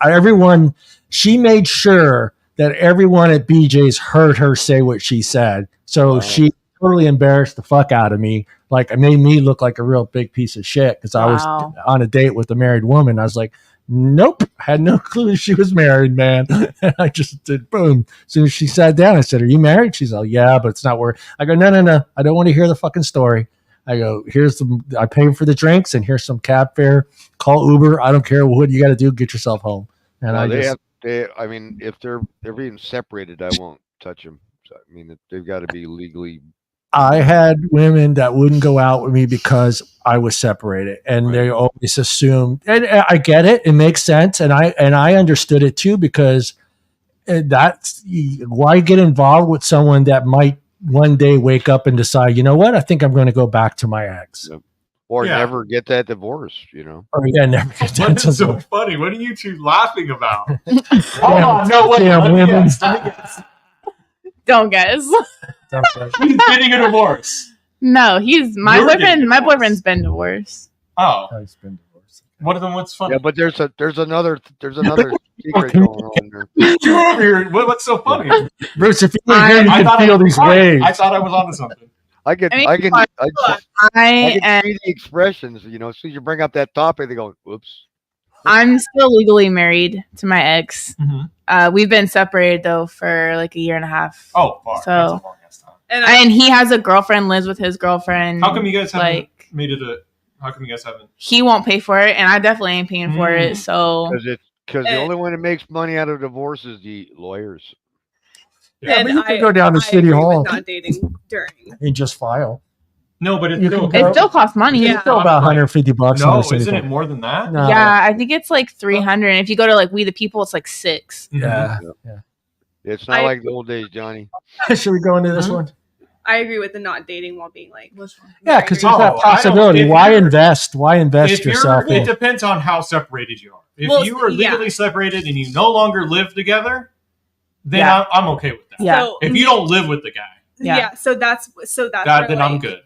Speaker 1: everyone. She made sure that everyone at BJ's heard her say what she said, so
Speaker 5: Wow.
Speaker 1: she totally embarrassed the fuck out of me. Like, it made me look like a real big piece of shit because I was
Speaker 2: Wow.
Speaker 1: on a date with a married woman. I was like, nope, had no clue she was married, man. And I just did boom. As soon as she sat down, I said, "Are you married?" She's like, "Yeah, but it's not worth." I go, No. I don't want to hear the fucking story. I go, I pay for the drinks, and here's some cab fare. Call Uber. I don't care what you got to do. Get yourself home. And
Speaker 5: Well, I mean, if they're being separated, I won't touch them. So, I mean, they've got to be legally.
Speaker 1: I had women that wouldn't go out with me because I was separated, and they always assumed. And I get it; it makes sense, and I understood it too, because that's why get involved with someone that might one day wake up and decide, you know what, I think I'm going to go back to my ex,
Speaker 5: Or
Speaker 4: Yeah.
Speaker 5: never get that divorce, you know.
Speaker 1: or never get
Speaker 4: What
Speaker 1: that
Speaker 4: is so
Speaker 1: divorce.
Speaker 4: funny? What are you two laughing about?
Speaker 1: Damn,
Speaker 4: Hold on, no, wait.
Speaker 1: damn
Speaker 4: Let me
Speaker 1: women.
Speaker 4: guess, let me guess.
Speaker 2: Don't guess.
Speaker 4: He's getting a divorce.
Speaker 2: No, my
Speaker 4: You're getting
Speaker 2: boyfriend. My
Speaker 4: divorced.
Speaker 2: boyfriend's been divorced.
Speaker 4: Oh,
Speaker 1: I've been divorced.
Speaker 4: what of them? What's funny?
Speaker 5: Yeah, but there's another secret going on there.
Speaker 4: You're over here. What's so funny?
Speaker 1: Bruce, if you were here, you could feel these waves.
Speaker 4: I thought I was onto something.
Speaker 5: I can
Speaker 2: I mean,
Speaker 5: I can
Speaker 2: I am.
Speaker 5: see the expressions, you know. As soon as you bring up that topic, they go, "Whoops."
Speaker 2: I'm still legally married to my ex.
Speaker 4: Mm-hmm.
Speaker 2: We've been separated though for like a year and a half.
Speaker 4: Oh, fuck.
Speaker 2: So-
Speaker 4: That's a long ass time.
Speaker 2: And he has a girlfriend, lives with his girlfriend.
Speaker 4: How come you guys haven't
Speaker 2: like
Speaker 4: made it a? How come you guys haven't?
Speaker 2: he won't pay for it, and I definitely ain't paying for it. So
Speaker 5: Because the only one that makes money out of divorce is the lawyers.
Speaker 1: Yeah,
Speaker 3: And
Speaker 1: but you could go down to
Speaker 3: I
Speaker 1: City
Speaker 3: agree with
Speaker 1: Hall
Speaker 3: not dating during.
Speaker 1: and just file.
Speaker 4: No, but it's
Speaker 1: You
Speaker 4: still.
Speaker 1: can go-
Speaker 2: it still costs money.
Speaker 3: Yeah.
Speaker 1: It's still about $150.
Speaker 4: No,
Speaker 1: on City
Speaker 4: isn't
Speaker 1: Hall.
Speaker 4: it more than that?
Speaker 1: No.
Speaker 2: Yeah, I think it's like 300. And if you go to like We the People, it's like 6.
Speaker 1: Yeah.
Speaker 5: It's not
Speaker 3: I-
Speaker 5: like the old days, Johnny.
Speaker 1: Should we go into this
Speaker 4: Mhm.
Speaker 1: one?
Speaker 3: I agree with the not dating while being like.
Speaker 1: Yeah, because
Speaker 3: married.
Speaker 1: there's that
Speaker 4: Oh,
Speaker 1: possibility.
Speaker 4: I don't-
Speaker 1: Why invest? Why invest
Speaker 4: If
Speaker 1: yourself
Speaker 4: you're, it
Speaker 1: in?
Speaker 4: depends on how separated you are. If
Speaker 3: Well,
Speaker 4: you are
Speaker 3: yeah.
Speaker 4: legally separated and you no longer live together, then
Speaker 2: Yeah.
Speaker 4: I'm okay with that.
Speaker 2: Yeah.
Speaker 3: So
Speaker 4: If you don't live with the guy,
Speaker 2: Yeah.
Speaker 3: So that's where,
Speaker 4: then I'm
Speaker 3: like,
Speaker 4: good.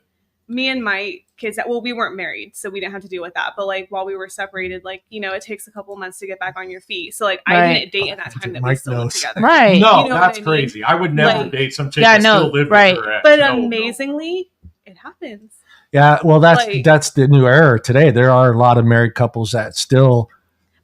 Speaker 3: Me and my kids, well, we weren't married, so we didn't have to deal with that. But like while we were separated, like, you know, it takes a couple months to get back on your feet. So like I
Speaker 2: Right.
Speaker 3: didn't date in that time that we
Speaker 1: Mike
Speaker 3: still lived
Speaker 1: knows.
Speaker 3: together.
Speaker 2: Right.
Speaker 4: No,
Speaker 3: You know
Speaker 4: that's
Speaker 3: what I mean?
Speaker 4: crazy. I would never
Speaker 3: Like-
Speaker 4: date some chick
Speaker 2: Yeah,
Speaker 4: that
Speaker 2: no,
Speaker 4: still lived
Speaker 2: right.
Speaker 4: with her ex.
Speaker 3: But
Speaker 4: No, no.
Speaker 3: amazingly, it happens.
Speaker 1: Yeah, well, that's
Speaker 3: Like-
Speaker 1: the new era today. There are a lot of married couples that still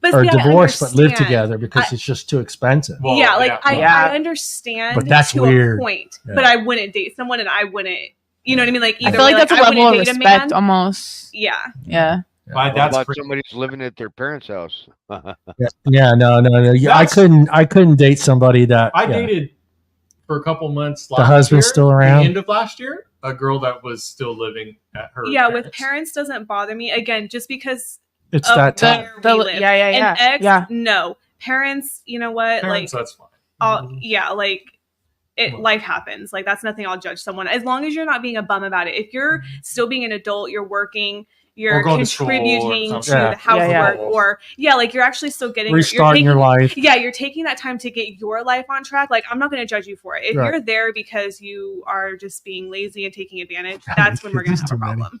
Speaker 3: But
Speaker 1: are
Speaker 3: see, I
Speaker 1: divorced but live
Speaker 3: understand.
Speaker 1: together because it's just too expensive.
Speaker 4: Well,
Speaker 3: yeah, like
Speaker 2: Yeah.
Speaker 3: I understand,
Speaker 1: But that's
Speaker 3: to
Speaker 1: weird.
Speaker 3: a point.
Speaker 1: Yeah.
Speaker 3: But I wouldn't date someone, and I wouldn't. You know what I mean? Like
Speaker 2: I
Speaker 3: either
Speaker 2: feel like
Speaker 3: way,
Speaker 2: that's a
Speaker 3: I
Speaker 2: level of
Speaker 3: wouldn't date a
Speaker 2: respect
Speaker 3: man.
Speaker 2: almost.
Speaker 3: Yeah,
Speaker 2: Yeah.
Speaker 4: But
Speaker 5: What
Speaker 4: that's
Speaker 5: about
Speaker 4: crazy.
Speaker 5: somebody's living at their parents' house?
Speaker 1: Yeah, no. Yeah, I couldn't date somebody that
Speaker 4: I
Speaker 1: yeah.
Speaker 4: dated for a couple months last
Speaker 1: husband's
Speaker 4: year,
Speaker 1: still around?
Speaker 4: the end of last year, a girl that was still living at her
Speaker 3: yeah. With parents doesn't bother me again, just because
Speaker 1: It's
Speaker 3: of
Speaker 1: that time.
Speaker 3: where we live.
Speaker 2: Yeah.
Speaker 3: And ex,
Speaker 2: Yeah.
Speaker 3: no. Parents, you know what?
Speaker 4: Parents,
Speaker 3: like,
Speaker 4: that's fine.
Speaker 3: yeah, like life happens. Like that's nothing I'll judge someone as long as you're not being a bum about it. If you're still being an adult, you're working, you're
Speaker 4: Or going to school or
Speaker 3: contributing to
Speaker 4: something.
Speaker 1: Yeah.
Speaker 3: the housework,
Speaker 4: Yeah.
Speaker 3: or like you're actually still getting
Speaker 1: Restarting
Speaker 3: you're
Speaker 1: your
Speaker 3: taking,
Speaker 1: life.
Speaker 3: Yeah, you're taking that time to get your life on track. Like I'm not going to judge you for it. If
Speaker 1: Right.
Speaker 3: you're there because you are just being lazy and taking advantage, that's when we're going to have a
Speaker 1: Too many.
Speaker 3: problem.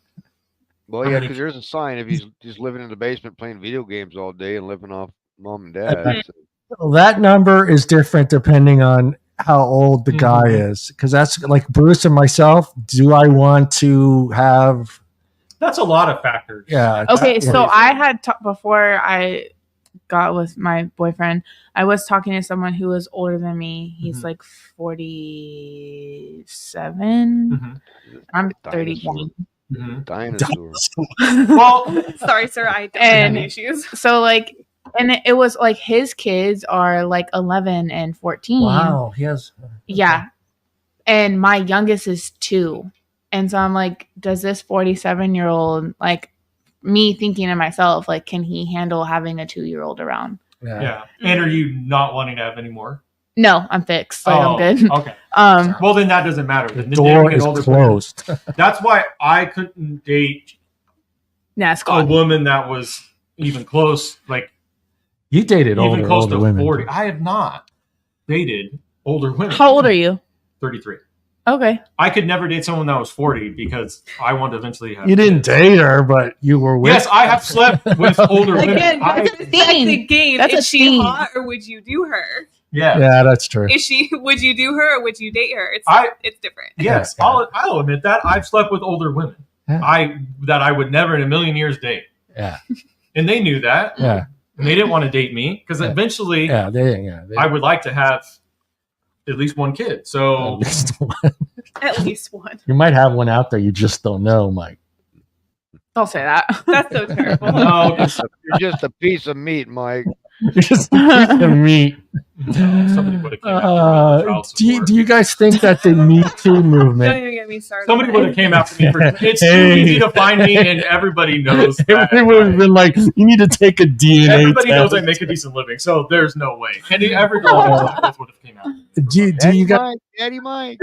Speaker 5: Well,
Speaker 4: How
Speaker 5: yeah,
Speaker 4: many-
Speaker 5: because there's a sign if he's just living in the basement playing video games all day and living off mom and
Speaker 1: Mhm.
Speaker 5: dad. So,
Speaker 1: Well, that number is different depending on how old the guy is. Because that's like Bruce and myself. Do I want to have?
Speaker 4: That's a lot of factors.
Speaker 1: Yeah.
Speaker 2: Okay,
Speaker 1: that-
Speaker 2: so I had before I got with my boyfriend, I was talking to someone who was older than me. He's
Speaker 4: Mhm.
Speaker 2: like 47.
Speaker 4: Mhm.
Speaker 2: I'm
Speaker 5: Dinosaur.
Speaker 2: 31.
Speaker 4: Mhm.
Speaker 5: Dinosaur.
Speaker 4: Well,
Speaker 3: Sorry, sir, I don't
Speaker 2: And-
Speaker 3: have any issues.
Speaker 2: So like, and it was like his kids are like 11 and 14.
Speaker 1: Wow, he has.
Speaker 2: Yeah. And my youngest is 2. And so I'm like, does this 47-year-old, like me thinking to myself, like, can he handle having a 2-year-old around?
Speaker 4: yeah. And are you not wanting to have any more?
Speaker 2: No, I'm fixed. Like, I'm good.
Speaker 4: Okay.
Speaker 2: Um,
Speaker 4: Well, then that doesn't matter.
Speaker 1: The
Speaker 4: Then
Speaker 1: door
Speaker 4: dating an
Speaker 1: is
Speaker 4: older
Speaker 1: closed.
Speaker 4: person- That's why I couldn't date
Speaker 2: yeah, it's
Speaker 4: a
Speaker 2: gone.
Speaker 4: woman that was even close, like
Speaker 1: You dated
Speaker 4: even close
Speaker 1: older
Speaker 4: to
Speaker 1: women.
Speaker 4: 40. I have not dated older women.
Speaker 2: How old are you?
Speaker 4: 33.
Speaker 2: Okay.
Speaker 4: I could never date someone that was 40 because I want to eventually have
Speaker 1: You didn't
Speaker 4: kids.
Speaker 1: date her, but you were with.
Speaker 4: Yes, I have slept with older women.
Speaker 3: Again,
Speaker 2: That's
Speaker 3: that's
Speaker 2: a
Speaker 3: the
Speaker 2: thing.
Speaker 3: game.
Speaker 2: That's
Speaker 3: Is
Speaker 2: a
Speaker 3: she
Speaker 2: thing.
Speaker 3: hot or would you do her?
Speaker 4: Yeah.
Speaker 1: Yeah, that's true.
Speaker 3: Is she? Would you do her or would you date her? It's different.
Speaker 4: Yes,
Speaker 1: Yeah.
Speaker 4: I'll admit that. I've slept with older women.
Speaker 1: Yeah.
Speaker 4: I would never in a million years date.
Speaker 1: Yeah,
Speaker 4: And they knew that.
Speaker 1: yeah,
Speaker 4: And they didn't want to date me because
Speaker 1: Yeah.
Speaker 4: eventually
Speaker 1: yeah. They
Speaker 4: I would like to have at least one kid. So
Speaker 3: At least one.
Speaker 1: you might have one out there. You just don't know, Mike.
Speaker 2: Don't say that.
Speaker 3: That's so terrible.
Speaker 4: no,
Speaker 5: You're just a piece of meat, Mike.
Speaker 1: You're just a piece of meat.
Speaker 4: somebody would have came after me for child support.
Speaker 1: Do you guys think that the Me Too
Speaker 3: Don't
Speaker 1: movement?
Speaker 3: even get me started.
Speaker 4: Somebody would have came after me for it's
Speaker 1: Hey.
Speaker 4: too easy to find me and everybody knows that.
Speaker 1: Everyone would have been like, "You need to take a DNA
Speaker 4: Everybody knows I
Speaker 1: test."
Speaker 4: make a decent living, so there's no way. And every girl would have came after.
Speaker 1: Do you guys?
Speaker 5: Daddy Mike.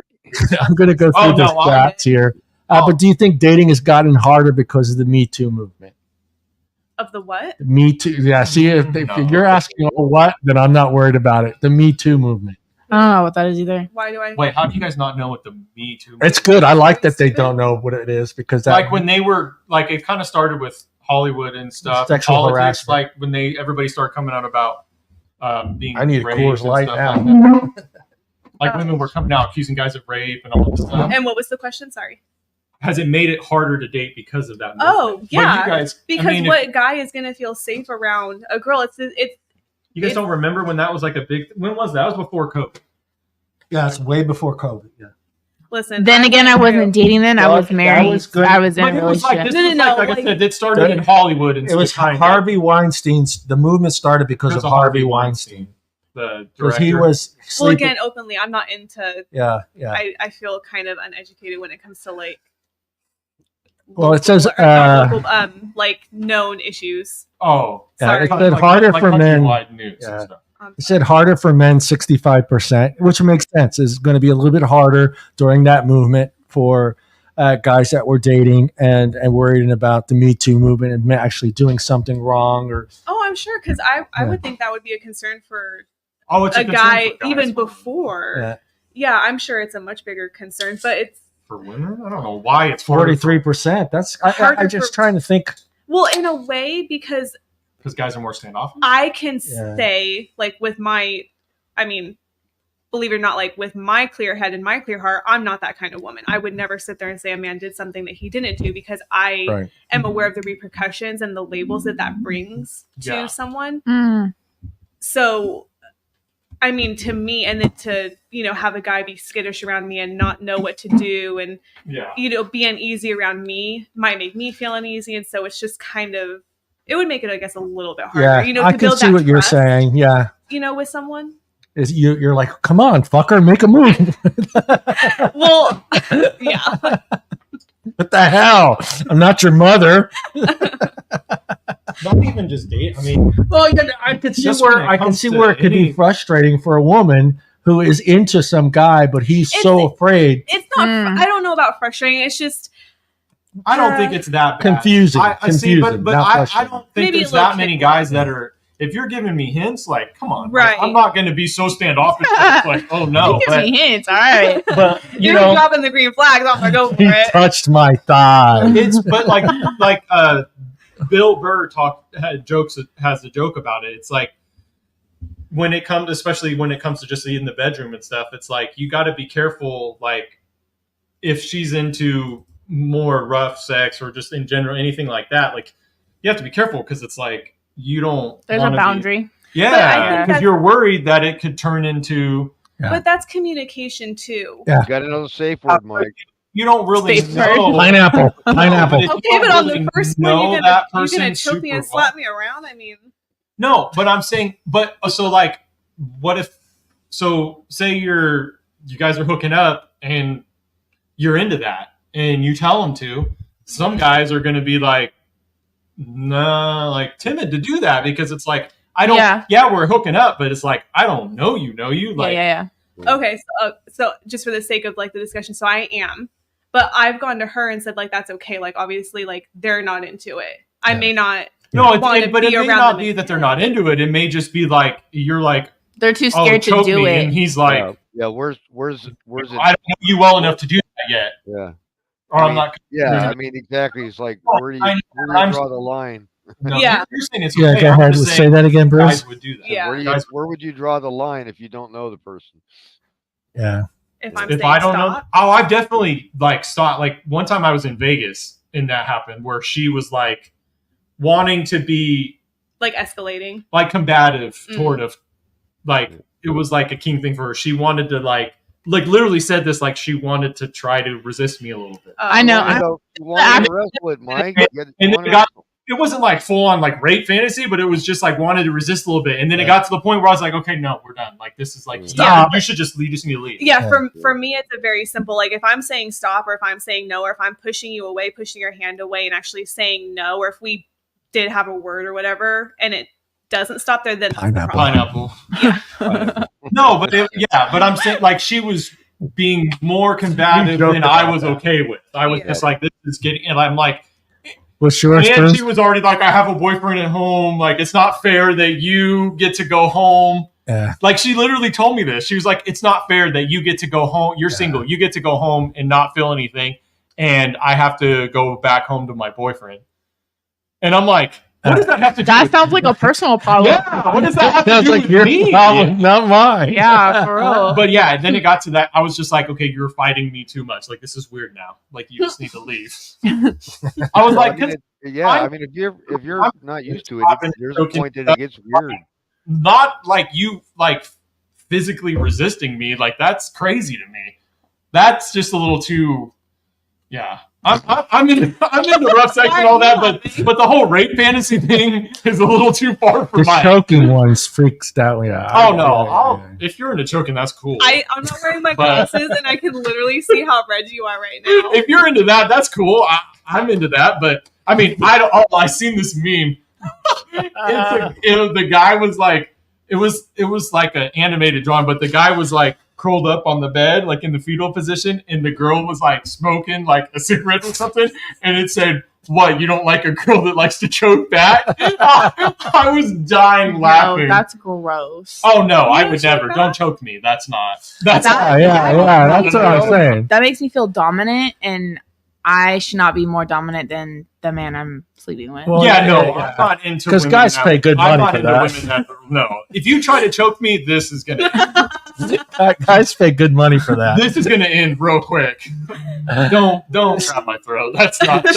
Speaker 1: I'm going to go through
Speaker 4: Oh,
Speaker 1: the
Speaker 4: no,
Speaker 1: stats here.
Speaker 4: Oh.
Speaker 1: But do you think dating has gotten harder because of the Me Too movement?
Speaker 3: Of the what?
Speaker 1: Me Too. Yeah. See, if
Speaker 4: No.
Speaker 1: you're asking what, then I'm not worried about it. The Me Too movement.
Speaker 2: I don't know what that is either.
Speaker 3: Why do I?
Speaker 4: Wait, how do you guys not know what the Me Too?
Speaker 1: It's good. I like that they don't know what it is because that,
Speaker 4: Like when they were like it kind of started with Hollywood and stuff,
Speaker 1: Sexual
Speaker 4: politics.
Speaker 1: harassment.
Speaker 4: Like when everybody started coming out about being.
Speaker 1: I need a
Speaker 4: raped
Speaker 1: Coors
Speaker 4: and
Speaker 1: Light
Speaker 4: stuff
Speaker 1: now.
Speaker 4: Like that. Like women were coming out accusing guys of rape and all this stuff.
Speaker 3: And what was the question? Sorry.
Speaker 4: Has it made it harder to date because of that?
Speaker 3: Oh,
Speaker 4: movement?
Speaker 3: yeah.
Speaker 4: But you guys,
Speaker 3: Because
Speaker 4: I mean,
Speaker 3: what guy is gonna feel safe around a girl? It's
Speaker 4: you guys don't remember when that was like a big. When was that? That was before COVID.
Speaker 1: Yeah, it's way before COVID. Yeah.
Speaker 3: listen.
Speaker 2: Then again, I wasn't dating then. I
Speaker 1: Well,
Speaker 2: was
Speaker 1: that
Speaker 2: married.
Speaker 1: was good.
Speaker 2: I was in
Speaker 4: But
Speaker 2: a
Speaker 4: it was like
Speaker 2: relationship.
Speaker 4: this.
Speaker 3: No,
Speaker 4: Was
Speaker 3: no,
Speaker 4: like I
Speaker 3: like-
Speaker 4: said, it started in Hollywood and
Speaker 1: It was
Speaker 4: kind of-
Speaker 1: Harvey Weinstein's. The movement started because
Speaker 4: Because
Speaker 1: of Harvey Weinstein.
Speaker 4: the
Speaker 1: Because
Speaker 4: director.
Speaker 1: he was
Speaker 3: Well,
Speaker 1: sleeping.
Speaker 3: again, openly, I'm not into.
Speaker 1: Yeah, yeah.
Speaker 3: I feel kind of uneducated when it comes to like.
Speaker 1: Well, it says,
Speaker 3: local- not local, like known issues.
Speaker 4: Oh,
Speaker 1: Yeah,
Speaker 3: Sorry.
Speaker 1: it said harder for men.
Speaker 4: countrywide news
Speaker 1: Yeah.
Speaker 4: and stuff.
Speaker 1: It said harder for men, 65%, which makes sense. Is going to be a little bit harder during that movement for guys that were dating and worrying about the Me Too movement and actually doing something wrong or
Speaker 3: Oh, I'm sure because I
Speaker 1: Yeah.
Speaker 3: would think that would be a concern for
Speaker 4: Oh, it's
Speaker 3: a
Speaker 4: concern
Speaker 3: guy
Speaker 4: for guys.
Speaker 3: even before.
Speaker 1: Yeah.
Speaker 3: Yeah, I'm sure it's a much bigger concern, but it's
Speaker 4: For women, I don't know why it's harder
Speaker 1: 43%. That's I'm
Speaker 3: Harder
Speaker 1: just
Speaker 3: for-
Speaker 1: trying to think.
Speaker 3: well in a way because
Speaker 4: because guys are more standoffish.
Speaker 3: I can
Speaker 1: Yeah.
Speaker 3: say like with my, I mean, believe it or not, like with my clear head and my clear heart, I'm not that kind of woman. I would never sit there and say a man did something that he didn't do because I
Speaker 1: Right.
Speaker 3: am aware of the repercussions and the labels that brings to
Speaker 4: Yeah.
Speaker 3: someone.
Speaker 2: Mm.
Speaker 3: So, I mean, to me, and then to, have a guy be skittish around me and not know what to do and,
Speaker 4: Yeah.
Speaker 3: be uneasy around me might make me feel uneasy. And so it's just kind of, it would make it, I guess, a little bit harder,
Speaker 1: Yeah,
Speaker 3: to
Speaker 1: I can
Speaker 3: build
Speaker 1: see
Speaker 3: that
Speaker 1: what you're
Speaker 3: trust,
Speaker 1: saying. Yeah,
Speaker 3: with someone.
Speaker 1: is you're like, come on, fucker, make a move.
Speaker 3: Well, yeah.
Speaker 1: What the hell? I'm not your mother.
Speaker 4: Not even just date. I mean,
Speaker 1: Well, yeah, I can see
Speaker 4: Just when
Speaker 1: where
Speaker 4: it
Speaker 1: I can
Speaker 4: comes
Speaker 1: see
Speaker 4: to
Speaker 1: where it could be
Speaker 4: any-
Speaker 1: frustrating for a woman who is into some guy, but he's so
Speaker 3: It's-
Speaker 1: afraid.
Speaker 3: It's not,
Speaker 2: Mm.
Speaker 3: I don't know about frustrating. It's just,
Speaker 4: I don't think it's that bad.
Speaker 1: Confusing,
Speaker 4: I see,
Speaker 1: confusing,
Speaker 4: but
Speaker 1: not
Speaker 4: I
Speaker 1: frustrating.
Speaker 4: don't think
Speaker 3: Maybe
Speaker 4: there's
Speaker 3: a little
Speaker 4: that many
Speaker 3: kid-
Speaker 4: guys that are. If you're giving me hints, like, come on, like,
Speaker 3: Right.
Speaker 4: I'm not going to be so standoffish. that it's like, oh no,
Speaker 2: He gives
Speaker 4: but
Speaker 2: me hints. All right.
Speaker 1: But you
Speaker 3: you're
Speaker 1: know,
Speaker 3: dropping the green flags. I'm going to go for
Speaker 1: he
Speaker 3: it.
Speaker 1: touched my thigh.
Speaker 4: it's but like Bill Burr has a joke about it. It's like especially when it comes to just in the bedroom and stuff, it's like you got to be careful. Like if she's into more rough sex or just in general anything like that, like you have to be careful because it's like you don't.
Speaker 2: There's a
Speaker 4: wanna be-
Speaker 2: boundary.
Speaker 3: But I think
Speaker 4: Yeah, because
Speaker 3: that's-
Speaker 4: you're worried that it could turn into.
Speaker 1: Yeah.
Speaker 3: But that's communication too.
Speaker 1: Yeah.
Speaker 5: You got another safe word, Mike.
Speaker 4: You don't really
Speaker 2: Safe
Speaker 4: know.
Speaker 1: Pineapple,
Speaker 4: No,
Speaker 1: pineapple.
Speaker 4: but if you
Speaker 3: Okay,
Speaker 4: don't
Speaker 3: but on the
Speaker 4: really
Speaker 3: first
Speaker 4: know
Speaker 3: one, you're
Speaker 4: that
Speaker 3: gonna
Speaker 4: person
Speaker 3: choke me and
Speaker 4: super
Speaker 3: slap
Speaker 4: well.
Speaker 3: me around. I mean,
Speaker 4: No, but I'm saying, so like, what if? So say you guys are hooking up and you're into that, and you tell them to. Some guys are going to be like, nah, like timid to do that because it's like I don't.
Speaker 2: Yeah.
Speaker 4: Yeah, we're hooking up, but it's like I don't know you. Like,
Speaker 2: yeah.
Speaker 3: Okay, so just for the sake of like the discussion, so I am, but I've gone to her and said like that's okay. Like obviously, like they're not into it. I may not.
Speaker 4: No,
Speaker 3: want to
Speaker 4: but it
Speaker 3: be
Speaker 4: may
Speaker 3: around
Speaker 4: not
Speaker 3: them
Speaker 4: be that they're not into it. It may just be like you're like,
Speaker 2: They're too
Speaker 4: oh,
Speaker 2: scared to
Speaker 4: choke
Speaker 2: do
Speaker 4: me,
Speaker 2: it.
Speaker 4: and he's like,
Speaker 5: yeah. Where's it?
Speaker 4: I don't know you well enough to do that yet,
Speaker 5: Yeah.
Speaker 4: or I'm not.
Speaker 5: Yeah, I mean, exactly. It's like,
Speaker 4: Well,
Speaker 5: where do
Speaker 4: I
Speaker 5: you
Speaker 4: know,
Speaker 5: draw the line?
Speaker 4: No,
Speaker 3: Yeah.
Speaker 4: you're saying it's
Speaker 1: Yeah,
Speaker 4: okay.
Speaker 1: go
Speaker 4: I'm
Speaker 1: ahead.
Speaker 4: just
Speaker 1: Say
Speaker 4: saying
Speaker 1: that again, Bruce.
Speaker 4: guys would do that.
Speaker 3: Yeah.
Speaker 5: Where would you draw the line if you don't know the person?
Speaker 1: Yeah.
Speaker 3: If I'm
Speaker 4: If
Speaker 3: saying
Speaker 4: I don't know,
Speaker 3: stop.
Speaker 4: I've definitely like stopped. Like one time I was in Vegas and that happened where she was like wanting to be
Speaker 3: Like escalating.
Speaker 4: like combative
Speaker 3: Mm.
Speaker 4: toward of like it was like a king thing for her. She wanted to like literally said this like she wanted to try to resist me a little bit.
Speaker 2: I know.
Speaker 5: You want to wrestle it, Mike.
Speaker 4: And then it wasn't like full on like rape fantasy, but it was just like wanted to resist a little bit. And then it got to the point where I was like, okay, no, we're done. Like this is like stop. You should just leave. Just need to leave.
Speaker 3: Yeah, for me, it's a very simple. Like if I'm saying stop, or if I'm saying no, or if I'm pushing you away, pushing your hand away, and actually saying no, or if we did have a word or whatever, and it doesn't stop there, then that's the problem.
Speaker 4: Pineapple. No, but but I'm saying like she was being more combative than I was okay with. I was just like, this is getting, and I'm like,
Speaker 1: what's yours?
Speaker 4: And she was already like, I have a boyfriend at home. Like, it's not fair that you get to go home.
Speaker 1: Yeah.
Speaker 4: Like, she literally told me this. She was like, it's not fair that you get to go home. You're single. You get to go home and not feel anything. And I have to go back home to my boyfriend. And I'm like, what does that have to do
Speaker 2: That
Speaker 4: with
Speaker 2: sounds like a personal problem.
Speaker 4: Yeah, what does that have to
Speaker 1: Sounds
Speaker 4: do
Speaker 1: like
Speaker 4: with
Speaker 1: your
Speaker 4: me?
Speaker 1: problem, not mine.
Speaker 2: Yeah, for real.
Speaker 4: But yeah, then it got to that. I was just like, okay, you're fighting me too much. Like, this is weird now. Like, you just need to leave. I was like,
Speaker 5: I mean, if you're not used to it, there's a point that it gets weird.
Speaker 4: Not like you like physically resisting me. Like, that's crazy to me. That's just a little too. Yeah. I'm in the rough section and all that, but the whole rape fantasy thing is a little too far for
Speaker 1: The
Speaker 4: my
Speaker 1: choking ones freaks out. Yeah.
Speaker 4: Oh no! If you're into choking, that's cool.
Speaker 3: I'm not wearing my glasses, and I can literally see how red you are right now.
Speaker 4: If you're into that, that's cool. I'm into that, but I mean, I seen this meme. The guy was like, it was like an animated drawing, but the guy was like curled up on the bed, like in the fetal position, and the girl was like smoking like a cigarette or something, and it said, "What, you don't like a girl that likes to choke back?" I was dying laughing.
Speaker 2: No, that's gross.
Speaker 4: Oh no, I would never. Don't choke me. That's
Speaker 1: That's what I'm saying.
Speaker 2: That makes me feel dominant, and I should not be more dominant than the man I'm sleeping with.
Speaker 1: Well,
Speaker 4: I'm not into
Speaker 1: because guys pay good money for
Speaker 4: that. No, if you try to choke me, this is gonna.
Speaker 1: Guys pay good money for that.
Speaker 4: This is gonna end real quick. Don't grab my throat. That's not.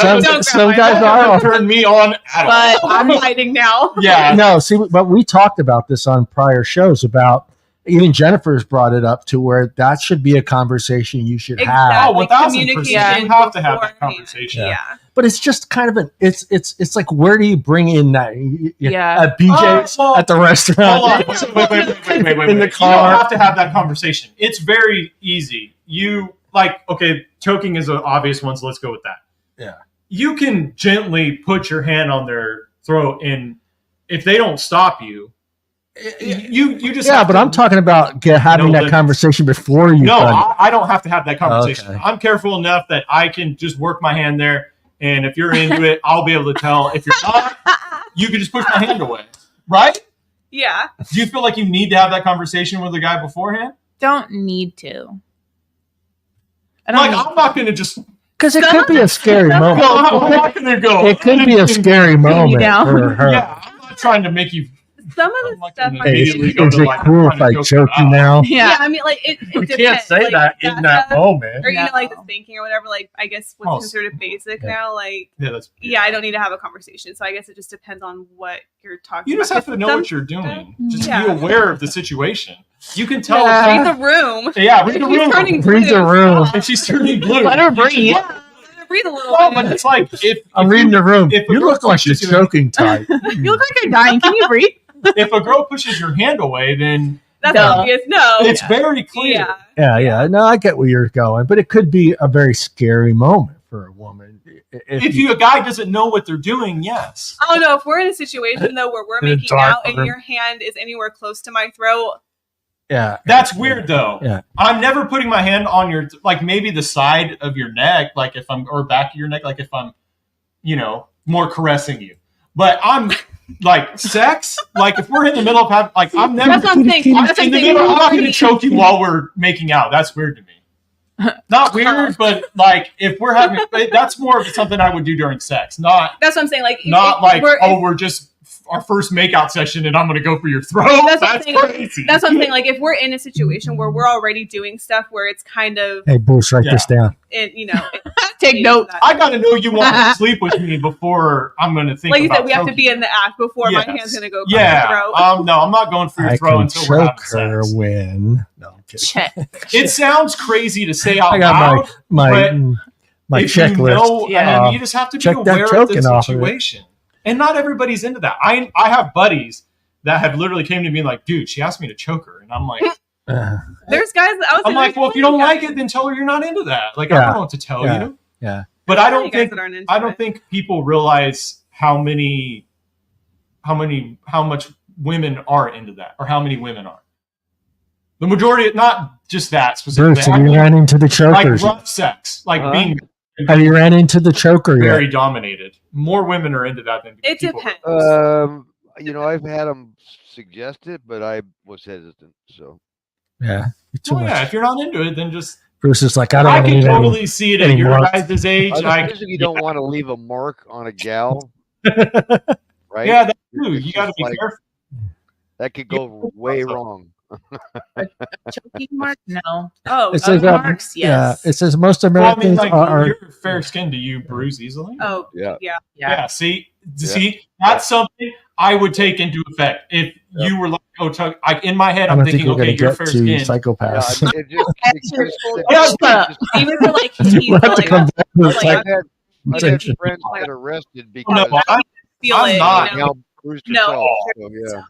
Speaker 1: Some guys are
Speaker 4: turn me on at
Speaker 3: But
Speaker 4: all.
Speaker 3: I'm hiding now.
Speaker 4: Yeah.
Speaker 1: No, see, but we talked about this on prior shows about. Even Jennifer's brought it up to where that should be a conversation you should have.
Speaker 4: Oh, 1,000%. You have to have that conversation.
Speaker 3: Yeah.
Speaker 1: But it's just kind of it's like, where do you bring in that?
Speaker 2: Yeah.
Speaker 1: At BJ's, at the restaurant.
Speaker 4: Hold on. Wait.
Speaker 1: In the car.
Speaker 4: You don't have to have that conversation. It's very easy. You okay, choking is an obvious one, so let's go with that.
Speaker 1: Yeah.
Speaker 4: You can gently put your hand on their throat, and if they don't stop you, you just
Speaker 1: but I'm talking about having that conversation before you.
Speaker 4: No, I don't have to have that conversation.
Speaker 1: Okay.
Speaker 4: I'm careful enough that I can just work my hand there, and if you're into it, I'll be able to tell. If you're not, you can just push my hand away, right?
Speaker 3: Yeah.
Speaker 4: Do you feel like you need to have that conversation with the guy beforehand?
Speaker 2: Don't need to.
Speaker 4: I'm not going to just.
Speaker 1: Because it could be a scary moment.
Speaker 4: I'm not going to go.
Speaker 1: It could be a scary moment for her.
Speaker 4: Yeah, I'm not trying to make you.
Speaker 3: Some of the stuff.
Speaker 1: Hey, is it cool if I choke you now?
Speaker 3: Yeah, I mean, like it
Speaker 1: We
Speaker 3: depends.
Speaker 1: can't say
Speaker 3: like,
Speaker 1: that in that moment.
Speaker 3: or you know, like the thinking or whatever. Like, I guess what's considered basic
Speaker 1: Yeah.
Speaker 3: now. Like,
Speaker 4: yeah,
Speaker 3: I don't need to have a conversation. So I guess it just depends on what you're talking.
Speaker 4: You just
Speaker 3: about.
Speaker 4: have to know what you're doing. Just
Speaker 3: Yeah.
Speaker 4: be aware of the situation. You can tell.
Speaker 3: Read the room.
Speaker 4: Yeah, read the
Speaker 3: She's
Speaker 4: room.
Speaker 3: turning
Speaker 1: Read the
Speaker 3: blue.
Speaker 1: room.
Speaker 4: And she's turning blue.
Speaker 2: Let her breathe.
Speaker 3: Read a little
Speaker 4: Well,
Speaker 3: bit.
Speaker 4: but it's like if
Speaker 1: I'm reading the room.
Speaker 4: if a
Speaker 1: You
Speaker 4: girl
Speaker 1: look like the
Speaker 4: pushes you-
Speaker 1: choking type.
Speaker 2: You look like you're dying. Can you breathe?
Speaker 4: if a girl pushes your hand away, then
Speaker 3: That's
Speaker 2: Duh.
Speaker 3: obvious. No.
Speaker 4: it's very clear.
Speaker 3: Yeah.
Speaker 1: Yeah. No, I get where you're going, but it could be a very scary moment for a woman.
Speaker 4: If a guy doesn't know what they're doing, yes.
Speaker 3: I don't know if we're in a situation though where we're
Speaker 1: In a
Speaker 3: making
Speaker 1: dark
Speaker 3: out and
Speaker 1: room.
Speaker 3: your hand is anywhere close to my throat.
Speaker 1: Yeah,
Speaker 4: That's weird though.
Speaker 1: Yeah.
Speaker 4: I'm never putting my hand on your, like maybe the side of your neck, like if I'm, or back of your neck, like if I'm, more caressing you. But I'm like sex, like if we're in the middle of having, like I'm never,
Speaker 3: That's what I'm saying. That's what I'm saying.
Speaker 4: I'm not going to choke you while we're making out. That's weird to me. Not weird, but like if we're having, that's more of something I would do during sex. Not
Speaker 3: That's what I'm saying. Like
Speaker 4: not
Speaker 3: if
Speaker 4: like
Speaker 3: we're,
Speaker 4: we're just our first makeout session and I'm going to go for your throat.
Speaker 3: That's what I'm
Speaker 4: That's
Speaker 3: saying.
Speaker 4: crazy.
Speaker 3: That's what I'm saying. Like if we're in a situation where we're already doing stuff where it's kind of,
Speaker 1: Hey, Bruce, write this down.
Speaker 2: Take notes.
Speaker 4: I got to know you want to sleep with me before I'm going to think
Speaker 3: like you
Speaker 4: about
Speaker 3: said, we have to
Speaker 4: choking
Speaker 3: be in the act before my
Speaker 4: Yes.
Speaker 3: hand's gonna go.
Speaker 4: Yeah.
Speaker 3: Across your throat.
Speaker 4: No, I'm not going for your
Speaker 1: I
Speaker 4: throat
Speaker 1: can
Speaker 4: until we're having
Speaker 1: choke her
Speaker 4: sex.
Speaker 1: when. No, I'm kidding.
Speaker 2: Check.
Speaker 4: It sounds crazy to say out
Speaker 1: I got
Speaker 4: loud.
Speaker 1: my
Speaker 4: if
Speaker 1: checklist.
Speaker 4: You know,
Speaker 2: Yeah.
Speaker 4: and you just have to be
Speaker 1: Check that
Speaker 4: aware of
Speaker 1: choking
Speaker 4: the
Speaker 1: off of it.
Speaker 4: situation. And not everybody's into that. I have buddies that have literally came to me like, dude, she asked me to choke her. And I'm like,
Speaker 3: There's guys.
Speaker 4: I'm like, well, if you don't like it, then tell her you're not into that. Like, I
Speaker 1: Yeah.
Speaker 4: don't know what to tell
Speaker 1: Yeah.
Speaker 4: you.
Speaker 1: Yeah.
Speaker 4: But I don't think
Speaker 3: that aren't into
Speaker 4: I don't
Speaker 3: it.
Speaker 4: think people realize how much women are into that, or how many women are. The majority, not just that specifically.
Speaker 1: Bruce, have you ran into the
Speaker 4: like
Speaker 1: chokers?
Speaker 4: rough sex, like
Speaker 5: Huh?
Speaker 4: being
Speaker 1: Have you ran into the choker yet?
Speaker 4: very dominated. More women are into that than
Speaker 3: It
Speaker 4: people.
Speaker 3: depends.
Speaker 5: I've had them suggest it, but I was hesitant. So
Speaker 1: Yeah. You're too
Speaker 4: Well,
Speaker 1: much.
Speaker 4: yeah, if you're not into it, then just
Speaker 1: Bruce is like, I don't
Speaker 4: I
Speaker 1: want to
Speaker 4: can
Speaker 1: leave
Speaker 4: totally see it at your
Speaker 1: anymore.
Speaker 4: guys' age.
Speaker 5: I usually don't want to leave a mark on a gal, right?
Speaker 4: Yeah, that's true.
Speaker 5: It's
Speaker 4: You got to
Speaker 5: just
Speaker 4: be
Speaker 5: like-
Speaker 4: careful.
Speaker 5: That could go way wrong.
Speaker 2: Choking mark? No.
Speaker 3: Oh,
Speaker 1: It says,
Speaker 2: marks, yes.
Speaker 1: it says most
Speaker 4: Well, I mean,
Speaker 1: Americans
Speaker 4: like
Speaker 1: are.
Speaker 4: you're fair skinned. Do you bruise easily?
Speaker 3: oh,
Speaker 5: Yeah.
Speaker 3: yeah.
Speaker 4: Yeah. See, that's something I would take into effect if you were like, oh, Chuck. In my head,
Speaker 1: I
Speaker 4: I'm
Speaker 1: don't think
Speaker 4: thinking,
Speaker 1: we're going
Speaker 4: okay,
Speaker 1: to
Speaker 4: you're
Speaker 1: get
Speaker 4: fair
Speaker 1: to
Speaker 4: skinned.
Speaker 1: psychopaths.
Speaker 5: Yeah, it just,
Speaker 4: Yeah,
Speaker 3: Even for like teeth,
Speaker 1: We'll have to
Speaker 3: like,
Speaker 1: come back to the
Speaker 3: like,
Speaker 5: I've had
Speaker 1: psych-
Speaker 5: friends get arrested
Speaker 4: No,
Speaker 5: because
Speaker 3: feel
Speaker 4: I'm
Speaker 3: it.
Speaker 4: not.
Speaker 3: You know?
Speaker 5: gal bruised
Speaker 3: No.
Speaker 5: herself. So, yeah.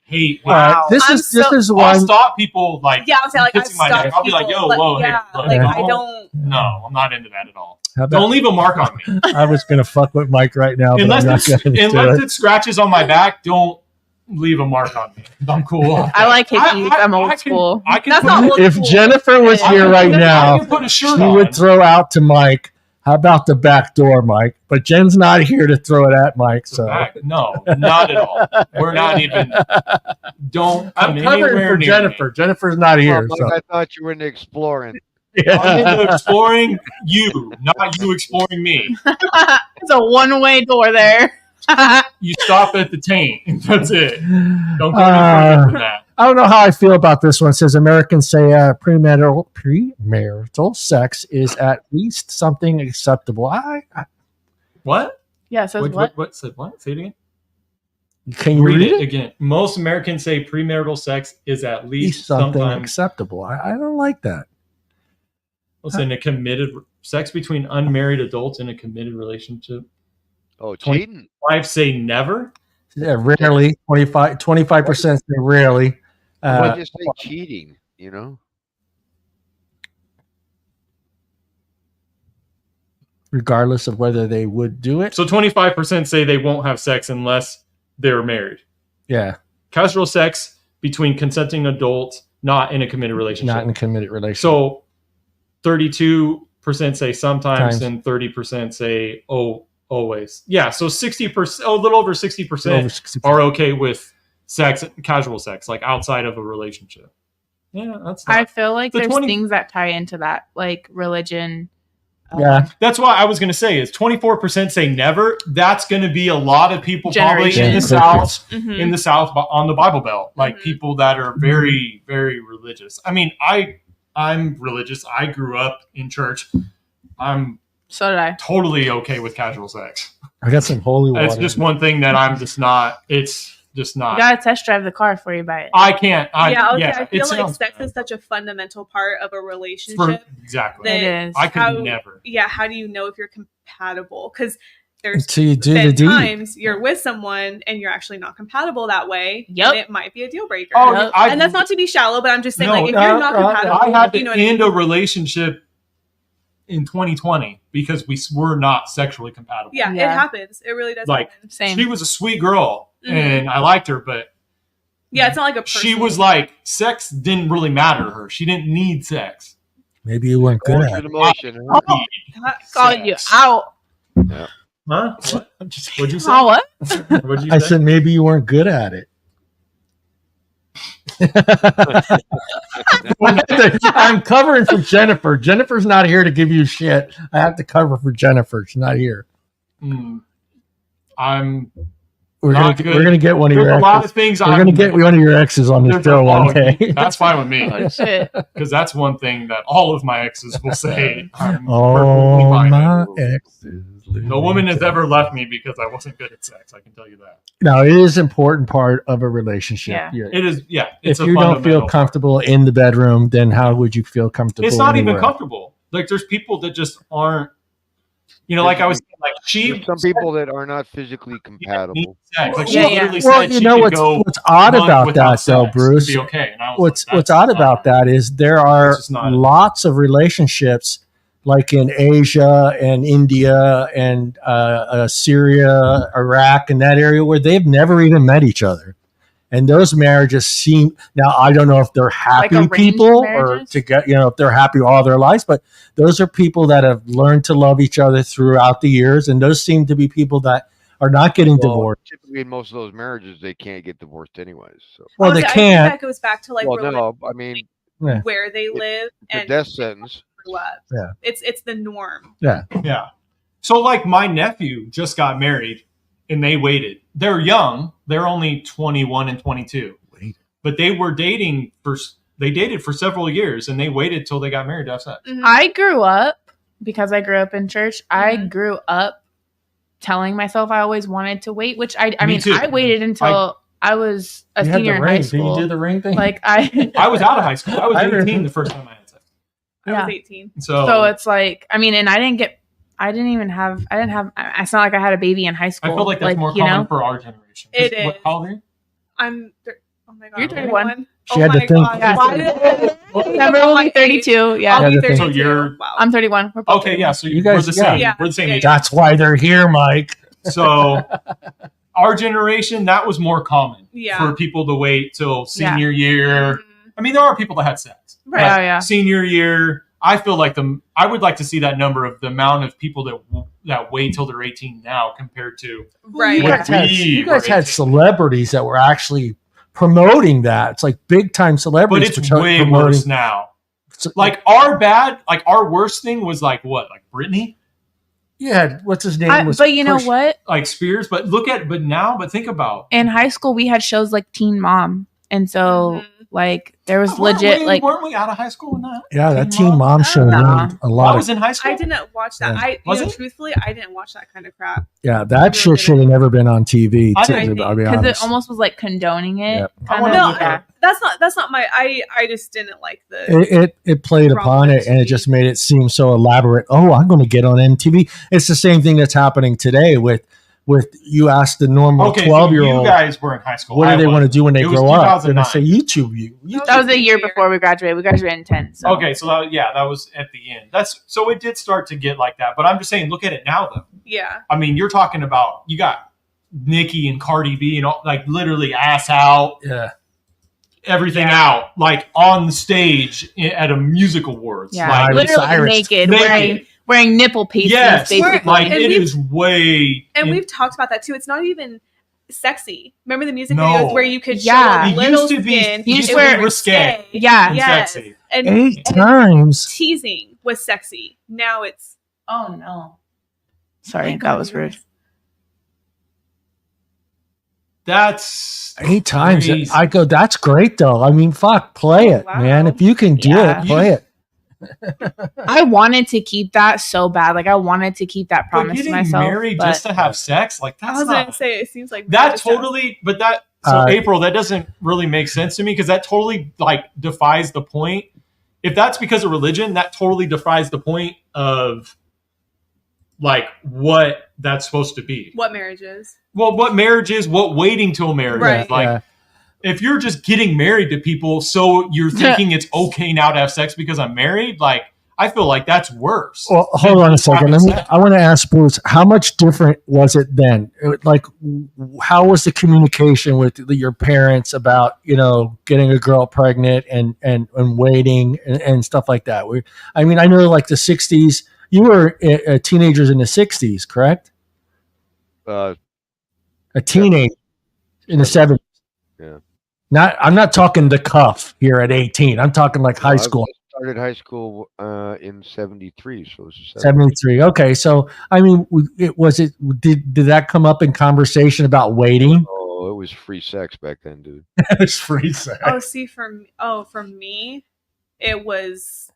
Speaker 4: hate.
Speaker 2: Wow.
Speaker 1: This
Speaker 3: I'm
Speaker 1: is this
Speaker 3: so-
Speaker 1: is
Speaker 4: I'll
Speaker 1: one.
Speaker 4: stop people like
Speaker 3: Yeah, I'm saying like I've
Speaker 4: kissing my
Speaker 3: stopped
Speaker 4: neck. I'll be like,
Speaker 3: people,
Speaker 4: yo,
Speaker 3: like,
Speaker 4: whoa,
Speaker 3: yeah,
Speaker 4: hey, look,
Speaker 3: like
Speaker 1: Yeah.
Speaker 3: I don't.
Speaker 4: No, I'm not into that at all.
Speaker 1: How about-
Speaker 4: Don't leave a mark on me.
Speaker 1: I was going to fuck with Mike right now, but
Speaker 4: unless
Speaker 1: I'm not going to
Speaker 4: unless
Speaker 1: do it.
Speaker 4: it scratches on my back, don't leave a mark on me. I'm cool.
Speaker 2: I like hickeys. I'm old school.
Speaker 4: I can
Speaker 3: That's
Speaker 4: put,
Speaker 3: not old
Speaker 1: If
Speaker 3: school.
Speaker 1: Jennifer was
Speaker 3: Yeah.
Speaker 1: here right
Speaker 4: I
Speaker 1: now,
Speaker 4: can put a shirt
Speaker 1: she
Speaker 4: on.
Speaker 1: would throw out to Mike, how about the back door, Mike? But Jen's not here to throw it at Mike,
Speaker 4: The
Speaker 1: so
Speaker 4: back. No, not at all. We're not even. Don't come
Speaker 1: I'm covering
Speaker 4: anywhere
Speaker 1: for
Speaker 4: near
Speaker 1: Jennifer.
Speaker 4: me.
Speaker 1: Jennifer's not here,
Speaker 5: Mike,
Speaker 1: so
Speaker 5: I thought you were into exploring.
Speaker 4: I'm into
Speaker 1: yeah.
Speaker 4: exploring you, not you exploring me.
Speaker 2: It's a one-way door there.
Speaker 4: You stop at the taint. That's it. Don't go any further than that.
Speaker 1: I don't know how I feel about this one. It says Americans say premarital sex is at least something acceptable.
Speaker 4: What?
Speaker 2: Yeah, it says what?
Speaker 4: What? Said what? Say it again.
Speaker 1: Can you read it?
Speaker 4: again. Most Americans say premarital sex is at least
Speaker 1: Something
Speaker 4: sometimes.
Speaker 1: acceptable. I don't like that.
Speaker 4: Listen, a committed sex between unmarried adults in a committed relationship.
Speaker 5: Oh, cheating.
Speaker 4: Wives say never.
Speaker 1: Yeah, rarely. 25% say rarely.
Speaker 5: Why just say cheating? You know.
Speaker 1: Regardless of whether they would do it.
Speaker 4: So 25% say they won't have sex unless they're married.
Speaker 1: Yeah,
Speaker 4: Casual sex between consenting adults, not in a committed relationship.
Speaker 1: not in a committed relationship.
Speaker 4: So 32% say sometimes,
Speaker 1: Times.
Speaker 4: and 30% say always. Yeah, so 60%, a little over 60%
Speaker 1: Over 60%.
Speaker 4: are okay with sex, casual sex, like outside of a relationship. Yeah, that's
Speaker 2: I
Speaker 4: not,
Speaker 2: feel like
Speaker 4: The
Speaker 2: there's
Speaker 4: 20
Speaker 2: things that tie into that, like religion.
Speaker 1: Yeah.
Speaker 4: that's what I was going to say is 24% say never. That's going to be a lot of people probably in the
Speaker 2: Generation.
Speaker 4: South,
Speaker 3: Mhm.
Speaker 4: in the South on the Bible Belt, like
Speaker 3: Mhm.
Speaker 4: people that are very, very religious. I mean, I'm religious. I grew up in church. I'm
Speaker 2: So did I.
Speaker 4: totally okay with casual sex.
Speaker 1: I got some holy water.
Speaker 4: It's just one thing that I'm just not. It's just
Speaker 2: You
Speaker 4: not.
Speaker 2: gotta test drive the car before you buy it.
Speaker 4: I can't.
Speaker 3: I
Speaker 4: it
Speaker 3: feel like
Speaker 4: sounds
Speaker 3: sex
Speaker 4: bad.
Speaker 3: is such a fundamental part of a
Speaker 4: For-
Speaker 3: relationship.
Speaker 4: exactly.
Speaker 3: that
Speaker 2: It is.
Speaker 4: I could
Speaker 3: how-
Speaker 4: never.
Speaker 3: Yeah, how do you know if you're compatible? Because there's
Speaker 1: Until you do the
Speaker 3: been
Speaker 1: deed.
Speaker 3: times you're with someone and you're actually not compatible that way.
Speaker 2: Yep.
Speaker 3: And it might be a deal breaker.
Speaker 4: Oh,
Speaker 2: Yep.
Speaker 3: And that's not to be shallow, but I'm just saying,
Speaker 4: No,
Speaker 3: like, if you're not compatible,
Speaker 4: I had to
Speaker 3: you know what I mean?
Speaker 4: end a relationship in 2020 because we were not sexually compatible.
Speaker 3: Yeah,
Speaker 2: Yeah.
Speaker 3: it happens. It really does
Speaker 4: Like,
Speaker 3: happen.
Speaker 2: Same.
Speaker 4: She was a sweet girl
Speaker 3: Mhm.
Speaker 4: and I liked her, but
Speaker 3: Yeah, it's not like a
Speaker 4: she
Speaker 3: personal-
Speaker 4: was like, sex didn't really matter to her. She didn't need sex.
Speaker 1: Maybe you weren't good
Speaker 5: Going
Speaker 1: at
Speaker 5: through
Speaker 1: it.
Speaker 5: the motion. huh?
Speaker 3: That-
Speaker 2: Calling you
Speaker 4: Sex.
Speaker 2: out.
Speaker 4: Huh? What?
Speaker 1: I'm just
Speaker 4: What'd you say?
Speaker 2: Oh, what?
Speaker 4: What'd you
Speaker 1: I
Speaker 4: say?
Speaker 1: said maybe you weren't good at it. I'm covering for Jennifer. Jennifer's not here to give you shit. I have to cover for Jennifer. She's not here.
Speaker 4: I'm
Speaker 1: We're
Speaker 4: Not
Speaker 1: gonna
Speaker 4: good.
Speaker 1: we're gonna get one of
Speaker 4: There's
Speaker 1: your
Speaker 4: a lot of
Speaker 1: exes.
Speaker 4: things
Speaker 1: We're
Speaker 4: I'm
Speaker 1: gonna get one of your exes on the
Speaker 4: There's
Speaker 1: show
Speaker 4: a-
Speaker 1: one
Speaker 4: oh,
Speaker 1: day.
Speaker 4: That's fine with me
Speaker 2: Oh, shit.
Speaker 4: because that's one thing that all of my exes will say. I'm perfectly
Speaker 1: Oh,
Speaker 4: fine
Speaker 1: my
Speaker 4: with.
Speaker 1: exes.
Speaker 4: No woman has ever left me because I wasn't good at sex. I can tell you that.
Speaker 1: No, it is an important part of a relationship.
Speaker 2: Yeah.
Speaker 1: You're-
Speaker 4: It is. Yeah.
Speaker 1: if
Speaker 4: It's a
Speaker 1: you don't feel
Speaker 4: fundamental part.
Speaker 1: comfortable in the bedroom, then how would you feel comfortable?
Speaker 4: It's not even
Speaker 1: anywhere?
Speaker 4: comfortable. Like there's people that just aren't. You know, like I was saying, like she.
Speaker 5: There's some people that are not physically compatible.
Speaker 4: Sex. Like she
Speaker 2: Yeah,
Speaker 4: literally
Speaker 1: Well,
Speaker 4: said
Speaker 1: you
Speaker 4: she
Speaker 1: know
Speaker 4: could go
Speaker 1: what's odd
Speaker 4: month
Speaker 1: about
Speaker 4: without
Speaker 1: that, though,
Speaker 4: sex
Speaker 1: Bruce?
Speaker 4: and be okay. And I was
Speaker 1: What's
Speaker 4: like,
Speaker 1: what's
Speaker 4: that's
Speaker 1: odd about that is there are
Speaker 4: It's just not-
Speaker 1: lots of relationships, like in Asia and India and Syria, Iraq, and that area where they've never even met each other, and those marriages seem. Now I don't know if they're happy
Speaker 2: arranged
Speaker 1: people or
Speaker 2: marriages?
Speaker 1: to get if they're happy all their lives, but those are people that have learned to love each other throughout the years, and those seem to be people that are not getting
Speaker 5: Well,
Speaker 1: divorced.
Speaker 5: typically in most of those marriages, they can't get divorced anyways. So,
Speaker 1: Well, they
Speaker 3: Honestly, I
Speaker 1: can't.
Speaker 3: think that goes back to like
Speaker 5: well,
Speaker 3: religion,
Speaker 5: no, I mean,
Speaker 3: where they live
Speaker 5: the
Speaker 3: and
Speaker 5: death sentence.
Speaker 3: grew up.
Speaker 1: Yeah.
Speaker 3: It's the norm.
Speaker 1: Yeah.
Speaker 4: Yeah. So like my nephew just got married and they waited. They're young. They're only 21 and 22.
Speaker 1: Wait.
Speaker 4: But they were dating they dated for several years and they waited till they got married to have sex.
Speaker 3: Mhm.
Speaker 2: I grew up, because I grew up in church, I
Speaker 3: Mhm.
Speaker 2: grew up telling myself I always wanted to wait, which I
Speaker 4: Me
Speaker 2: mean,
Speaker 4: too.
Speaker 2: I waited until I was a
Speaker 1: You had
Speaker 2: senior
Speaker 1: the
Speaker 2: in high
Speaker 1: ring.
Speaker 2: school.
Speaker 1: Did you do the ring thing?
Speaker 2: Like I
Speaker 4: I was out of high school. I was
Speaker 1: I
Speaker 4: 18
Speaker 1: remember.
Speaker 4: the first time I had sex.
Speaker 3: I
Speaker 2: Yeah.
Speaker 3: was 18.
Speaker 2: so it's like, I mean, and I didn't have, it's not like I had a baby in high school.
Speaker 4: I feel like that's more
Speaker 2: you
Speaker 4: common
Speaker 2: know?
Speaker 4: for our generation.
Speaker 3: It
Speaker 4: What,
Speaker 3: is.
Speaker 4: how old are you?
Speaker 3: Oh my god.
Speaker 2: You're 31.
Speaker 1: She
Speaker 3: Oh
Speaker 1: had to
Speaker 3: my
Speaker 1: think.
Speaker 3: God.
Speaker 2: Yeah.
Speaker 3: Why did-
Speaker 2: Remember, we'll be 32. Yeah.
Speaker 3: I'll
Speaker 1: Yeah,
Speaker 3: be
Speaker 1: the thing-
Speaker 3: 32.
Speaker 4: So you're-
Speaker 3: Wow.
Speaker 2: I'm 31. We're both
Speaker 4: Okay, yeah. So
Speaker 1: You
Speaker 4: we're
Speaker 1: guys-
Speaker 4: the same.
Speaker 3: yeah.
Speaker 4: We're the same
Speaker 3: Yeah.
Speaker 4: age.
Speaker 1: That's why they're here, Mike.
Speaker 4: So our generation, that was more common
Speaker 3: Yeah.
Speaker 4: for people to wait till
Speaker 2: Yeah.
Speaker 4: senior year.
Speaker 3: Mhm.
Speaker 4: I mean, there are people that had sex.
Speaker 3: Right.
Speaker 2: Oh, yeah.
Speaker 4: Senior year, I feel like I would like to see that number of the amount of people that wait till they're 18 now compared to
Speaker 3: Right.
Speaker 1: You
Speaker 4: When
Speaker 1: guys, had,
Speaker 4: we
Speaker 1: you
Speaker 4: were
Speaker 1: guys had
Speaker 4: 18.
Speaker 1: celebrities that were actually promoting that. It's like big time
Speaker 4: but
Speaker 1: celebrities.
Speaker 4: it's way worse now. Like our worst thing was like what? Like Britney?
Speaker 1: yeah, what's his name? was
Speaker 2: but you know
Speaker 1: pushed-
Speaker 2: what?
Speaker 4: Like Spears? But think about
Speaker 2: In high school, we had shows like Teen Mom. And so,
Speaker 3: Mhm.
Speaker 2: like, there was
Speaker 4: Weren't
Speaker 2: legit,
Speaker 4: we-
Speaker 2: like,
Speaker 4: weren't we out of high school in that?
Speaker 1: Yeah, that
Speaker 4: Teen
Speaker 1: Teen Mom show
Speaker 2: Nah.
Speaker 1: ruined a
Speaker 4: I
Speaker 1: lot
Speaker 4: was
Speaker 1: of.
Speaker 4: in high school.
Speaker 3: I didn't watch that.
Speaker 1: Yeah.
Speaker 4: Was it?
Speaker 3: Truthfully, I didn't watch that kind of crap.
Speaker 1: Yeah, that shit should have never been on TV.
Speaker 4: I
Speaker 1: To,
Speaker 4: didn't
Speaker 1: I'll be
Speaker 2: because it
Speaker 1: honest.
Speaker 2: almost was like condoning it.
Speaker 1: Yep.
Speaker 4: I
Speaker 2: Kind
Speaker 4: wanna
Speaker 2: of.
Speaker 3: No,
Speaker 4: look at
Speaker 3: That's not my. I just didn't like the.
Speaker 1: It played upon it, and it just made it seem so elaborate. Oh, I'm going to get on MTV. It's the same thing that's happening today with you ask the normal
Speaker 4: Okay,
Speaker 1: 12-year-old,
Speaker 4: so you guys were in high school.
Speaker 1: what do
Speaker 4: I
Speaker 1: they want to
Speaker 4: wasn't.
Speaker 1: do when they
Speaker 4: It was
Speaker 1: grow up? They're going to
Speaker 4: 2009.
Speaker 1: say YouTube.
Speaker 2: That was a year before we graduated. We graduated in 10. So.
Speaker 4: Okay, so that was at the end. So it did start to get like that. But I'm just saying, look at it now though.
Speaker 3: Yeah.
Speaker 4: I mean, you're talking about you got Nicki and Cardi B and all, like literally ass out,
Speaker 1: Yeah.
Speaker 4: everything
Speaker 2: Yeah.
Speaker 4: out, like on the stage at a music awards.
Speaker 2: Yeah,
Speaker 4: Like,
Speaker 1: Miley
Speaker 2: literally
Speaker 1: Cyrus.
Speaker 2: naked,
Speaker 4: Naked.
Speaker 2: wearing nipple pasties,
Speaker 4: yes,
Speaker 2: basically.
Speaker 4: like
Speaker 3: And
Speaker 4: it
Speaker 3: we've-
Speaker 4: is way.
Speaker 3: And we've talked about that too. It's not even sexy. Remember the music
Speaker 4: No.
Speaker 3: videos where you could
Speaker 2: Yeah.
Speaker 3: show
Speaker 4: It
Speaker 3: a little
Speaker 4: used to be-
Speaker 3: skin?
Speaker 4: it
Speaker 2: used
Speaker 3: it
Speaker 2: to
Speaker 3: was
Speaker 2: be
Speaker 4: risque.
Speaker 2: Yeah.
Speaker 4: and
Speaker 3: Yes.
Speaker 4: sexy.
Speaker 3: And
Speaker 1: 8 times.
Speaker 3: teasing was sexy. Now it's
Speaker 2: Oh no. Sorry, that was rude.
Speaker 4: That's
Speaker 1: 8 times.
Speaker 4: crazy.
Speaker 1: I go, that's great though. I mean, fuck, play it,
Speaker 3: Wow.
Speaker 1: man. If you can do
Speaker 2: Yeah.
Speaker 1: it, play it.
Speaker 2: I wanted to keep that so bad. Like I wanted to keep that
Speaker 4: but
Speaker 2: promise to
Speaker 4: getting
Speaker 2: myself.
Speaker 4: married
Speaker 2: but
Speaker 4: just to have sex, like
Speaker 3: I
Speaker 4: that's
Speaker 3: was
Speaker 4: not.
Speaker 3: gonna say it seems like
Speaker 4: That
Speaker 3: just sounds-
Speaker 4: totally, but that so
Speaker 1: Uh,
Speaker 4: April, that doesn't really make sense to me because that totally like defies the point. If that's because of religion, that totally defies the point of like what that's supposed to be.
Speaker 3: what marriage is.
Speaker 4: Well, what marriage is, what waiting till marriage
Speaker 3: Right.
Speaker 4: is. Like
Speaker 1: Yeah.
Speaker 4: if you're just getting married to people, so you're thinking it's okay now to have sex because I'm married, like I feel like that's worse.
Speaker 1: Well, hold on a second. I want to ask Bruce, how much different was it then? Like, how was the communication with your parents about, getting a girl pregnant and waiting and stuff like that? I know like the 60s, you were teenagers in the 60s, correct?
Speaker 5: Uh,
Speaker 1: A teenager in the 70s.
Speaker 5: Yeah.
Speaker 1: I'm not talking the cuff here at 18. I'm talking like high school.
Speaker 5: I started high school in 73, so it was
Speaker 1: 73. Okay, so did that come up in conversation about waiting?
Speaker 5: Oh, it was free sex back then, dude.
Speaker 1: It was free sex.
Speaker 3: Oh, see, for me, it was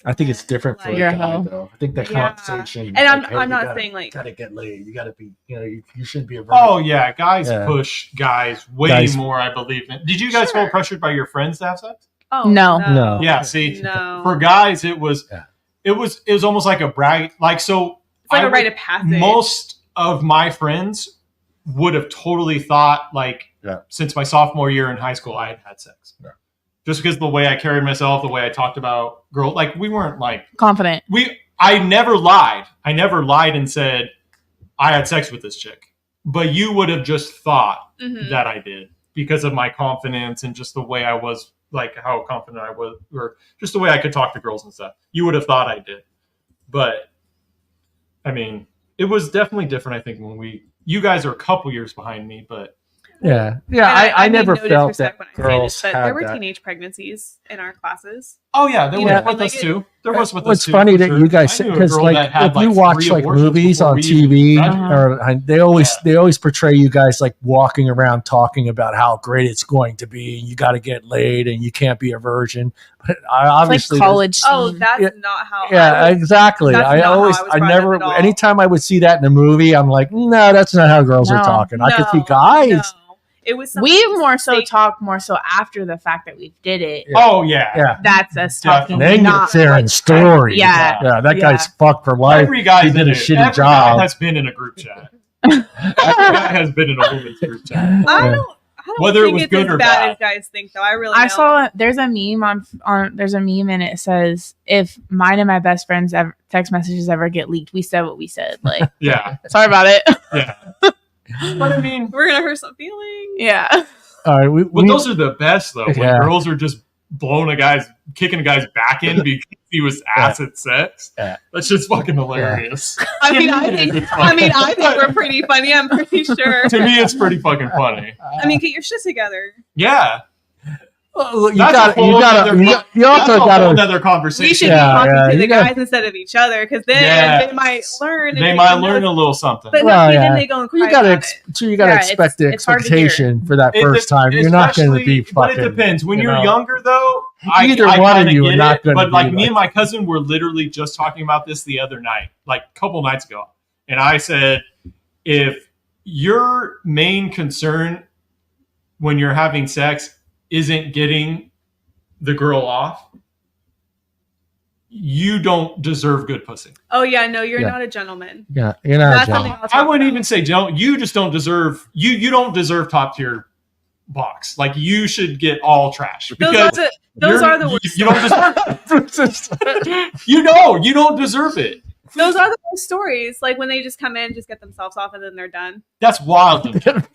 Speaker 1: I think it's different for
Speaker 3: like,
Speaker 1: a
Speaker 2: You're a
Speaker 1: guy,
Speaker 2: hoe.
Speaker 1: though. I think the
Speaker 3: Yeah.
Speaker 1: conversation.
Speaker 3: And
Speaker 1: like, hey,
Speaker 3: I'm
Speaker 1: you
Speaker 3: not
Speaker 1: gotta-
Speaker 3: saying like
Speaker 1: gotta get laid. You gotta be. You shouldn't be a virgin.
Speaker 4: Oh yeah, guys
Speaker 1: Yeah.
Speaker 4: push guys way
Speaker 1: Guys-
Speaker 4: more, I believe. Did you guys
Speaker 3: Sure.
Speaker 4: feel pressured by your friends to have sex?
Speaker 3: oh
Speaker 1: No.
Speaker 4: Yeah, see,
Speaker 3: no.
Speaker 4: for guys, it was
Speaker 1: Yeah.
Speaker 4: it was almost like a brag. Like so,
Speaker 3: It's like
Speaker 4: I
Speaker 3: a rite
Speaker 4: would-
Speaker 3: of passage.
Speaker 4: most of my friends would have totally thought like
Speaker 1: Yeah.
Speaker 4: since my sophomore year in high school, I had sex.
Speaker 1: Yeah.
Speaker 4: Just because of the way I carried myself, the way I talked about girls, like we weren't like
Speaker 2: Confident.
Speaker 4: I never lied. I never lied and said I had sex with this chick. But you would have just thought
Speaker 3: Mhm.
Speaker 4: that I did because of my confidence and just the way I was, like how confident I was, or just the way I could talk to girls and stuff. You would have thought I did. But I mean, it was definitely different, I think, when you guys are a couple years behind me, but
Speaker 1: Yeah.
Speaker 3: And
Speaker 1: I
Speaker 3: mean
Speaker 1: never
Speaker 3: no
Speaker 1: felt that
Speaker 3: disrespect when I say
Speaker 1: girls
Speaker 3: this, but
Speaker 1: had
Speaker 3: there were
Speaker 1: that.
Speaker 3: teenage pregnancies in our classes.
Speaker 4: oh yeah, there
Speaker 1: Yeah.
Speaker 4: was with us too. There was with us
Speaker 1: What's
Speaker 4: too.
Speaker 1: funny
Speaker 4: for
Speaker 1: that
Speaker 4: sure.
Speaker 1: you guys
Speaker 4: I knew a
Speaker 1: because
Speaker 4: girl
Speaker 1: like
Speaker 4: that had,
Speaker 1: if you
Speaker 4: like,
Speaker 1: watch
Speaker 4: 3
Speaker 1: like
Speaker 4: abortions
Speaker 1: movies
Speaker 4: before
Speaker 1: on
Speaker 4: we even
Speaker 1: TV,
Speaker 4: graduated.
Speaker 1: or they always portray you guys like walking around talking about how great it's going to be, and you got to get laid, and you can't be a virgin. But I
Speaker 2: It's
Speaker 1: obviously
Speaker 2: like college
Speaker 3: Oh,
Speaker 2: scene.
Speaker 3: that's
Speaker 1: Yeah.
Speaker 3: not how.
Speaker 1: Yeah,
Speaker 3: I was,
Speaker 1: exactly.
Speaker 3: that's
Speaker 1: I
Speaker 3: not how
Speaker 1: always,
Speaker 3: I was
Speaker 1: I
Speaker 3: brought
Speaker 1: never.
Speaker 3: up at all.
Speaker 1: Anytime I would see that in a movie, I'm like, no, that's not how girls are
Speaker 2: No.
Speaker 1: talking. I could see
Speaker 3: No,
Speaker 1: guys.
Speaker 3: no. It was something
Speaker 2: We more so
Speaker 3: they-
Speaker 2: talk more so after the fact that we did it.
Speaker 1: Yeah.
Speaker 4: Oh yeah.
Speaker 1: Yeah.
Speaker 2: That's us talking.
Speaker 1: Then you're
Speaker 2: not
Speaker 1: sharing
Speaker 2: like-
Speaker 1: stories.
Speaker 2: Yeah.
Speaker 1: Yeah, that
Speaker 2: Yeah.
Speaker 1: guy's fucked for life.
Speaker 4: Every guy
Speaker 1: He did a shitty
Speaker 4: every
Speaker 1: job.
Speaker 4: guy has been in a group chat. Every guy has been in a woman's group chat.
Speaker 3: I
Speaker 1: Yeah.
Speaker 3: don't
Speaker 4: Whether it
Speaker 3: think
Speaker 4: was
Speaker 3: it's
Speaker 4: good
Speaker 3: as
Speaker 4: or
Speaker 3: bad
Speaker 4: bad.
Speaker 3: as guys think, though. I really
Speaker 2: I
Speaker 3: don't.
Speaker 2: saw there's a meme there's a meme and it says if mine and my best friend's text messages ever get leaked, we said what we said. Like,
Speaker 4: Yeah.
Speaker 2: sorry about it.
Speaker 4: Yeah. But I mean,
Speaker 3: We're gonna hurt some feelings.
Speaker 2: Yeah.
Speaker 1: All right,
Speaker 4: but those are the best though. When
Speaker 1: Yeah.
Speaker 4: girls are just kicking a guy's back in because he was ass at sex.
Speaker 1: Yeah.
Speaker 4: That's just fucking hilarious.
Speaker 3: I think we're pretty funny. I'm pretty sure.
Speaker 4: To me, it's pretty fucking funny.
Speaker 3: I mean, get your shit together.
Speaker 4: Yeah.
Speaker 1: Well, you
Speaker 4: That's a
Speaker 1: got
Speaker 4: whole other-
Speaker 1: you
Speaker 4: That's
Speaker 1: also
Speaker 4: a
Speaker 1: got
Speaker 4: whole
Speaker 1: to.
Speaker 4: other conversation.
Speaker 3: We should
Speaker 1: Yeah,
Speaker 3: be talking
Speaker 1: yeah,
Speaker 3: to
Speaker 1: you
Speaker 3: the
Speaker 1: gotta-
Speaker 3: guys instead of each other, because then
Speaker 4: Yeah.
Speaker 3: they might learn.
Speaker 4: They might learn a little something.
Speaker 3: But
Speaker 1: Well,
Speaker 3: no,
Speaker 1: yeah.
Speaker 3: then they go and cry
Speaker 1: You got
Speaker 3: about
Speaker 1: to.
Speaker 3: it.
Speaker 1: So you got to
Speaker 2: Yeah,
Speaker 1: expect the
Speaker 2: it's hard to hear.
Speaker 1: expectation for that
Speaker 4: It-
Speaker 1: first time. You're not going to be
Speaker 4: especially- But
Speaker 1: fucking.
Speaker 4: it depends. When
Speaker 1: you
Speaker 4: you're
Speaker 1: know.
Speaker 4: younger, though,
Speaker 1: Either
Speaker 4: I
Speaker 1: one of
Speaker 4: kinda
Speaker 1: you are
Speaker 4: get
Speaker 1: not
Speaker 4: it,
Speaker 1: gonna
Speaker 4: But like
Speaker 1: be
Speaker 4: me
Speaker 1: like-
Speaker 4: and my cousin were literally just talking about this the other night, like a couple nights ago, and I said, if your main concern when you're having sex isn't getting the girl off, you don't deserve good pussy.
Speaker 3: Oh yeah, no, you're
Speaker 1: Yeah.
Speaker 3: not a gentleman.
Speaker 1: Yeah, you're not.
Speaker 3: That's
Speaker 1: a
Speaker 3: something
Speaker 1: gentleman.
Speaker 3: I'll talk
Speaker 4: I wouldn't
Speaker 3: about.
Speaker 4: even say don't. You just don't deserve. You don't deserve top tier box. Like you should get all trash
Speaker 3: Those are the worst.
Speaker 4: You don't deserve. You don't deserve it.
Speaker 3: Those are the worst stories. Like when they just come in, just get themselves off, and then they're done.
Speaker 4: That's wild.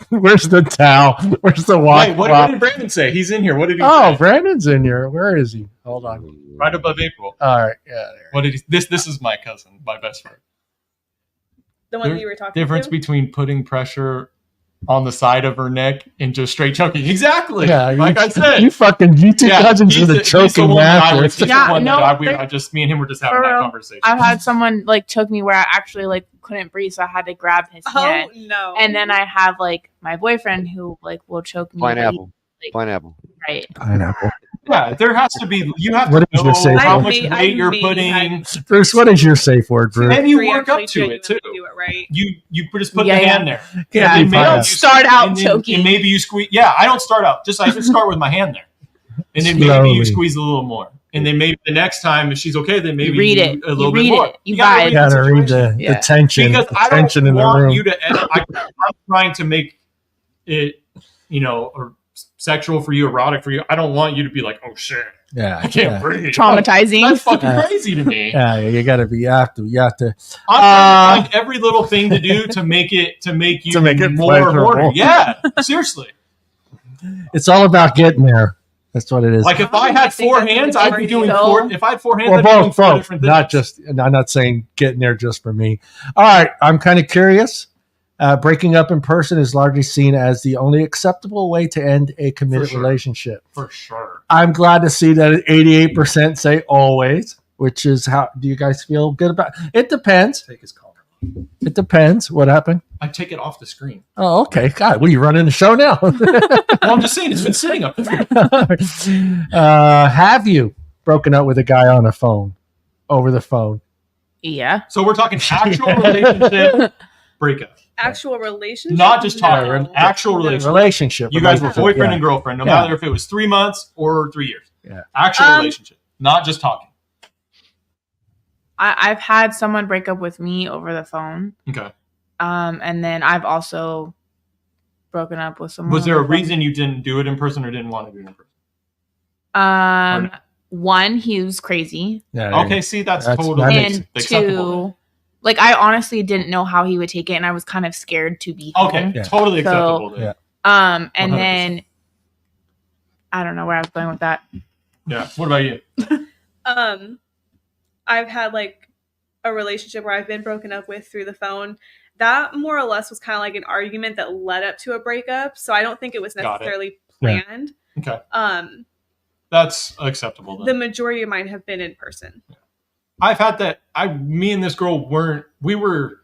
Speaker 1: Where's the towel? Where's the wash?
Speaker 4: Wait, what did Brandon say? He's in here. What did he
Speaker 1: Oh,
Speaker 4: say?
Speaker 1: Brandon's in here. Where is he? Hold on.
Speaker 4: Right above April.
Speaker 1: All right. Yeah. There.
Speaker 4: What did he? This is my cousin, my best friend.
Speaker 3: The one
Speaker 4: There-
Speaker 3: that you were talking
Speaker 4: Difference
Speaker 3: to.
Speaker 4: between putting pressure on the side of her neck and just straight choking. Exactly.
Speaker 1: Yeah.
Speaker 4: Like I said.
Speaker 1: you two cousins
Speaker 4: he's
Speaker 1: are the
Speaker 4: he's
Speaker 1: choking
Speaker 4: one that I was-
Speaker 1: masters.
Speaker 4: he's the
Speaker 2: Yeah,
Speaker 4: one
Speaker 2: no,
Speaker 4: that
Speaker 2: there-
Speaker 4: I just me and him were just having
Speaker 2: For
Speaker 4: that
Speaker 2: real.
Speaker 4: conversation.
Speaker 2: I've had someone like choke me where I actually like couldn't breathe, so I had to grab his
Speaker 3: Oh
Speaker 2: hand.
Speaker 3: no.
Speaker 2: And then I have like my boyfriend who like will choke me.
Speaker 5: Pineapple.
Speaker 2: Like,
Speaker 5: Pineapple.
Speaker 2: right.
Speaker 1: Pineapple.
Speaker 4: Yeah, there has to be. You have
Speaker 1: What
Speaker 4: to
Speaker 1: did you
Speaker 4: know
Speaker 1: say?
Speaker 4: how
Speaker 3: I
Speaker 4: much
Speaker 3: may-
Speaker 4: weight
Speaker 3: I
Speaker 4: you're
Speaker 3: may
Speaker 4: putting.
Speaker 3: have-
Speaker 1: Bruce, what is your safe word, Bruce?
Speaker 4: And you
Speaker 3: We
Speaker 4: work
Speaker 3: actually
Speaker 4: up to it too.
Speaker 3: genuinely Do it right.
Speaker 4: You just put
Speaker 2: Yeah,
Speaker 4: the
Speaker 2: yeah.
Speaker 4: hand there.
Speaker 1: Yeah,
Speaker 4: And
Speaker 1: you
Speaker 4: maybe
Speaker 1: don't
Speaker 4: you
Speaker 2: start out
Speaker 4: and then-
Speaker 2: choking.
Speaker 4: And maybe you squeeze. Yeah, I don't start out. I just start with my hand there, and then maybe
Speaker 1: Slowly.
Speaker 4: you squeeze a little more, and then maybe the next time if she's okay, then maybe
Speaker 2: You read
Speaker 4: you
Speaker 2: it.
Speaker 4: do a little
Speaker 2: You
Speaker 4: bit
Speaker 2: read
Speaker 4: more.
Speaker 2: it. You
Speaker 4: gotta
Speaker 2: vibe.
Speaker 4: read
Speaker 1: You gotta
Speaker 4: the
Speaker 1: read
Speaker 4: situation.
Speaker 1: the
Speaker 2: Yeah.
Speaker 1: tension.
Speaker 4: Because
Speaker 1: The
Speaker 4: I
Speaker 1: tension
Speaker 4: don't
Speaker 1: in the
Speaker 4: want
Speaker 1: room.
Speaker 4: you to. I'm trying to make it, sexual for you, erotic for you. I don't want you to be like, oh shit,
Speaker 1: Yeah,
Speaker 4: I can't breathe.
Speaker 2: Traumatizing.
Speaker 4: That's fucking crazy to me.
Speaker 1: Yeah, you gotta be. You have to.
Speaker 4: I'm trying to find every little thing to do to make you
Speaker 1: To make it
Speaker 4: more
Speaker 1: pleasurable.
Speaker 4: horny. Yeah, seriously.
Speaker 1: It's all about getting there. That's what it is.
Speaker 4: Like if I had four hands, I'd be doing
Speaker 2: So-
Speaker 4: four. If I had four hands,
Speaker 1: Well,
Speaker 4: I'd be doing
Speaker 1: both,
Speaker 4: four
Speaker 1: both.
Speaker 4: different
Speaker 1: Not
Speaker 4: things.
Speaker 1: just. I'm not saying getting there just for me. All right, I'm kind of curious. Breaking up in person is largely seen as the only acceptable way to end a committed
Speaker 4: For sure.
Speaker 1: relationship.
Speaker 4: For sure.
Speaker 1: I'm glad to see that 88% say always, which is how. Do you guys feel good about it? Depends.
Speaker 4: Take his call.
Speaker 1: It depends. What happened?
Speaker 4: I take it off the screen.
Speaker 1: Oh, okay. God, what are you running the show now?
Speaker 4: Well, I'm just saying it's been sitting up there.
Speaker 1: Have you broken up with a guy on the phone, over the phone?
Speaker 2: Yeah.
Speaker 4: So we're talking actual relationship breakup,
Speaker 3: Actual relationship,
Speaker 4: not just talking.
Speaker 3: No.
Speaker 4: Actual relationship.
Speaker 1: Relationship.
Speaker 4: You guys were
Speaker 1: relationship,
Speaker 4: boyfriend
Speaker 1: yeah.
Speaker 4: and girlfriend, no
Speaker 1: Yeah.
Speaker 4: matter if it was 3 months or 3 years.
Speaker 1: Yeah.
Speaker 4: Actual relationship, not just talking.
Speaker 2: I've had someone break up with me over the phone.
Speaker 4: Okay.
Speaker 2: And then I've also broken up with someone.
Speaker 4: Was there a
Speaker 2: over the phone.
Speaker 4: reason you didn't do it in person or didn't want to do it in person?
Speaker 2: One, he was crazy.
Speaker 1: Yeah,
Speaker 4: Okay, see, that's
Speaker 1: That
Speaker 4: totally
Speaker 1: makes
Speaker 2: And
Speaker 4: acceptable.
Speaker 2: two, like I honestly didn't know how he would take it, and I was kind of scared to be
Speaker 4: then. Okay,
Speaker 2: home.
Speaker 1: Yeah.
Speaker 4: totally
Speaker 2: So-
Speaker 4: acceptable. Then.
Speaker 1: Yeah.
Speaker 2: And
Speaker 4: 100%.
Speaker 2: then I don't know where I was going with that.
Speaker 4: Yeah. What about you?
Speaker 3: I've had like a relationship where I've been broken up with through the phone. That more or less was kind of like an argument that led up to a breakup. So I don't think it was
Speaker 4: Got it.
Speaker 3: necessarily
Speaker 1: Yeah.
Speaker 3: planned.
Speaker 4: Okay,
Speaker 3: Um,
Speaker 4: that's acceptable. Then.
Speaker 3: the majority of mine have been in person.
Speaker 4: I've had that. Me and this girl we were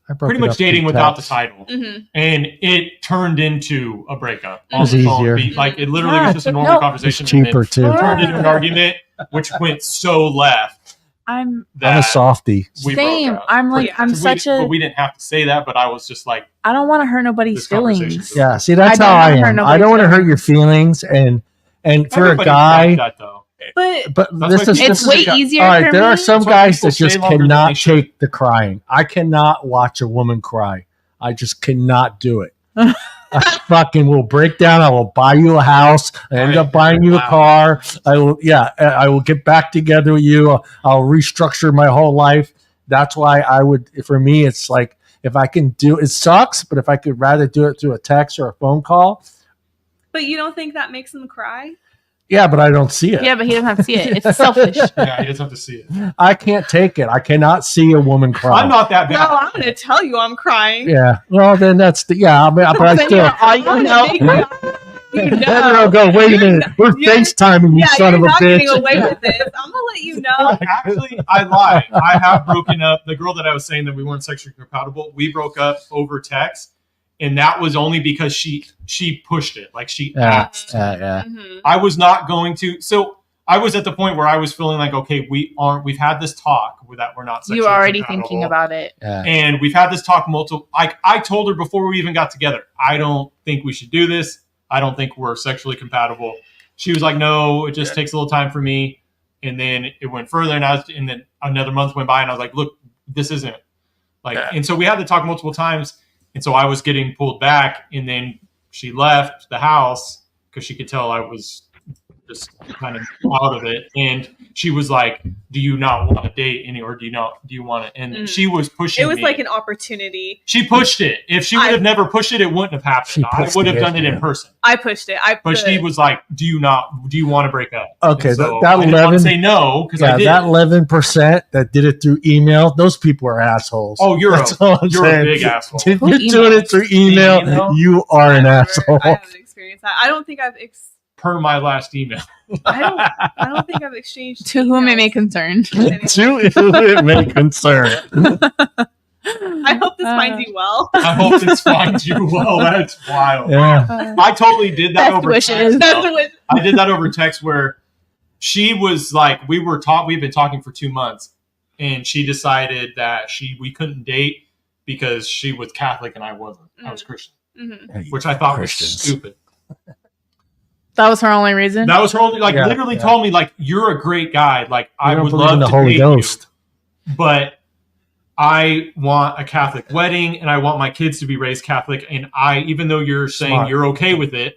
Speaker 1: I broke
Speaker 4: pretty
Speaker 1: it
Speaker 4: much
Speaker 1: up through
Speaker 4: dating without the
Speaker 1: text.
Speaker 4: title,
Speaker 3: Mm-hmm.
Speaker 4: and it turned into a breakup.
Speaker 3: It
Speaker 4: on
Speaker 1: was
Speaker 4: the phone.
Speaker 1: easier.
Speaker 4: Like it literally
Speaker 2: Yeah,
Speaker 4: was just a normal
Speaker 2: no.
Speaker 1: It's
Speaker 4: conversation.
Speaker 1: cheaper too.
Speaker 4: And then turned into an argument, which went so left
Speaker 2: I'm
Speaker 4: that
Speaker 1: I'm a softie.
Speaker 4: we broke
Speaker 2: same.
Speaker 4: up.
Speaker 2: I'm like
Speaker 3: Yeah.
Speaker 2: I'm such
Speaker 4: But
Speaker 2: a.
Speaker 4: we didn't have to say that. But I was just like,
Speaker 2: I don't want to hurt nobody's
Speaker 4: This conversation
Speaker 2: feelings.
Speaker 4: is-
Speaker 1: Yeah, see, that's
Speaker 2: I
Speaker 1: how
Speaker 2: don't
Speaker 1: I
Speaker 2: wanna hurt
Speaker 1: am. I
Speaker 2: nobody's
Speaker 1: don't want to hurt
Speaker 2: feelings.
Speaker 1: your feelings, and for a
Speaker 4: everybody's
Speaker 1: guy,
Speaker 4: like that though.
Speaker 3: But
Speaker 1: but
Speaker 4: That's
Speaker 1: this
Speaker 4: why
Speaker 1: is
Speaker 4: people-
Speaker 2: It's way
Speaker 1: this is-
Speaker 2: easier
Speaker 1: All right,
Speaker 2: for
Speaker 1: there
Speaker 2: me.
Speaker 1: are some
Speaker 4: That's why
Speaker 1: guys
Speaker 4: people
Speaker 1: that just
Speaker 4: stay longer than
Speaker 1: cannot
Speaker 4: they should.
Speaker 1: take the crying. I cannot watch a woman cry. I just cannot do it. I fucking will break down. I will buy you a house. I end up buying you a
Speaker 4: Wow.
Speaker 1: car. I will, yeah, I will get back together with you. I'll restructure my whole life. That's why I would, for me, it's like, if I can do it sucks, but if I could rather do it through a text or a phone call,
Speaker 3: you don't think that makes them cry?
Speaker 1: yeah, but I don't see it.
Speaker 2: Yeah, but he doesn't have to see it. It's selfish.
Speaker 4: Yeah, he doesn't have to see it.
Speaker 1: I can't take it. I cannot see a woman cry.
Speaker 4: I'm not that
Speaker 3: No,
Speaker 4: bad.
Speaker 3: I'm going to tell you I'm crying.
Speaker 1: Yeah. Well, then that's the, yeah, I mean, but I
Speaker 2: Then
Speaker 1: still,
Speaker 2: you're all you
Speaker 3: I'm
Speaker 2: know.
Speaker 3: gonna make you
Speaker 1: then I'll go, wait a minute. We're
Speaker 3: You're-
Speaker 1: FaceTiming, you
Speaker 3: Yeah,
Speaker 1: son
Speaker 3: you're
Speaker 1: of a
Speaker 3: not getting
Speaker 1: bitch.
Speaker 3: away with this. I'm gonna let you know.
Speaker 4: Actually, I lied. I have broken up. The girl that I was saying that we weren't sexually compatible, we broke up over text, and that was only because she pushed it. Like she
Speaker 1: Yeah,
Speaker 4: asked.
Speaker 1: yeah.
Speaker 3: Mhm.
Speaker 4: I was not going to. So I was at the point where I was feeling like, okay, we've had this talk that we're not sexually
Speaker 2: You were already
Speaker 4: compatible.
Speaker 2: thinking about it.
Speaker 1: Yeah.
Speaker 4: And we've had this talk multiple. I told her before we even got together, I don't think we should do this. I don't think we're sexually compatible. She was like, no, it just takes a little time for me. And then it went further, and then another month went by, and I was like, look, this isn't like. And so we had to talk multiple times, and so I was getting pulled back, and then she left the house because she could tell I was just kind of out of it, and she was like, do you not want to date any, or do you want to? And she was pushing
Speaker 3: It was
Speaker 4: me.
Speaker 3: like an opportunity.
Speaker 4: She pushed it. If she would have never pushed it, it wouldn't have
Speaker 1: She
Speaker 4: happened. I
Speaker 1: pushed
Speaker 4: would have
Speaker 1: it,
Speaker 4: done it
Speaker 1: yeah.
Speaker 4: in person.
Speaker 3: I pushed it.
Speaker 4: But she was like, do you want to break up?
Speaker 1: Okay,
Speaker 4: And so
Speaker 1: that
Speaker 4: I didn't want
Speaker 1: 11
Speaker 4: to say no, because
Speaker 1: Yeah,
Speaker 4: I did.
Speaker 1: that 11% that did it through email, those people are assholes.
Speaker 4: Oh, you're
Speaker 1: That's all I'm
Speaker 4: you're a
Speaker 1: saying.
Speaker 4: big asshole.
Speaker 1: If
Speaker 2: Who
Speaker 1: you're doing it through email,
Speaker 4: Email?
Speaker 1: you are an
Speaker 3: I
Speaker 1: asshole.
Speaker 3: haven't experienced that. I don't think I've.
Speaker 4: Per my last email.
Speaker 3: I don't think I've exchanged.
Speaker 2: To whom it may
Speaker 3: emails
Speaker 2: concern.
Speaker 3: with anyone.
Speaker 1: To it may concern.
Speaker 3: I hope this finds you well.
Speaker 4: I hope this finds you well. That's wild.
Speaker 1: Yeah.
Speaker 4: I totally did that
Speaker 2: Best
Speaker 4: over
Speaker 2: wishes.
Speaker 4: text.
Speaker 3: That's
Speaker 4: though.
Speaker 3: what.
Speaker 4: I did that over text where she was like, we've been talking for 2 months, and she decided that we couldn't date because she was Catholic and I wasn't. I was Christian,
Speaker 3: Mhm.
Speaker 4: which I thought
Speaker 1: Christians.
Speaker 4: was stupid.
Speaker 2: That was her only reason.
Speaker 4: That was her only, like,
Speaker 1: Yeah,
Speaker 4: literally
Speaker 1: yeah.
Speaker 4: told me, like, you're a great guy. Like, I
Speaker 1: don't
Speaker 4: would
Speaker 1: believe
Speaker 4: love
Speaker 1: in the
Speaker 4: to
Speaker 1: Holy
Speaker 4: date
Speaker 1: Ghost.
Speaker 4: you, but I want a Catholic wedding, and I want my kids to be raised Catholic. And even though you're saying
Speaker 1: Smart.
Speaker 4: you're okay with it,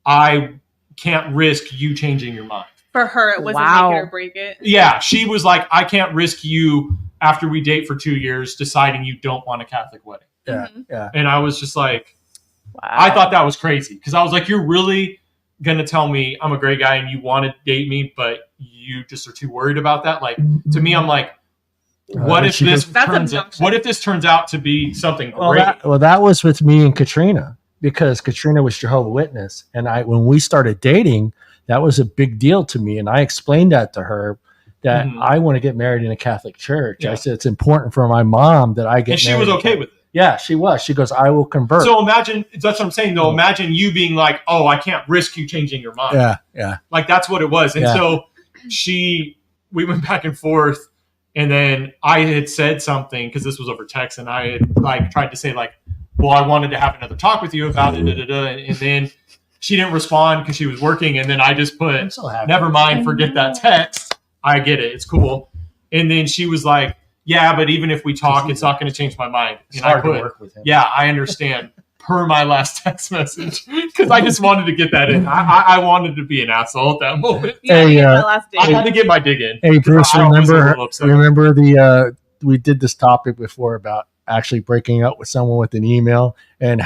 Speaker 4: I can't risk you changing your mind.
Speaker 3: For her, it wasn't
Speaker 2: Wow.
Speaker 3: make it or break it.
Speaker 4: Yeah, she was like, I can't risk you after we date for 2 years deciding you don't want a Catholic wedding.
Speaker 1: Yeah,
Speaker 3: Mhm.
Speaker 1: yeah.
Speaker 4: And I was just like,
Speaker 2: Wow.
Speaker 4: I thought that was crazy because I was like, you're really gonna tell me I'm a great guy and you want to date me, but you just are too worried about that. Like to me, I'm like, what if
Speaker 1: she
Speaker 4: this
Speaker 1: just-
Speaker 3: That's
Speaker 4: turns out,
Speaker 3: obnoxious.
Speaker 4: what if this turns out to be something
Speaker 1: Well,
Speaker 4: great?
Speaker 1: that was with me and Katrina because Katrina was Jehovah's Witness, and when we started dating, that was a big deal to me, and I explained that to her that
Speaker 4: Mhm.
Speaker 1: I want to get married in a Catholic church.
Speaker 4: Yeah.
Speaker 1: I said it's important for my mom that I get.
Speaker 4: And she
Speaker 1: married
Speaker 4: was
Speaker 1: in a
Speaker 4: okay
Speaker 1: Catholic-"
Speaker 4: with it.
Speaker 1: Yeah, she was. She goes, "I will convert."
Speaker 4: So imagine, that's what I'm saying though. Imagine you being like, oh, I can't risk you changing your mind.
Speaker 1: yeah, yeah.
Speaker 4: Like that's what it was. And
Speaker 1: Yeah.
Speaker 4: so we went back and forth, and then I had said something because this was over text, and I had like tried to say like, well, I wanted to have another talk with you about it, and then she didn't respond because she was working, and then I just
Speaker 1: I'm
Speaker 4: put,
Speaker 1: so happy.
Speaker 4: never mind, forget that text. I get it, it's cool. And then she was like, yeah, but even if we talk, it's not going to change my mind.
Speaker 1: It's
Speaker 4: And I
Speaker 1: hard to
Speaker 4: put,
Speaker 1: work with him.
Speaker 4: yeah, I understand. Per my last text message, because I just wanted to get that in. I wanted to be an asshole at that moment.
Speaker 3: Yeah,
Speaker 1: Hey,
Speaker 3: you get that last
Speaker 4: I
Speaker 3: date.
Speaker 4: had to get my dig in.
Speaker 1: Hey Bruce,
Speaker 4: I was a
Speaker 1: remember
Speaker 4: little upset.
Speaker 1: we did this topic before about actually breaking up with someone with an email and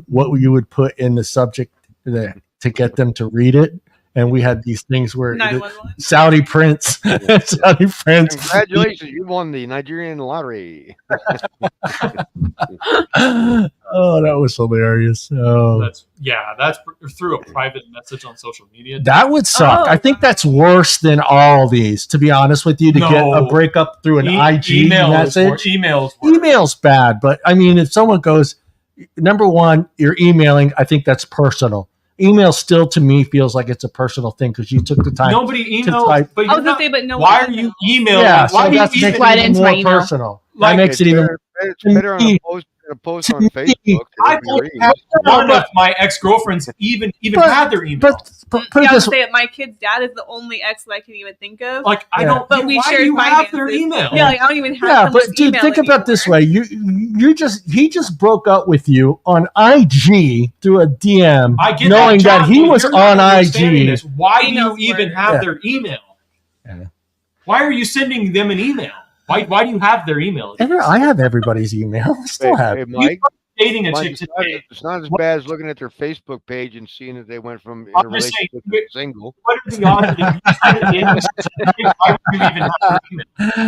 Speaker 1: what you would put in the subject to get them to read it, and we had these things where
Speaker 3: 911.
Speaker 1: Saudi prince, Saudi prince.
Speaker 5: Congratulations, you won the Nigerian lottery.
Speaker 1: Oh, that was hilarious. Oh,
Speaker 4: That's through a private message on social media.
Speaker 1: that would suck.
Speaker 3: Oh.
Speaker 1: I think that's worse than all these, to be honest with you, to get a
Speaker 4: No.
Speaker 1: breakup through an IG
Speaker 4: email
Speaker 1: message.
Speaker 4: emails. Work.
Speaker 1: Email's bad, but I mean, if someone goes, number one, you're emailing, I think that's personal. Email still to me feels like it's a personal thing because you took the time.
Speaker 4: Nobody
Speaker 1: to
Speaker 4: emails,
Speaker 1: type.
Speaker 4: but
Speaker 3: I
Speaker 4: you're
Speaker 3: was gonna
Speaker 4: not,
Speaker 3: say, but no.
Speaker 4: why
Speaker 3: one
Speaker 4: are you
Speaker 3: emails.
Speaker 4: emailing?
Speaker 1: Yeah,
Speaker 4: why
Speaker 1: so
Speaker 4: are you
Speaker 1: that's
Speaker 4: even
Speaker 1: making
Speaker 2: Slide
Speaker 1: it
Speaker 2: into
Speaker 1: more
Speaker 2: my email.
Speaker 1: personal.
Speaker 4: Like,
Speaker 1: that makes it even.
Speaker 5: It's better on a post on Facebook.
Speaker 4: I
Speaker 5: than it
Speaker 4: have
Speaker 5: reads.
Speaker 4: none of my ex-girlfriends even
Speaker 1: But-
Speaker 4: had their email.
Speaker 1: But put
Speaker 3: Yeah,
Speaker 1: it
Speaker 3: I
Speaker 1: this
Speaker 3: would
Speaker 1: way.
Speaker 3: say my kid's dad is the only ex that I can even think of.
Speaker 4: Like I
Speaker 1: Yeah.
Speaker 4: don't.
Speaker 3: But we
Speaker 4: why
Speaker 3: shared
Speaker 4: do you have their
Speaker 3: finances.
Speaker 4: email?
Speaker 3: Yeah, like I don't even have.
Speaker 1: Yeah,
Speaker 3: someone's
Speaker 1: but dude,
Speaker 3: email
Speaker 1: think about it this
Speaker 3: anymore.
Speaker 1: way. He just broke up with you on IG through a DM,
Speaker 4: I get
Speaker 1: knowing
Speaker 4: that,
Speaker 1: that he
Speaker 4: John, but
Speaker 1: was
Speaker 4: you're not
Speaker 1: on
Speaker 4: understanding
Speaker 1: IG.
Speaker 4: this. Why do you
Speaker 3: Emails
Speaker 4: even
Speaker 3: work.
Speaker 4: have
Speaker 1: Yeah.
Speaker 4: their email?
Speaker 1: Yeah.
Speaker 4: Why are you sending them an email? Why do you have their email?
Speaker 1: I have everybody's email. I still have.
Speaker 5: Hey, Mike,
Speaker 4: Dating a
Speaker 5: Mike,
Speaker 4: chick
Speaker 5: it's not,
Speaker 4: today.
Speaker 5: it's not as bad as looking at their Facebook page and seeing that they went from in a
Speaker 4: I'm just saying,
Speaker 5: relationship to single.
Speaker 4: What are the odds that you send it in? Why would you even have their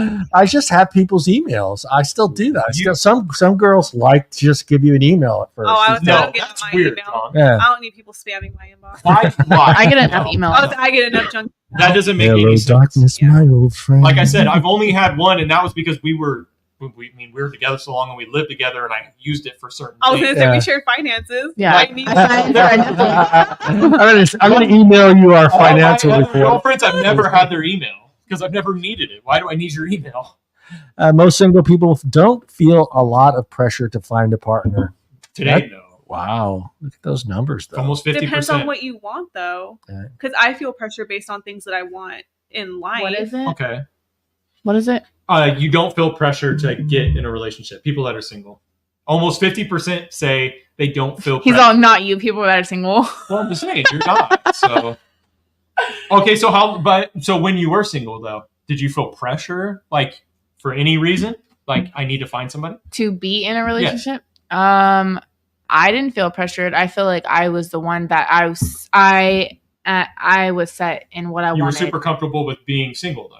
Speaker 4: email?
Speaker 1: I just have people's emails. I still do that. Some girls like to just give you an email at first.
Speaker 3: Oh, I was
Speaker 4: No,
Speaker 3: don't get
Speaker 4: that's
Speaker 3: my
Speaker 4: weird,
Speaker 3: email.
Speaker 4: John.
Speaker 1: Yeah.
Speaker 3: I don't need people spamming my inbox.
Speaker 4: Why?
Speaker 2: I get enough
Speaker 4: No.
Speaker 2: emails.
Speaker 3: I get enough junk.
Speaker 4: That doesn't make
Speaker 1: Hello,
Speaker 4: any sense.
Speaker 1: darkness,
Speaker 3: Yeah.
Speaker 1: my old friend.
Speaker 4: Like I said, I've only had one, and that was because we were together so long and we lived together, and I used it for certain
Speaker 3: I was
Speaker 4: things.
Speaker 3: gonna say
Speaker 1: Yeah.
Speaker 3: we shared finances.
Speaker 2: Yeah.
Speaker 3: I need
Speaker 1: I'm gonna email you our
Speaker 4: All
Speaker 1: financial
Speaker 4: my other
Speaker 1: report.
Speaker 4: girlfriends, I've never had their email because I've never needed it. Why do I need your email?
Speaker 1: Most single people don't feel a lot of pressure to find a partner.
Speaker 4: Today, no.
Speaker 1: Wow, look at those numbers, though.
Speaker 4: Almost 50%.
Speaker 3: depends on what you want though,
Speaker 1: Yeah.
Speaker 3: because I feel pressure based on things that I want in life.
Speaker 2: What is it?
Speaker 4: Okay.
Speaker 2: What is it?
Speaker 4: You don't feel pressure to get in a relationship. People that are single. Almost 50% say they don't feel
Speaker 2: He's
Speaker 4: pressure.
Speaker 2: all not you. People that are single.
Speaker 4: Well, I'm just saying, you're not. So, okay, so when you were single, though, did you feel pressure, like, for any reason? Like, I need to find somebody?
Speaker 2: To be in a relationship. I didn't feel pressured. I feel like I was the one that I was set in what I
Speaker 4: You were
Speaker 2: wanted.
Speaker 4: super comfortable with being single, though.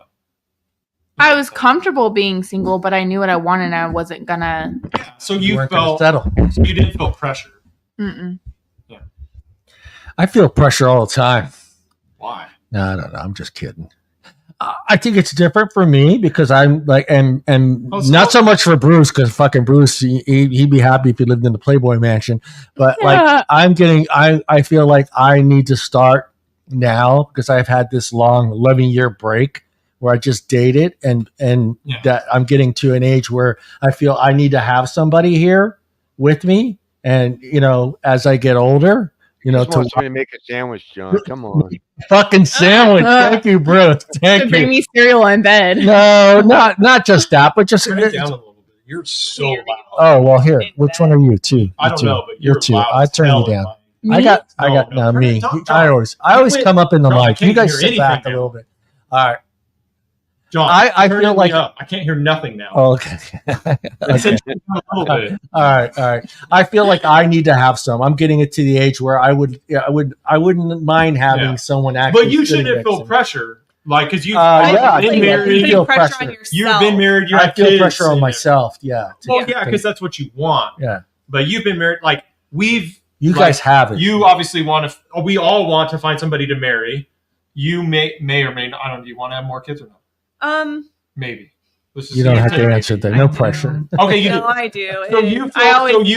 Speaker 2: I was comfortable being single, but I knew what I wanted and I wasn't gonna.
Speaker 4: So you
Speaker 1: weren't gonna
Speaker 4: felt,
Speaker 1: settle.
Speaker 4: so you didn't feel pressure.
Speaker 2: Mm-mm.
Speaker 1: I feel pressure all the time.
Speaker 4: Why?
Speaker 1: No, I'm just kidding. I think it's different for me because I'm like, and not so much for Bruce because fucking Bruce, he'd be happy if he lived in the Playboy Mansion. But like, I feel like I need to start now because I've had this long 11-year break where I just dated and
Speaker 4: Yeah.
Speaker 1: that I'm getting to an age where I feel I need to have somebody here with me. And, as I get older,
Speaker 5: Just want somebody to make a sandwich, John. Come on.
Speaker 1: fucking sandwich. Thank you, Bruce. Thank
Speaker 2: Bring
Speaker 1: you.
Speaker 2: me cereal in bed.
Speaker 1: No, not just that, but just.
Speaker 4: Turn it down a little bit. You're so loud.
Speaker 1: Oh well, here. Which one are you? Two.
Speaker 4: I don't know, but you're
Speaker 1: two.
Speaker 4: loud
Speaker 1: I
Speaker 4: as
Speaker 1: turn
Speaker 4: hell
Speaker 1: you
Speaker 4: in
Speaker 1: down.
Speaker 4: mine.
Speaker 1: I got me. I always come up in the mic. You guys sit back a little bit. All right.
Speaker 4: John,
Speaker 1: I feel like
Speaker 4: I can't hear nothing now.
Speaker 1: Oh, okay. Okay. All right. I feel like I need to have some. I'm getting it to the age where I wouldn't mind having someone actually.
Speaker 4: But you shouldn't feel pressure, like because you've
Speaker 3: been
Speaker 4: married.
Speaker 3: You feel pressure on yourself.
Speaker 4: You've been married. You
Speaker 1: I
Speaker 4: have
Speaker 1: feel
Speaker 4: kids,
Speaker 1: pressure on myself. Yeah.
Speaker 4: Well, yeah, because that's what you want.
Speaker 1: Yeah.
Speaker 4: But you've been married. Like you
Speaker 1: guys have it.
Speaker 4: You obviously want to. We all want to find somebody to marry. You may or may not. I don't know. Do you want to have more kids or not?
Speaker 3: Maybe.
Speaker 1: You don't have to answer that. No pressure.
Speaker 4: Okay, you do.
Speaker 3: No, I do.
Speaker 4: So you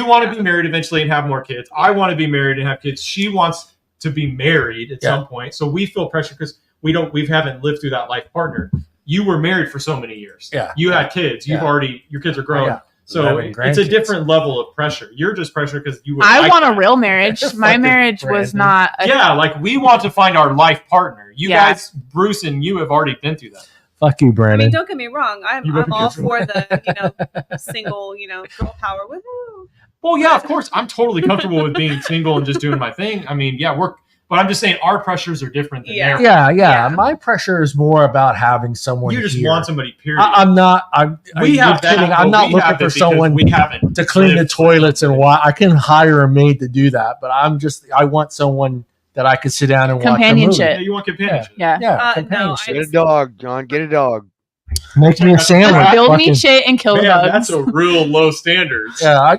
Speaker 4: want to be married eventually and have more kids. I want to be married and have kids. She wants to be married at some point. So we feel pressure because we haven't lived through that life partner. You were married for so many years.
Speaker 1: Yeah.
Speaker 4: You had kids. Your kids are grown.
Speaker 1: Yeah.
Speaker 4: So it's a different level of pressure. You're just pressure because you.
Speaker 2: I want a real marriage. My marriage was not.
Speaker 4: Like we want to find our life partner. You guys, Bruce and you, have already been through that.
Speaker 1: Fuck you, Brandon.
Speaker 3: I mean, don't get me wrong. I'm all for the single girl power. Woohoo!
Speaker 4: Well, yeah, of course. I'm totally comfortable with being single and just doing my thing. I mean, but I'm just saying our pressures are different than theirs.
Speaker 1: Yeah. My pressure is more about having someone.
Speaker 4: You just
Speaker 1: here.
Speaker 4: want somebody. Period.
Speaker 1: I'm not. I'm not looking for someone to clean the toilets and why I can hire a maid to do that. But I want someone that I could sit down and watch a movie.
Speaker 2: Companionship.
Speaker 4: Yeah, you want companionship.
Speaker 2: Yeah.
Speaker 1: Companionship.
Speaker 5: Get a dog, John. Get a dog.
Speaker 1: Make me a sandwich.
Speaker 2: Build me shit and kill dogs.
Speaker 4: That's a real low standards.
Speaker 1: Yeah, I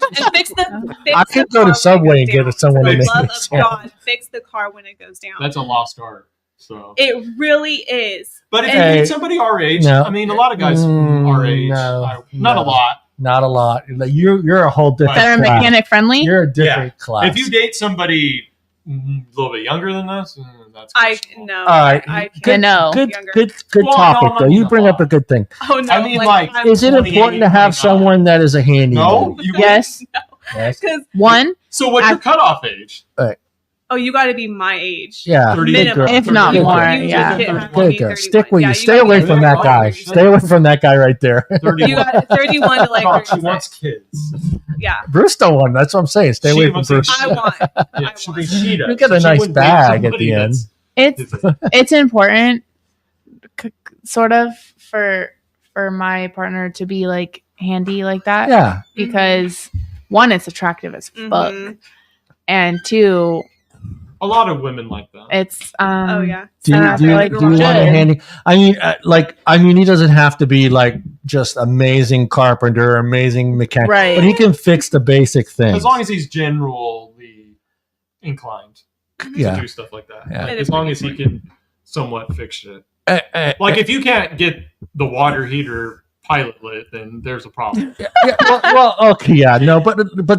Speaker 1: could go to Subway and get someone to make me a sandwich.
Speaker 3: God, fix the car when it goes down.
Speaker 4: That's a lost art. So
Speaker 3: it really is.
Speaker 4: But if you need somebody our age, I mean, a lot of guys our age, not a lot.
Speaker 1: Not a lot. You're a whole different.
Speaker 2: Better
Speaker 1: class.
Speaker 2: mechanic friendly.
Speaker 1: You're a different class.
Speaker 4: If you date somebody a little bit younger than us, that's
Speaker 3: no.
Speaker 1: All right.
Speaker 3: Good
Speaker 1: topic though. You bring up a good thing.
Speaker 3: Oh no!
Speaker 4: I mean,
Speaker 1: is it important to have someone that is a handy?
Speaker 4: No.
Speaker 2: Yes.
Speaker 1: Yes.
Speaker 2: One.
Speaker 4: So what's your cutoff age?
Speaker 3: Oh, you got to be my age.
Speaker 1: Yeah,
Speaker 3: minimum.
Speaker 2: If not more. Yeah.
Speaker 1: Good. Stick with you. Stay away from that guy. Stay away from that guy right there.
Speaker 4: 31.
Speaker 3: You got 31 to like.
Speaker 4: She wants kids.
Speaker 3: Yeah.
Speaker 1: Bruce don't want. That's what I'm saying. Stay away from Bruce.
Speaker 3: I want.
Speaker 1: You get a nice bag at the end.
Speaker 2: It's important, sort of, for my partner to be like handy like that.
Speaker 1: Yeah.
Speaker 2: Because one, it's attractive as fuck, and two,
Speaker 4: a lot of women like that.
Speaker 2: It's
Speaker 3: oh yeah.
Speaker 1: Do you want a handy? I mean, he doesn't have to be like just amazing carpenter, amazing mechanic,
Speaker 2: right?
Speaker 1: But he can fix the basic things
Speaker 4: as long as he's generally inclined to do stuff like that.
Speaker 1: Yeah.
Speaker 4: Like, as long as he can somewhat fix it. Like if you can't get the water heater pilot lit, then there's a problem.
Speaker 1: But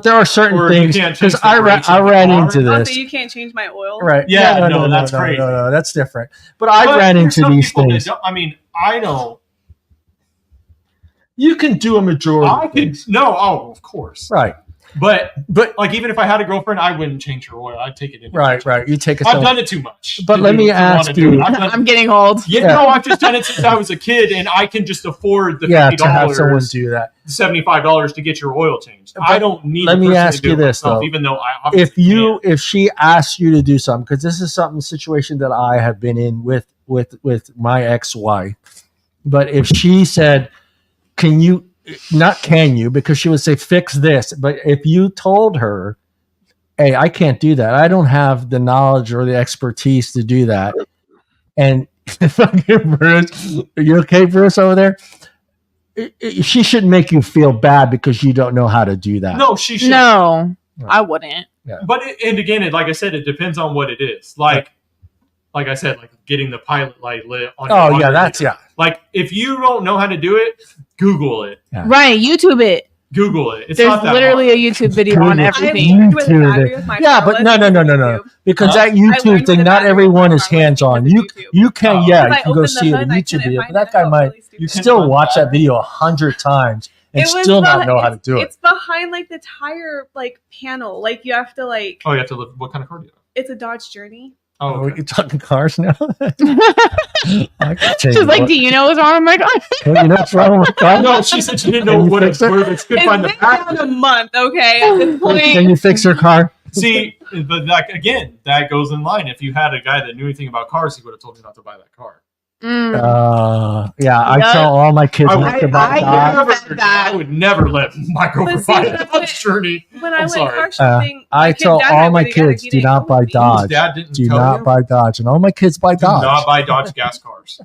Speaker 1: there are certain things because I ran into this.
Speaker 3: Also, you can't change my oil,
Speaker 1: right?
Speaker 4: Yeah, no, that's crazy.
Speaker 1: No, that's different. But I ran into these things.
Speaker 4: I don't.
Speaker 1: You can do a majority.
Speaker 4: Of course,
Speaker 1: right.
Speaker 4: But like even if I had a girlfriend, I wouldn't change her oil. I'd take it in.
Speaker 1: Right. You take it.
Speaker 4: I've done it too much.
Speaker 1: But let me ask you.
Speaker 2: I'm getting old.
Speaker 4: No, I've just done it since I was a kid, and I can just afford the $50
Speaker 1: to have someone do that.
Speaker 4: $75 to get your oil changed. But I don't need.
Speaker 1: Let me ask you this though.
Speaker 4: Even though
Speaker 1: if she asks you to do something, because this is situation that I have been in with my ex-wife, but if she said, "Can you?" Not can you, because she would say, fix this. But if you told her, hey, I can't do that. I don't have the knowledge or the expertise to do that. And Bruce, are you okay, Bruce, over there? She shouldn't make you feel bad because you don't know how to do that.
Speaker 4: No, she should.
Speaker 2: No, I wouldn't.
Speaker 1: Yeah.
Speaker 4: But, again, like I said, it depends on what it is. Like I said, like getting the pilot light lit on your water. Like if you don't know how to do it, Google it.
Speaker 2: Yeah. Right, YouTube it.
Speaker 4: Google it. It's
Speaker 2: There's
Speaker 4: not that
Speaker 2: literally
Speaker 4: hard.
Speaker 2: a YouTube video on everything.
Speaker 1: Yeah, but no. Because that YouTube thing, not everyone is hands on. You can go see it on YouTube video, but that guy might still watch that video 100 times and still not know how to do it.
Speaker 3: It's behind like the tire panel. Like you have to like.
Speaker 4: Oh, you have to look. What kind of car do you have?
Speaker 3: It's a Dodge Journey.
Speaker 1: Oh, okay. We're talking cars now.
Speaker 2: She's like, do you know what's wrong with my car?
Speaker 1: You know what's wrong with my car?
Speaker 4: No, she said she didn't know what it's worth. It's good.
Speaker 3: It's been down a month, okay? At this point,
Speaker 1: can you fix her car?
Speaker 4: See, but like again, that goes in line. If you had a guy that knew anything about cars, he would have told you not to buy that car.
Speaker 1: Yeah, I
Speaker 2: Yup.
Speaker 1: tell all my kids
Speaker 4: I
Speaker 1: not to buy Dodge.
Speaker 4: I would never let my girlfriend
Speaker 3: see,
Speaker 4: buy
Speaker 3: when I
Speaker 4: a
Speaker 3: went-
Speaker 4: Dodge Journey.
Speaker 3: When I
Speaker 4: I'm
Speaker 3: went
Speaker 4: sorry.
Speaker 3: car shopping,
Speaker 1: I
Speaker 3: kid's
Speaker 1: tell
Speaker 3: dad
Speaker 1: all
Speaker 3: had
Speaker 1: my
Speaker 3: one, he got a
Speaker 1: kids, do
Speaker 3: V8
Speaker 1: not buy
Speaker 3: Golf.
Speaker 1: Dodge.
Speaker 4: His dad didn't
Speaker 1: Do
Speaker 4: tell
Speaker 1: not
Speaker 4: you?
Speaker 1: buy Dodge. And all my kids buy
Speaker 4: Do
Speaker 1: Dodge.
Speaker 4: not buy Dodge gas cars.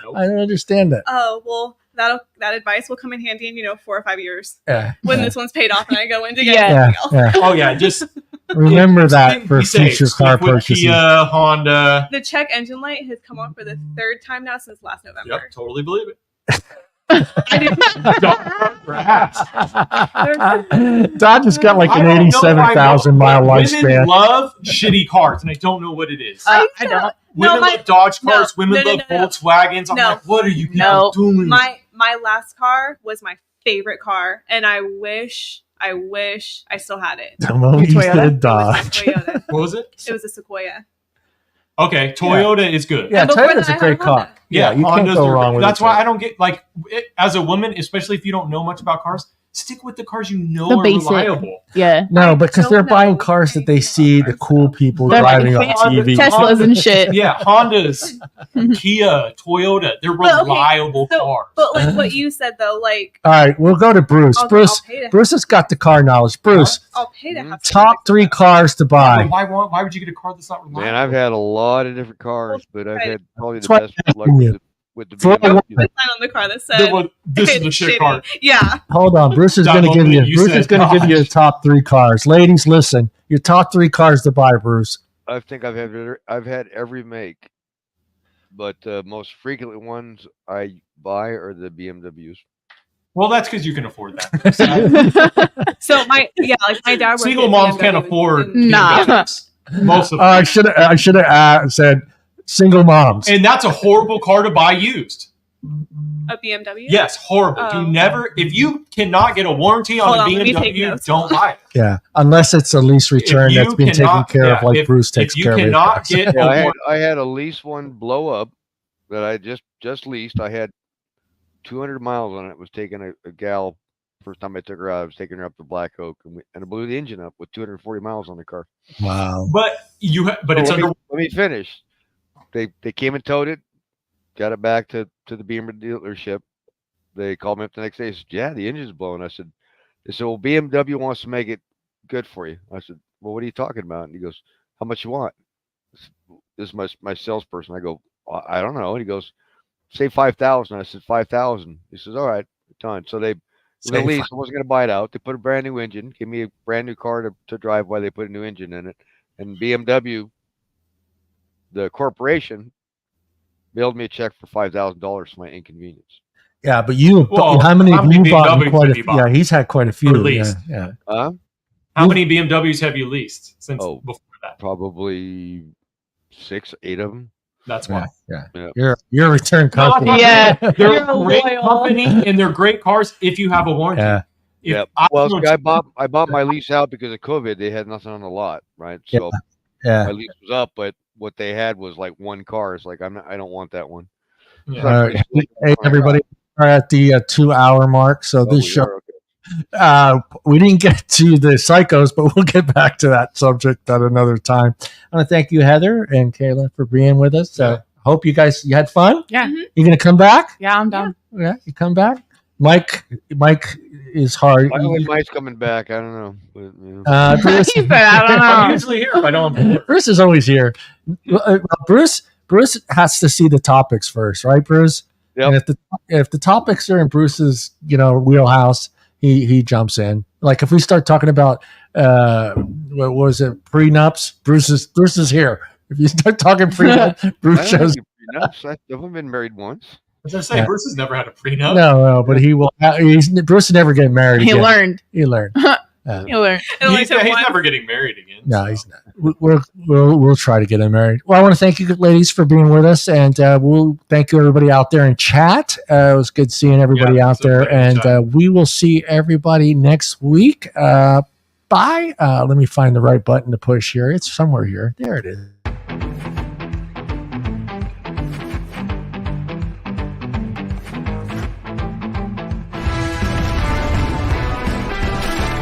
Speaker 4: Nope.
Speaker 1: I don't understand that.
Speaker 3: Oh well, that advice will come in handy in 4 or 5 years
Speaker 1: Yeah.
Speaker 3: when
Speaker 1: yeah.
Speaker 3: this one's paid off and I go in to get
Speaker 2: Yeah.
Speaker 3: something else.
Speaker 1: yeah.
Speaker 4: Oh yeah, just
Speaker 1: Remember that
Speaker 4: be
Speaker 1: for
Speaker 4: safe.
Speaker 1: future car
Speaker 4: Stick with
Speaker 1: purchases.
Speaker 4: Kia, Honda.
Speaker 3: The check engine light has come on for the 3rd time now since last November.
Speaker 4: Yep, totally believe it.
Speaker 1: Dodge has got like
Speaker 4: I
Speaker 1: an
Speaker 4: don't know,
Speaker 1: 87,000 mile
Speaker 4: Women
Speaker 1: lifespan.
Speaker 4: love shitty cars, and I don't know what it is.
Speaker 2: I don't.
Speaker 4: Women
Speaker 3: my-
Speaker 4: love Dodge cars.
Speaker 3: no,
Speaker 4: women
Speaker 3: no,
Speaker 4: love
Speaker 3: no, no.
Speaker 4: Volkswagens. I'm
Speaker 3: No.
Speaker 4: like, what are you people
Speaker 2: No.
Speaker 4: doing?
Speaker 3: My last car was my favorite car, and I wish I still had it.
Speaker 1: The moment you
Speaker 2: Toyota?
Speaker 1: said
Speaker 3: It was my
Speaker 1: Dodge.
Speaker 3: Toyota.
Speaker 4: What was it?
Speaker 3: It was a Sequoia.
Speaker 4: Okay, Toyota is good.
Speaker 1: Yeah,
Speaker 3: And before
Speaker 1: Toyota's
Speaker 3: that,
Speaker 1: a
Speaker 3: I
Speaker 1: great
Speaker 3: had a
Speaker 1: car.
Speaker 3: Honda.
Speaker 1: Yeah, you can't
Speaker 4: Hondas
Speaker 1: go
Speaker 4: are
Speaker 1: wrong
Speaker 4: good.
Speaker 1: with
Speaker 4: That's
Speaker 1: it.
Speaker 4: why I don't get as a woman, especially if you don't know much about cars, stick with the cars you know
Speaker 2: The
Speaker 4: are
Speaker 2: basic.
Speaker 4: reliable.
Speaker 2: Yeah.
Speaker 1: No,
Speaker 3: I
Speaker 1: because
Speaker 3: don't
Speaker 1: they're buying
Speaker 3: know
Speaker 1: cars that they
Speaker 3: anything
Speaker 1: see
Speaker 3: about
Speaker 1: the
Speaker 3: cars,
Speaker 1: cool
Speaker 3: though.
Speaker 1: people
Speaker 2: They're like
Speaker 1: driving on
Speaker 4: Honda-
Speaker 1: TV.
Speaker 2: Teslas and shit.
Speaker 4: Yeah, Hondas, Kia, Toyota, they're
Speaker 3: But, okay,
Speaker 4: reliable
Speaker 3: So,
Speaker 4: cars.
Speaker 3: but like what you said though, like
Speaker 1: All right, we'll go to Bruce.
Speaker 3: I'll pay to
Speaker 1: Bruce has got the car knowledge. Bruce,
Speaker 3: I'll pay to have
Speaker 1: top 3 cars to
Speaker 4: But
Speaker 1: buy.
Speaker 4: why would you get a car that's not reliable?
Speaker 5: Man, I've had a lot of different cars, but I've had probably the
Speaker 1: That's why
Speaker 5: best
Speaker 1: I'm
Speaker 5: luck
Speaker 1: asking you.
Speaker 5: with the
Speaker 1: For
Speaker 5: BMW.
Speaker 3: the sign on the car that said
Speaker 4: This is the
Speaker 3: it's
Speaker 4: shit
Speaker 3: shitty.
Speaker 4: car.
Speaker 3: Yeah.
Speaker 1: Hold on, Bruce is
Speaker 4: That
Speaker 1: going to give
Speaker 4: moment
Speaker 1: you.
Speaker 4: you
Speaker 1: Bruce is
Speaker 4: said
Speaker 1: going to give you a
Speaker 4: Dodge.
Speaker 1: top 3 cars. Ladies, listen. Your top 3 cars to buy, Bruce.
Speaker 5: I think I've had every make, but most frequently ones I buy are the BMWs.
Speaker 4: Well, that's because you can afford that.
Speaker 3: So my dad worked
Speaker 4: Single
Speaker 3: at
Speaker 4: moms can't
Speaker 3: BMW
Speaker 4: afford
Speaker 3: and-
Speaker 2: Nah.
Speaker 4: BMWs. Most of them.
Speaker 1: I should have said single moms.
Speaker 4: And that's a horrible car to buy used.
Speaker 3: a BMW.
Speaker 4: Yes, horrible.
Speaker 3: Oh.
Speaker 4: if you cannot get a warranty on
Speaker 3: Hold
Speaker 4: a
Speaker 3: on, let me take
Speaker 4: BMW,
Speaker 3: notes.
Speaker 4: don't buy it.
Speaker 1: Yeah, unless it's a lease return
Speaker 4: you
Speaker 1: that's been taken
Speaker 4: cannot-
Speaker 1: care of,
Speaker 4: yeah,
Speaker 1: like
Speaker 4: if-
Speaker 1: Bruce takes
Speaker 4: If you
Speaker 1: care of.
Speaker 4: cannot
Speaker 1: it.
Speaker 4: get
Speaker 5: Yeah,
Speaker 4: a
Speaker 5: I
Speaker 4: warranty,
Speaker 5: had a lease one blow up that I just leased. I had 200 miles on it. Was taking a gal first time I took her out. I was taking her up to Black Oak, and I blew the engine up with 240 miles on the car.
Speaker 1: Wow.
Speaker 4: but it's
Speaker 5: let,
Speaker 4: under.
Speaker 5: me, let me finish. They came and towed it, got it back to the BMW dealership. They called me up the next day. They said, "Yeah, the engine's blowing." They said, "Well, BMW wants to make it good for you." I said, "Well, what are you talking about?" And he goes, "How much you want?" I said, "This is my salesperson." I go, "I don't know." And he goes, "Say 5,000." I said, 5,000. He says, "All right, done." So they
Speaker 1: Say
Speaker 5: at least I wasn't going to buy it out. They put a brand new engine, give me a brand new car to drive while they put a new engine in it. And BMW, the corporation, mailed me a check for $5,000 for my inconvenience.
Speaker 1: Yeah, but you,
Speaker 4: Well,
Speaker 1: how many
Speaker 4: how
Speaker 1: have
Speaker 4: many
Speaker 1: you bought?
Speaker 4: BMWs
Speaker 1: Quite
Speaker 4: have
Speaker 1: a,
Speaker 4: you bought?
Speaker 1: yeah, he's had quite a few.
Speaker 4: Or leased?
Speaker 1: Yeah.
Speaker 4: How many BMWs have you leased since
Speaker 5: Oh.
Speaker 4: before that?
Speaker 5: Probably 6, 8 of them.
Speaker 4: That's
Speaker 1: Yeah,
Speaker 4: why.
Speaker 1: yeah. You're a return
Speaker 4: No, I'm
Speaker 1: customer.
Speaker 4: not-
Speaker 2: Yeah.
Speaker 4: They're
Speaker 2: You're
Speaker 4: a
Speaker 2: a
Speaker 4: great
Speaker 2: loyal.
Speaker 4: company and they're great cars if you have a warranty.
Speaker 1: Yeah.
Speaker 4: If
Speaker 5: Yep.
Speaker 4: I
Speaker 5: Well,
Speaker 4: don't-
Speaker 5: see, I bought my lease out because of COVID. They had nothing on the lot, right?
Speaker 1: Yeah.
Speaker 5: So
Speaker 1: Yeah.
Speaker 5: my lease was up, but what they had was like one car. It's like I don't want that one.
Speaker 4: Yeah.
Speaker 5: So
Speaker 1: All
Speaker 5: I
Speaker 1: right.
Speaker 5: put it
Speaker 1: Hey, everybody, we're at the 2-hour mark. So
Speaker 5: Oh,
Speaker 1: this
Speaker 5: we
Speaker 1: show,
Speaker 5: are, okay.
Speaker 1: we didn't get to the psychos, but we'll get back to that subject at another time. I want to thank you, Heather and Kayla, for being with us.
Speaker 4: Yeah.
Speaker 1: Hope you had fun.
Speaker 2: Yeah.
Speaker 1: You gonna come back?
Speaker 2: Yeah, I'm done.
Speaker 1: Yeah, you come back. Mike is hard.
Speaker 5: I know when Mike's coming back. I don't know. But, you know.
Speaker 1: Bruce,
Speaker 2: He said, I don't
Speaker 4: I'm
Speaker 2: know.
Speaker 4: usually here if I don't.
Speaker 1: Bruce is always here. Bruce has to see the topics first, right, Bruce?
Speaker 5: Yep.
Speaker 1: And if the topics are in Bruce's wheelhouse, he jumps in. Like if we start talking about what was it, prenups, Bruce is here. If you start talking prenups, Bruce
Speaker 5: I
Speaker 1: shows.
Speaker 5: don't think prenups. I've only been married once.
Speaker 4: As I say,
Speaker 1: Yeah.
Speaker 4: Bruce has never had a prenup.
Speaker 1: No, but he will. Bruce is never getting married.
Speaker 2: He
Speaker 1: again.
Speaker 2: learned.
Speaker 1: He learned.
Speaker 2: He learned.
Speaker 3: It only
Speaker 4: He's
Speaker 3: took one.
Speaker 4: never getting married again.
Speaker 1: No,
Speaker 4: so.
Speaker 1: he's not. We'll try to get him married. Well, I want to thank you, ladies, for being with us, and we'll thank you, everybody out there in chat. It was good seeing everybody
Speaker 4: Yeah,
Speaker 1: out
Speaker 4: so
Speaker 1: there,
Speaker 4: great in chat.
Speaker 1: and we will see everybody next week. Bye. Let me find the right button to push here. It's somewhere here. There it is.